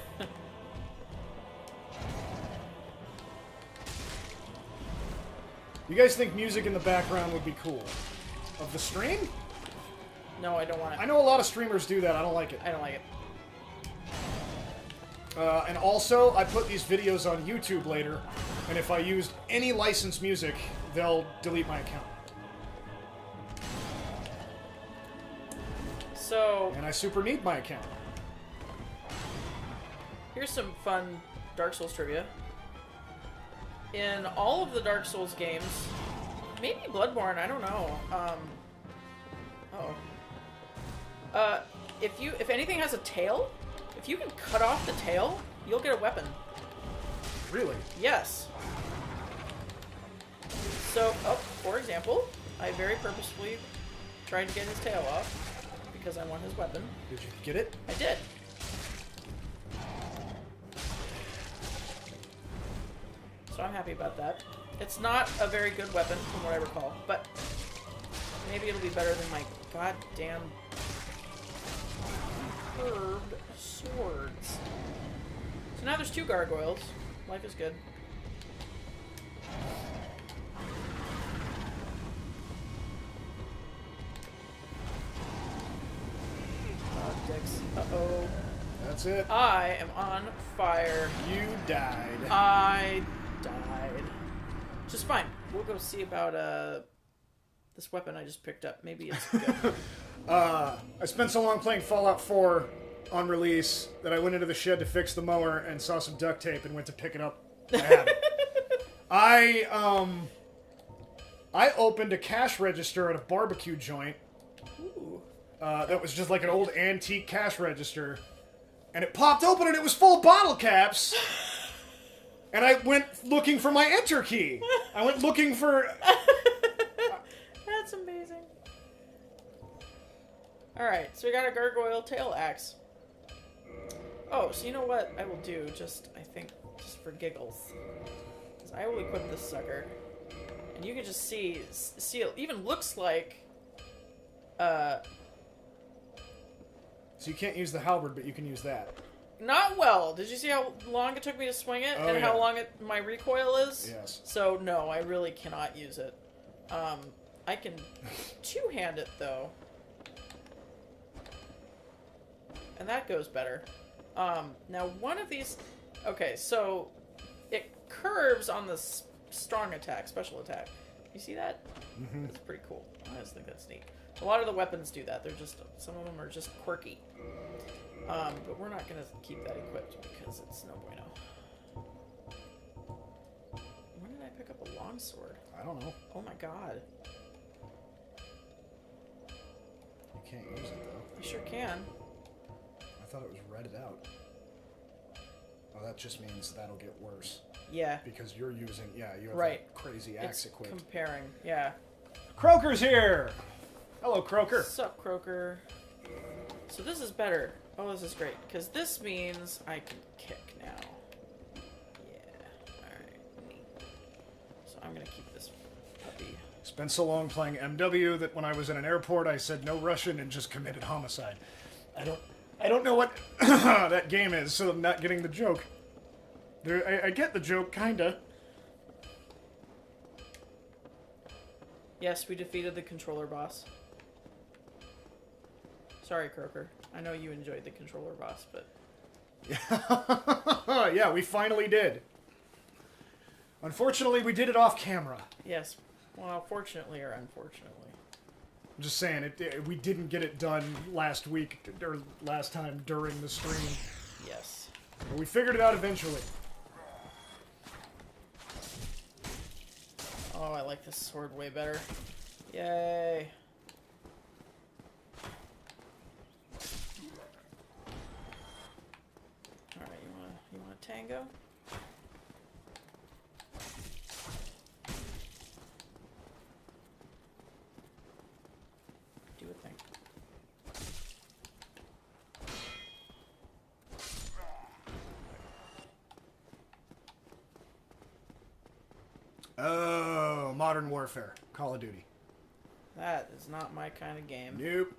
You guys think music in the background would be cool? Of the stream? No, I don't want it. I know a lot of streamers do that. I don't like it. I don't like it. And also, I put these videos on YouTube later, and if I used any licensed music, they'll delete my account. So, And I super need my account. here's some fun Dark Souls trivia. In all of the Dark Souls games, maybe Bloodborne, I don't know. If anything has a tail, if you can cut off the tail, you'll get a weapon. Really? Yes. So, for example, I very purposefully tried to get his tail off because I want his weapon. Did you get it? I did. So I'm happy about that. It's not a very good weapon from what I recall, but maybe it'll be better than my goddamn curved swords. So now there's 2 gargoyles. Life is good. Oh, dicks. Uh-oh. That's it. I am on fire. You died. I died. Just fine. We'll go see about this weapon I just picked up. Maybe it's good. I spent so long playing Fallout 4 on release that I went into the shed to fix the mower and saw some duct tape and went to pick it up. I had it. I opened a cash register at a barbecue joint. Ooh. That was just like an old antique cash register. And it popped open and it was full of bottle caps. And I went looking for my enter key. I went looking for... That's amazing. Alright, so we got a gargoyle tail axe. Oh, so you know what I will do, just for giggles, is I will equip this sucker. And you can just see it even looks like, So you can't use the halberd, but you can use that. not well. Did you see how long it took me to swing it? Oh, and how yeah. long my recoil is? Yes. So, no, I really cannot use it. I can two-hand it, though. And that goes better. Now, one of these... Okay, so it curves on the strong attack, special attack. You see that? Mm-hmm. That's pretty cool. I just think that's neat. A lot of the weapons do that. They're just... Some of them are just quirky. But we're not going to keep that equipped because it's no bueno. When did I pick up a longsword? I don't know. Oh my god. You can't use it, though. You sure can. I thought it was redded out. Oh, that just means that'll get worse. Yeah. Because you're using... Yeah, you have Right. that crazy axe It's equipped. comparing. Yeah. Croker's here! Hello, Croker. What's up, Croker? So this is better. Oh, this is great. Because this means I can kick now. Yeah. Alright. Neat. So I'm going to keep this puppy. Spent so long playing MW that when I was in an airport, I said no Russian and just committed homicide. I don't know what that game is, so I'm not getting the joke. I get the joke, kinda. Yes, we defeated the controller boss. Sorry, Croker. I know you enjoyed the controller boss, but... Yeah, we finally did. Unfortunately, we did it off camera. Yes. Well, fortunately or unfortunately. I'm just saying, we didn't get it done last week, or last time during the stream. Yes. But we figured it out eventually. Oh, I like this sword way better. Yay. tango. Do a thing. Oh, Modern Warfare. Call of Duty. That is not my kind of game. Nope.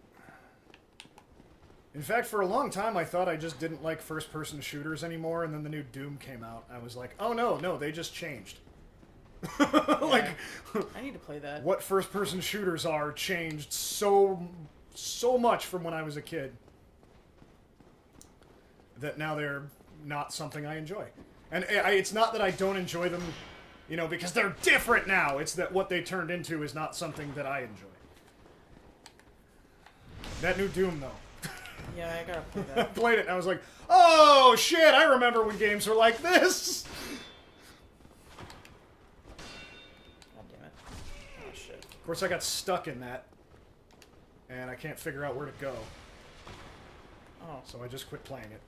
In fact, for a long time, I thought I just didn't like first-person shooters anymore, and then the new Doom came out. I was like, oh no, they just changed. Like, I need to play that. what first-person shooters are changed so much from when I was a kid that now they're not something I enjoy. And it's not that I don't enjoy them, you know, because they're different now. It's that what they turned into is not something that I enjoy. That new Doom, though. Yeah, I gotta play I that. played it and I was like, oh shit, I remember when games were like this! God damn it. Oh shit. Of course, I got stuck in that, and I can't figure out where to go, Oh. so I just quit playing it.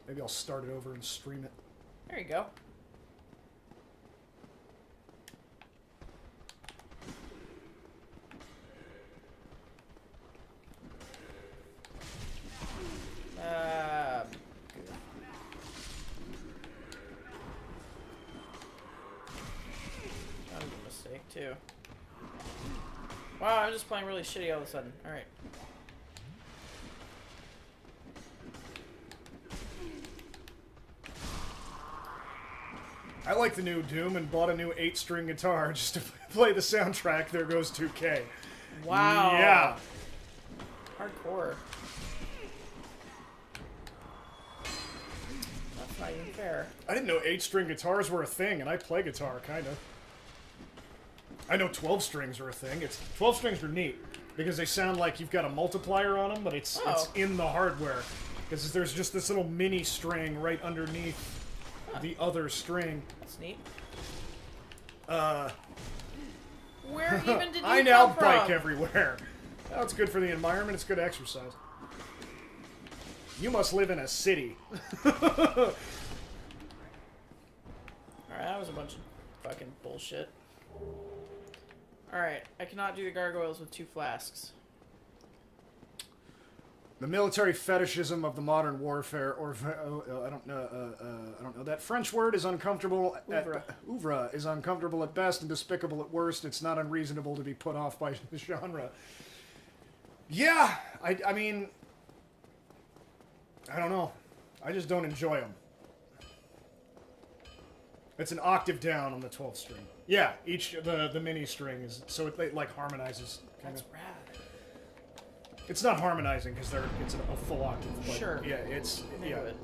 Maybe I'll start it over and stream it. There you go. That was a mistake too. Wow, I'm just playing really shitty all of a sudden. Alright. I like the new Doom and bought a new 8-string guitar just to play the soundtrack. There goes 2K. Wow. Yeah. Hardcore. That's not even fair. I didn't know 8-string guitars were a thing, and I play guitar, kind of. I know 12 strings are a thing. 12 strings are neat, because they sound like you've got a multiplier on them, but it's in the hardware. Because there's just this little mini string right underneath the other string. That's neat. Uh... Where even did you I now come from? bike everywhere. Well, it's good for the environment. It's good exercise. You must live in a city. Alright, that was a bunch of fucking bullshit. Alright, I cannot do the gargoyles with 2 flasks. The military fetishism of the modern warfare, or I don't know. That French word is uncomfortable. Oeuvre is uncomfortable at best and despicable at worst. It's not unreasonable to be put off by the genre. Yeah, I mean, I don't know. I just don't enjoy them. It's an octave down on the 12th string. Yeah, the mini string is so it like harmonizes. That's rad. It's not harmonizing because it's a full octave. But Sure. Yeah, it's Think of it.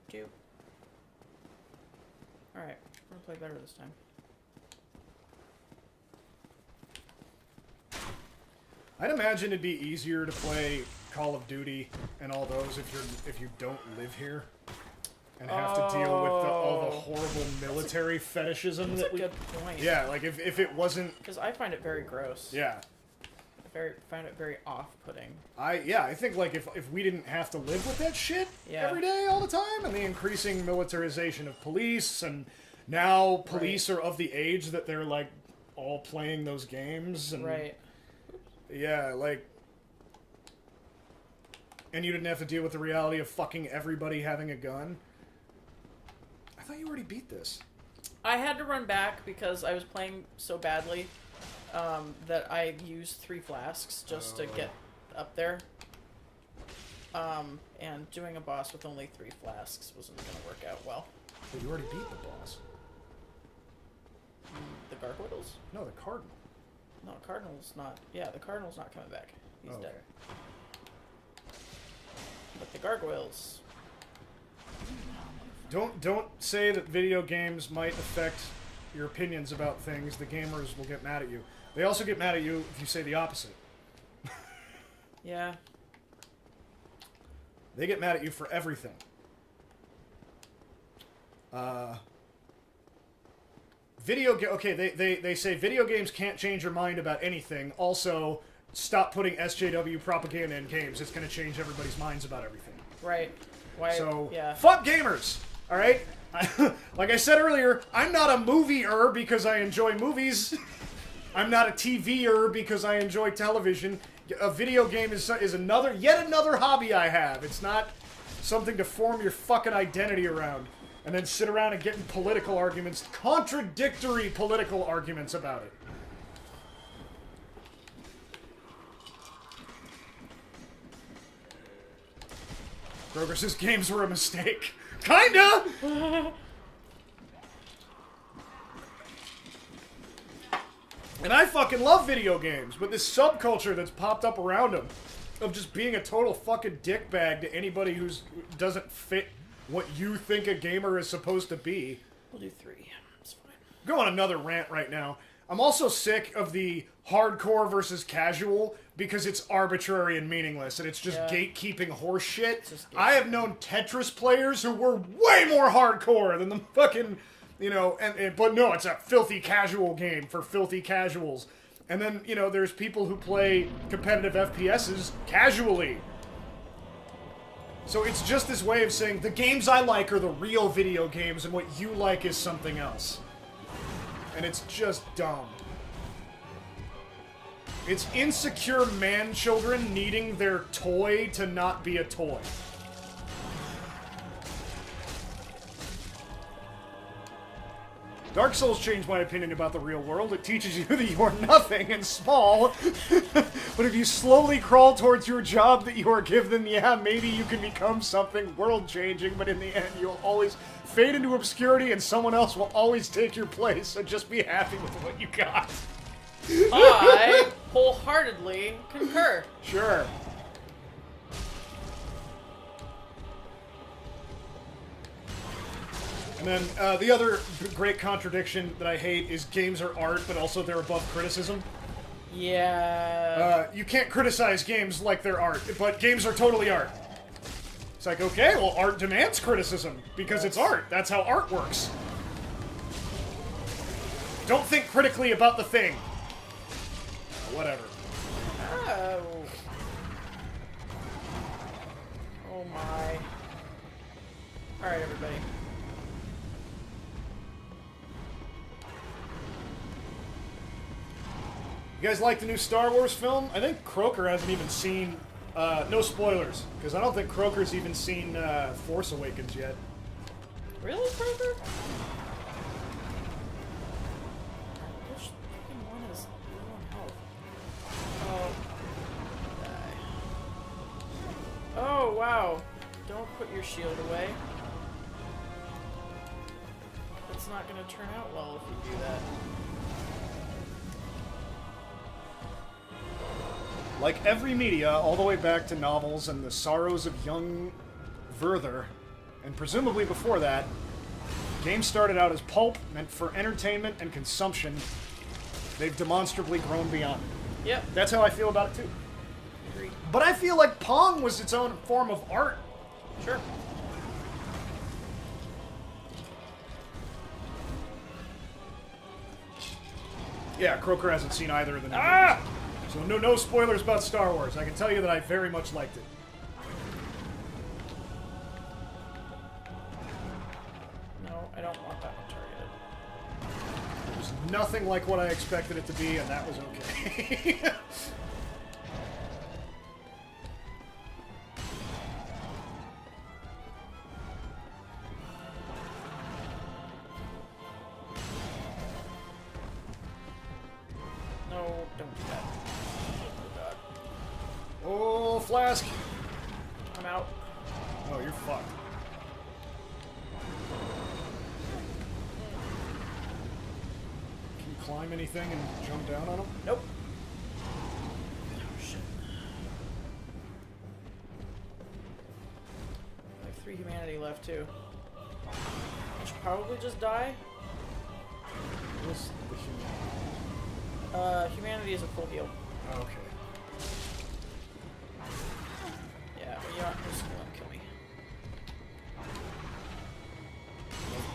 Do. Alright, we're gonna play better this time. I'd imagine it'd be easier to play Call of Duty and all those if you don't live here and have to deal with all the horrible military fetishism That's that a good point. Yeah, like if it wasn't. Because I find it very gross. Yeah. I find it very off-putting. I think like if we didn't have to live with that shit every day all the time, and the increasing militarization of police, and now police are of the age that they're like all playing those games, and Right. yeah, like, and you didn't have to deal with the reality of fucking everybody having a gun. I thought you already beat this. I had to run back because I was playing so badly that I used 3 flasks just to get up there. And doing a boss with only 3 flasks wasn't going to work out well. But you already beat the boss. The gargoyles? No, the cardinal. No, Cardinal's not. Yeah, the Cardinal's not coming back. He's Oh, dead. okay. But the gargoyles. Don't say that video games might affect your opinions about things. The gamers will get mad at you. They also get mad at you if you say the opposite. Yeah. They get mad at you for everything. They say video games can't change your mind about anything. Also, stop putting SJW propaganda in games. It's going to change everybody's minds about everything. Right. Why? So, yeah. fuck gamers! Alright? Like I said earlier, I'm not a movie-er because I enjoy movies. I'm not a TV-er because I enjoy television. A video game is yet another hobby I have. It's not something to form your fucking identity around. And then sit around and get in political arguments, contradictory political arguments about it. Kroger says games were a mistake. Kinda! And I fucking love video games, but this subculture that's popped up around them of just being a total fucking dickbag to anybody who doesn't fit what you think a gamer is supposed to be. We'll do 3. It's fine. Go on another rant right now. I'm also sick of the hardcore versus casual because it's arbitrary and meaningless, and it's just gatekeeping horse shit. I have known Tetris players who were way more hardcore than the fucking, you know, but no, it's a filthy casual game for filthy casuals. And then, you know, there's people who play competitive FPSs casually. So it's just this way of saying, the games I like are the real video games, and what you like is something else. And it's just dumb. It's insecure man-children needing their toy to not be a toy. Dark Souls changed my opinion about the real world. It teaches you that you are nothing and small. But if you slowly crawl towards your job that you are given, yeah, maybe you can become something world-changing, but in the end, you'll always fade into obscurity and someone else will always take your place, so just be happy with what you got. I wholeheartedly concur. Sure. And then the other great contradiction that I hate is games are art, but also they're above criticism. Yeah. You can't criticize games like they're art, but games are totally art. It's like, okay, well, art demands criticism, because it's art. That's how art works. Don't think critically about the thing. Whatever. Oh. Oh my. Alright, everybody. You guys like the new Star Wars film? I think Croker hasn't even seen... no spoilers, because I don't think Croker's even seen Force Awakens yet. Really, Kroger? Which fucking one is low on health? Oh. Die. Oh, wow. Don't put your shield away. It's not going to turn out well if you do that. Like every media, all the way back to novels and the sorrows of young Werther, and presumably before that, games started out as pulp, meant for entertainment and consumption. They've demonstrably grown beyond it. Yep. That's how I feel about it, too. Agreed. But I feel like Pong was its own form of art. Sure. Yeah, Croker hasn't seen either of them. Ah! So no spoilers about Star Wars. I can tell you that I very much liked it. No, I don't want that one targeted. It was nothing like what I expected it to be, and that was okay. No, don't do that. Oh god. Oh, Flask. I'm out. Oh, you're fucked. Can you climb anything and jump down on them? Nope. Oh shit. I have 3 humanity left too. I should probably just die. What's the human? Humanity is a full heal. Okay. not just gonna kill me.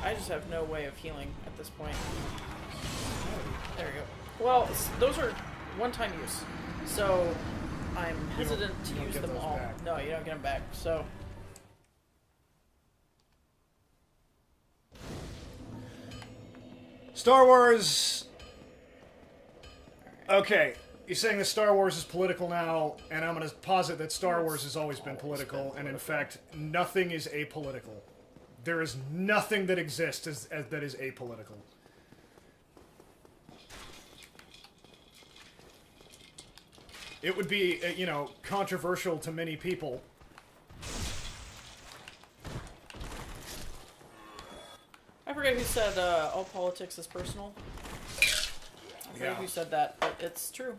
I just have no way of healing at this point. There we go. Well, those are one-time use, so I'm hesitant to use them all. Back. No, you don't get them back. So. Star Wars. Okay, you're saying that Star Wars is political now, and I'm going to posit that Star Wars has always been political, and in fact, nothing is apolitical. There is nothing that exists that is apolitical. It would be, you know, controversial to many people. I forget who said all politics is personal. I forget who said that, but it's true.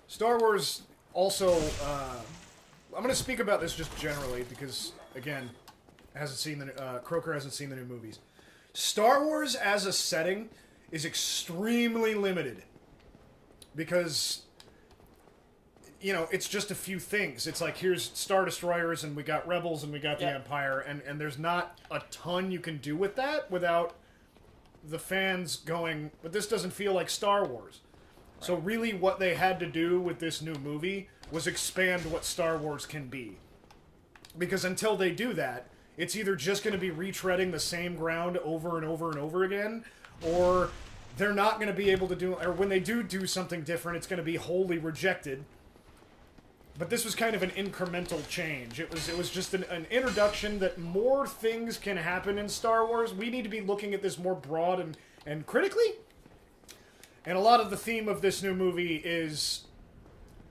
Star Wars also, I'm going to speak about this just generally because, again, Croker hasn't seen the new movies. Star Wars as a setting is extremely limited because, you know, it's just a few things. It's like, here's Star Destroyers, and we got Rebels, and we got the Empire, and there's not a ton you can do with that without the fans going, but this doesn't feel like Star Wars. Right. So really what they had to do with this new movie was expand what Star Wars can be. Because until they do that, it's either just going to be retreading the same ground over and over and over again, or they're not going to be able to do, or when they do something different, it's going to be wholly rejected. But this was kind of an incremental change. It was just an introduction that more things can happen in Star Wars. We need to be looking at this more broad and critically. And a lot of the theme of this new movie is,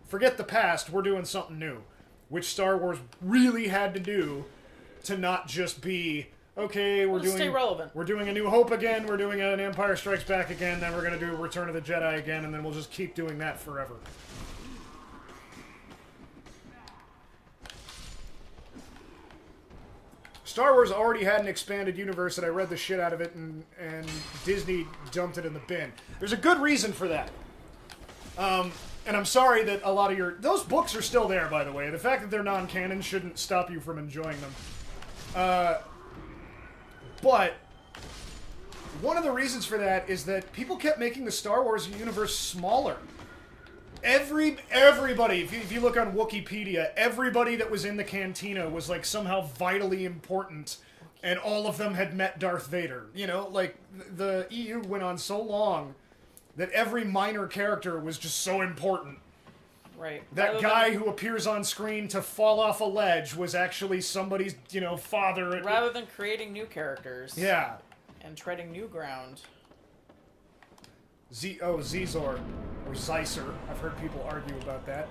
forget the past, we're doing something new. Which Star Wars really had to do to not just be, okay, stay relevant. We're doing A New Hope again, we're doing an Empire Strikes Back again, then we're going to do Return of the Jedi again, and then we'll just keep doing that forever. Star Wars already had an expanded universe, and I read the shit out of it, and Disney dumped it in the bin. There's a good reason for that. And I'm sorry that a lot of those books are still there, by the way. The fact that they're non-canon shouldn't stop you from enjoying them. But one of the reasons for that is that people kept making the Star Wars universe smaller. Everybody, if you look on Wikipedia, everybody that was in the cantina was like somehow vitally important, and all of them had met Darth Vader. You know, like the EU went on so long that every minor character was just so important. Right. That guy who appears on screen to fall off a ledge was actually somebody's, you know, father. Rather than creating new characters. Yeah. And treading new ground. Zizor. Or Zeiser. I've heard people argue about that.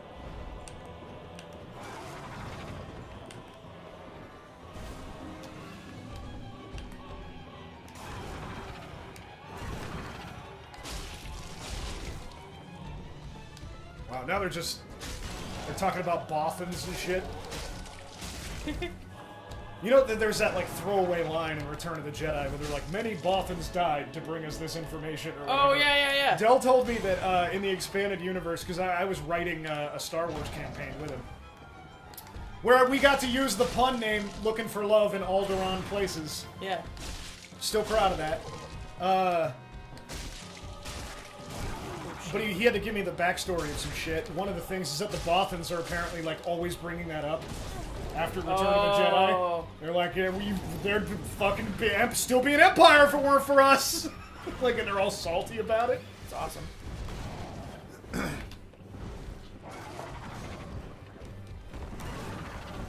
Wow, now they're talking about Bothans and shit. You know, there's that, like, throwaway line in Return of the Jedi where they're like, many Bothans died to bring us this information, or whatever. Oh, yeah. Del told me that in the expanded universe, because I was writing a Star Wars campaign with him, where we got to use the pun name Looking for Love in Alderaan places. Yeah. Still proud of that. But he had to give me the backstory of some shit. One of the things is that the Bothans are apparently, like, always bringing that up. After Return of the Jedi, they're like, yeah, they'd fucking still be an Empire if it weren't for us. Like, and they're all salty about it. It's awesome.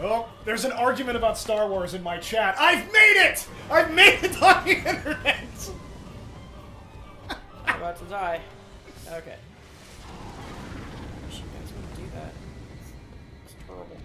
Oh, there's an argument about Star Wars in my chat. I've made it! I've made it on the internet! I'm about to die. Okay. Wish you guys wouldn't do that. It's terrible.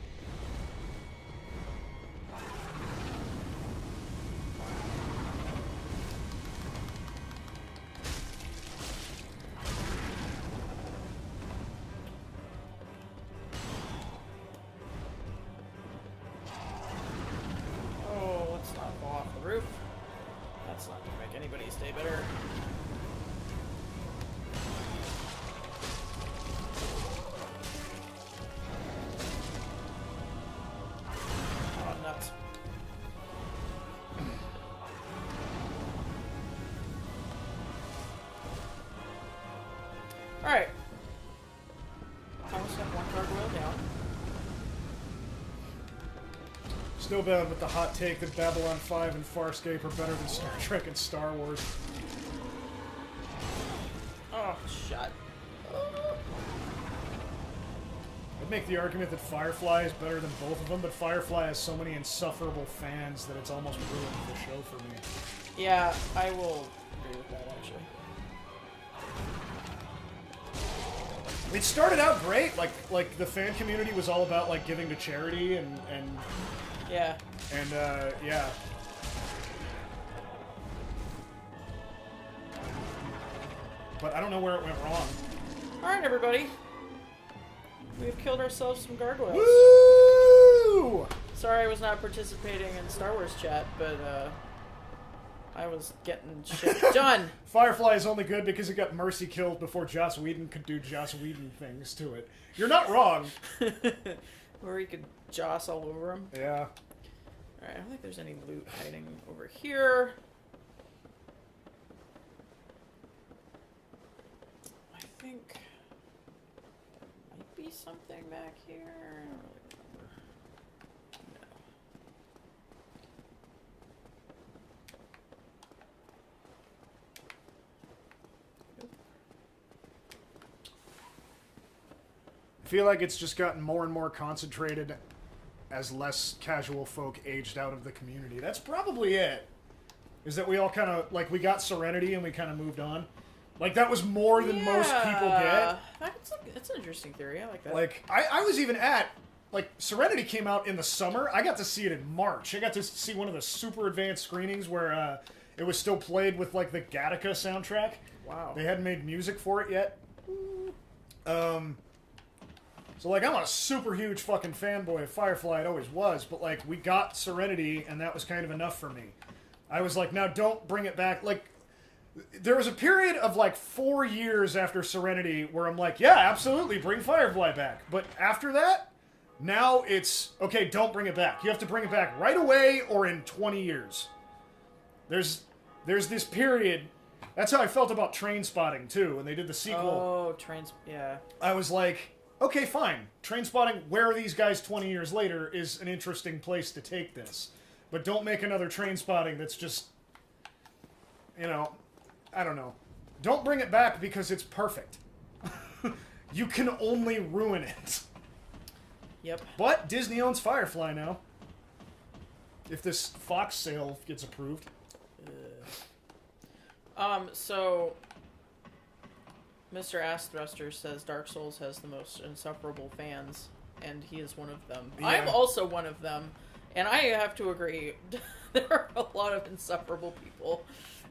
Oh, let's not fall off the roof. That's not gonna make anybody stay better. Still bad with the hot take that Babylon 5 and Farscape are better than Star Trek and Star Wars. Oh, shut. I'd make the argument that Firefly is better than both of them, but Firefly has so many insufferable fans that it's almost ruined the show for me. Yeah, I will agree with that, actually. It started out great, like the fan community was all about like giving to charity and yeah. Yeah. But I don't know where it went wrong. Alright, everybody. We've killed ourselves some gargoyles. Woo! Sorry I was not participating in Star Wars chat, but I was getting shit done. Firefly is only good because it got Mercy killed before Joss Whedon could do Joss Whedon things to it. You're not wrong. Where he could joss all over him. Yeah. Alright, I don't think there's any loot hiding over here. I think might be something back here. I don't really remember. No. Nope. I feel like it's just gotten more and more concentrated as less casual folk aged out of the community. That's probably it. Is that we all kind of, like, we got Serenity and we kind of moved on. Like, that was more than most people get. That's an interesting theory. I like that. Like, I was even at, like, Serenity came out in the summer. I got to see it in March. I got to see one of the super advanced screenings where it was still played with, like, the Gattaca soundtrack. Wow. They hadn't made music for it yet. So, like, I'm a super huge fucking fanboy of Firefly. It always was. But, like, we got Serenity, and that was kind of enough for me. I was like, now don't bring it back. Like, there was a period of, like, 4 years after Serenity where I'm like, yeah, absolutely, bring Firefly back. But after that, now it's, okay, don't bring it back. You have to bring it back right away or in 20 years. There's this period. That's how I felt about Train Spotting, too, when they did the sequel. Oh, yeah. I was like, okay, fine. Train Spotting, where are these guys 20 years later, is an interesting place to take this. But don't make another Train Spotting that's just, you know, I don't know. Don't bring it back because it's perfect. You can only ruin it. Yep. But Disney owns Firefly now. If this Fox sale gets approved. So Mr. Ass Thruster says Dark Souls has the most insufferable fans, and he is one of them. Yeah. I'm also one of them, and I have to agree. There are a lot of insufferable people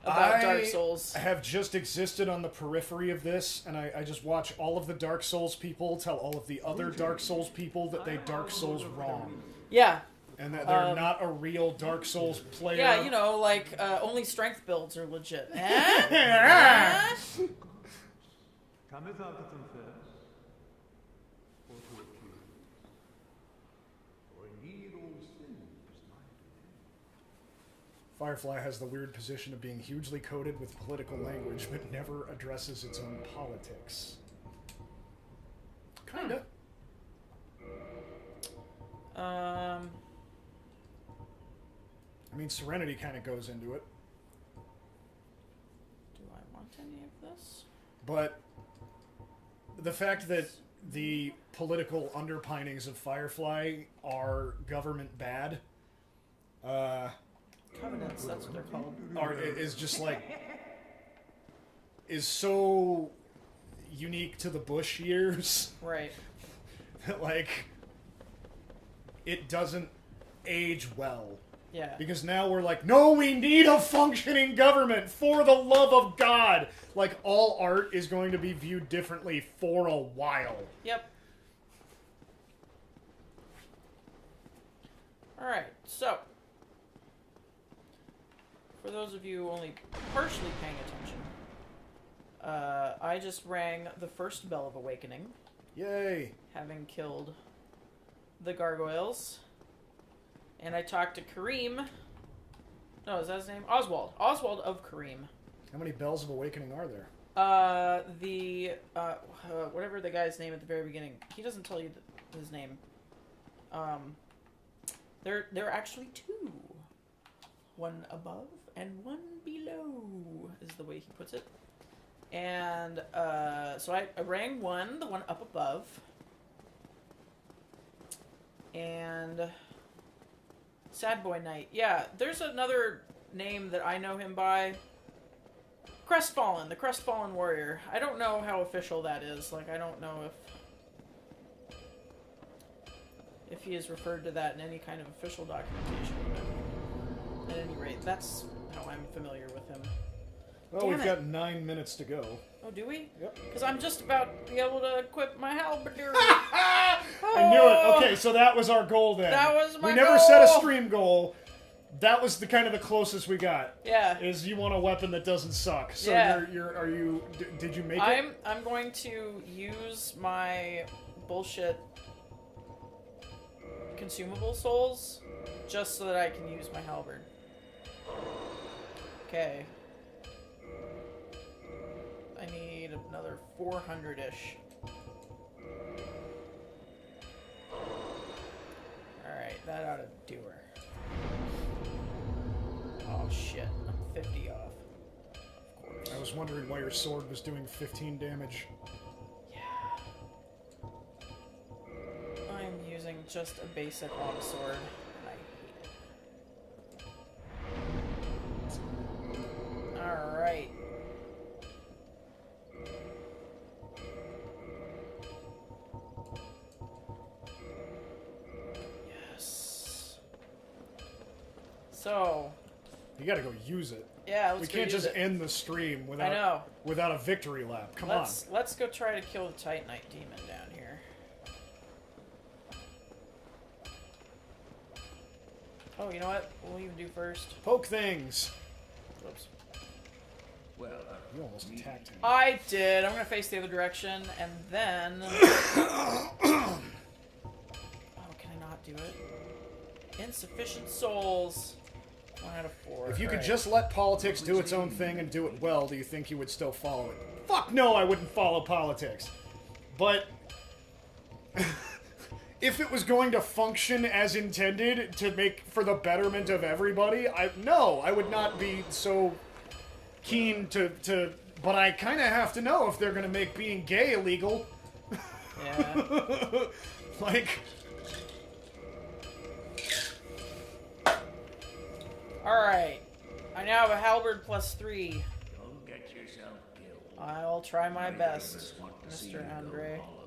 about Dark Souls. I have just existed on the periphery of this, and I just watch all of the Dark Souls people tell all of the other Dark Souls people that they Dark Souls wrong. Yeah. And that they're not a real Dark Souls player. Yeah, you know, like, only strength builds are legit. Firefly has the weird position of being hugely coded with political language, but never addresses its own politics. Kinda. I mean, Serenity kind of goes into it. Do I want any of this? But the fact that the political underpinnings of Firefly are government bad, Covenants, that's what they're called. is just like, is so unique to the Bush years. Right. That, like, it doesn't age well. Yeah. Because now we're like, no, we need a functioning government for the love of God. Like, all art is going to be viewed differently for a while. Yep. Alright, so. For those of you only partially paying attention, I just rang the first bell of awakening. Yay. Having killed the gargoyles. And I talked to Kareem. No, is that his name? Oswald. Oswald of Kareem. How many bells of awakening are there? Whatever the guy's name at the very beginning. He doesn't tell you his name. There are actually two. One above and one below is the way he puts it. And so I rang one, the one up above. And Sad Boy Knight. Yeah, there's another name that I know him by. Crestfallen, the Crestfallen Warrior. I don't know how official that is. Like, I don't know if he is referred to that in any kind of official documentation. But at any rate, that's how I'm familiar with him. Well, we've got 9 minutes to go. Oh, do we? Yep. Because I'm just about to be able to equip my halberdier. I knew it. Okay, so that was our goal then. That was my We never goal. set a stream goal. That was the kind of the closest we got. Yeah. Is you want a weapon that doesn't suck. So Yeah. did you make it? I'm going to use my bullshit consumable souls just so that I can use my halberd. Okay. I need another 400-ish. Alright, that ought to do her. Oh shit, I'm 50 off. Of course. I was wondering why your sword was doing 15 damage. Yeah. I'm using just a basic longsword, and I hate it. Alright. Yes. So, You gotta go use it. yeah, We let's can't go use just it. end the stream I know. without a victory lap. Come Let's go try to kill the Titanite demon down here. Oh, you know what? We'll even do first. on. Poke things. Whoops. Well, You almost attacked him. I did. I'm gonna face the other direction, and then. Oh, can I not do it? Insufficient souls. 1 out of 4. If you could Alright. just let politics do its own thing and do it well, do you think you would still follow it? Fuck no, I wouldn't follow politics. But if it was going to function as intended to make for the betterment of everybody, I would not be so keen to but I kind of have to know if they're going to make being gay illegal. Yeah. Like, Alright. I now have a halberd +3. don't get yourself killed. I'll try my Neither of best, us want to see you Mr. go Andre. hollow.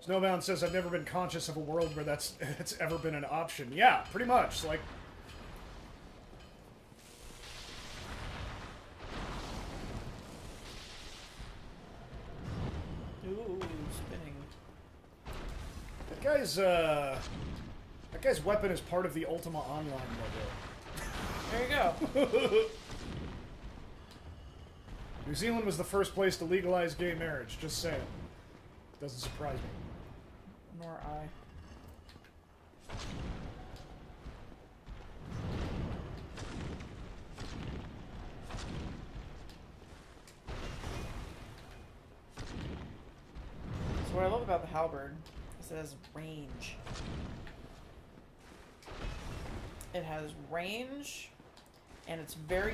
Snowbound says, I've never been conscious of a world where that's ever been an option. Yeah, pretty much. Like, Ooh, spinning. that guy's weapon is part of the Ultima Online logo. There you go. New Zealand was the first place to legalize gay marriage, just saying. Doesn't surprise me. Nor I. So what I love about the halberd is it has range. It has range, and it's very...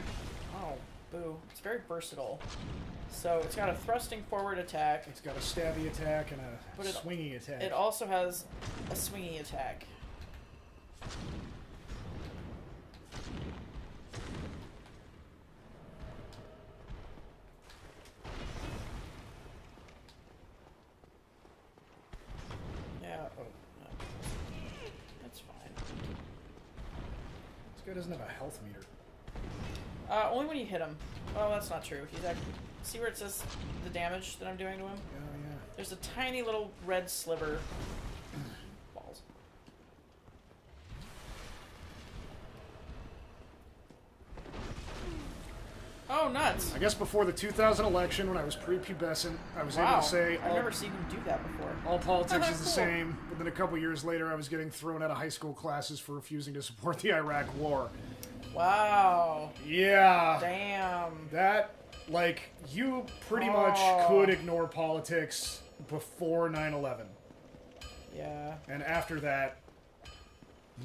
Oh, boo. It's very versatile. So it's got a thrusting forward attack. It's got a stabby attack and a But it- swingy attack. It also has a swingy attack. Yeah, oh, no. That's fine. This guy doesn't have a health meter. Only when you hit him. Well, that's not true. He's actually... See where it says the damage that I'm doing to him? Oh, yeah. There's a tiny little red sliver. Balls. Oh, nuts! I guess before the 2000 election, when I was prepubescent, I was able Wow. to say I've never seen him do that before. all politics is the Cool. same, but then a couple years later, I was getting thrown out of high school classes for refusing to support the Iraq War. Wow. Yeah. Damn. That, like, you pretty much Oh. could ignore politics before 9/11. Yeah. And after that,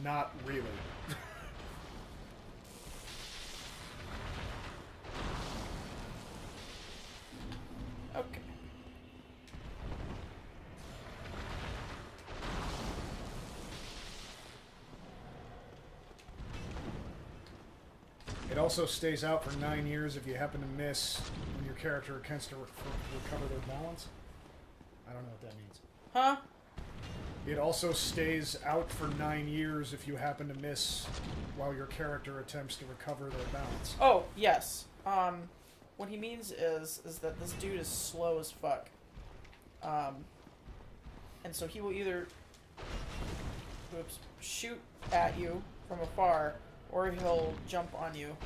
not really. Okay. It also stays out for 9 years if you happen to miss when your character attempts to recover their balance. I don't know what that means. Huh? It also stays out for 9 years if you happen to miss while your character attempts to recover their balance. Oh, yes. What he means is that this dude is slow as fuck. And so he will either shoot at you from afar, or he'll jump on you.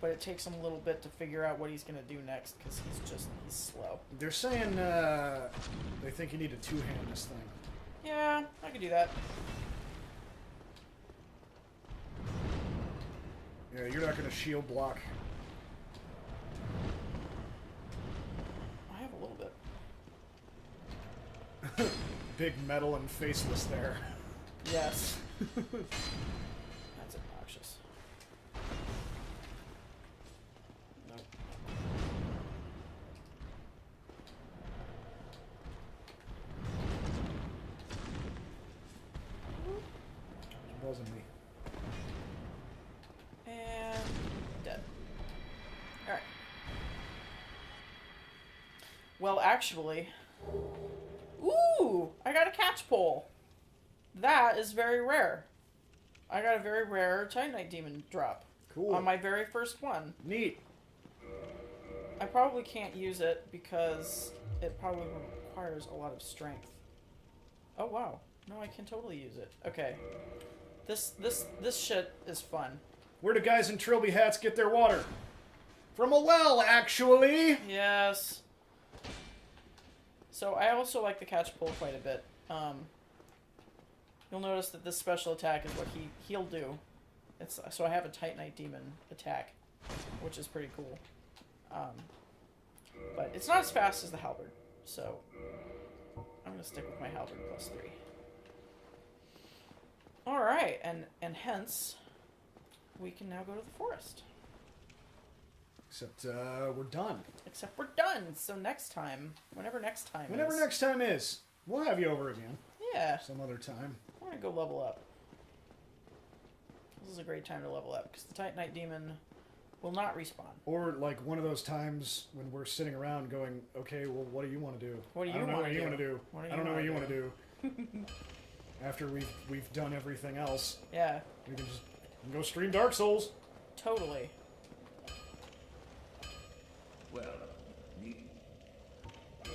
But it takes him a little bit to figure out what he's going to do next, because he's slow. They're saying they think you need to two-hand this thing. Yeah, I could do that. Yeah, you're not going to shield block. I have a little bit. Big metal and faceless there. Yes. That's obnoxious. Nope. It wasn't me. And dead. Alright. Well, actually... Ooh! I got a catch pole! That is very rare. I got a very rare Titanite Demon drop. Cool. On my very first one. Neat. I probably can't use it because it probably requires a lot of strength. Oh, wow. No, I can totally use it. Okay. This shit is fun. Where do guys in trilby hats get their water? From a well, actually! Yes. So I also like the catch pole quite a bit. You'll notice that this special attack is what he'll do. So I have a Titanite Demon attack, which is pretty cool. But it's not as fast as the halberd, so I'm gonna stick with my halberd +3. All right, and hence we can now go to the forest. Except we're done. Except we're done. So next time, whenever next time is, we'll have you over again. Yeah. Some other time. I want to go level up. This is a great time to level up, because the Titanite Demon will not respawn. Or like one of those times when we're sitting around going, okay, well, what do you want to do? What do you I don't know want what to you do? want to do. I don't know what you want to do. After we've done everything else, Yeah, we can just go stream Dark Souls. totally. Well, neat. No,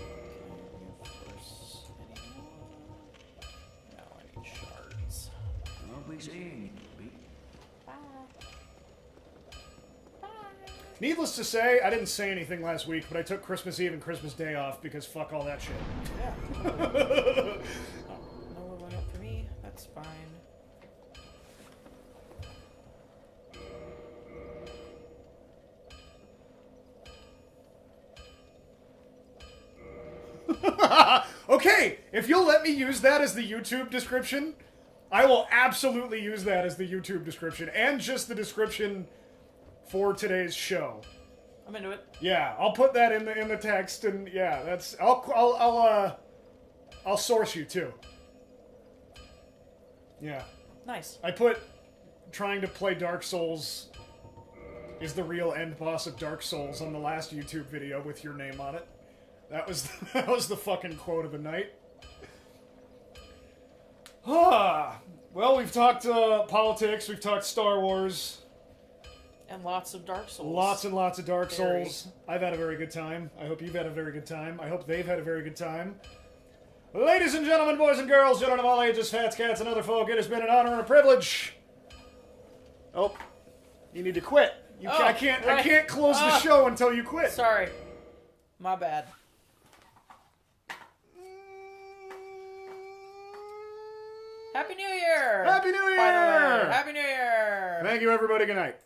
I need shards. I'll be seeing you, Pete. Bye. Bye. Needless to say, I didn't say anything last week, but I took Christmas Eve and Christmas Day off because fuck all that shit. Yeah. Totally. No leveling up for me. That's fine. Okay, if you'll let me use that as the YouTube description, I will absolutely use that as the YouTube description and just the description for today's show. I'm into it. Yeah, I'll put that in the text, and yeah, that's I'll source you too. Yeah, Nice. I put trying to play Dark Souls is the real end boss of Dark Souls on the last YouTube video with your name on it. That was the fucking quote of the night. Well, we've talked politics, we've talked Star Wars. And lots of Dark Souls. Lots and lots of Dark Very. Souls. I've had a very good time. I hope you've had a very good time. I hope they've had a very good time. Ladies and gentlemen, boys and girls, children of all ages, fats, cats, and other folk, it has been an honor and a privilege. Oh, you need to quit. I can't close the show until you quit. Sorry. My bad. Happy New Year! Happy New By the way, Year! Happy New Year! Thank you, everybody. Good night.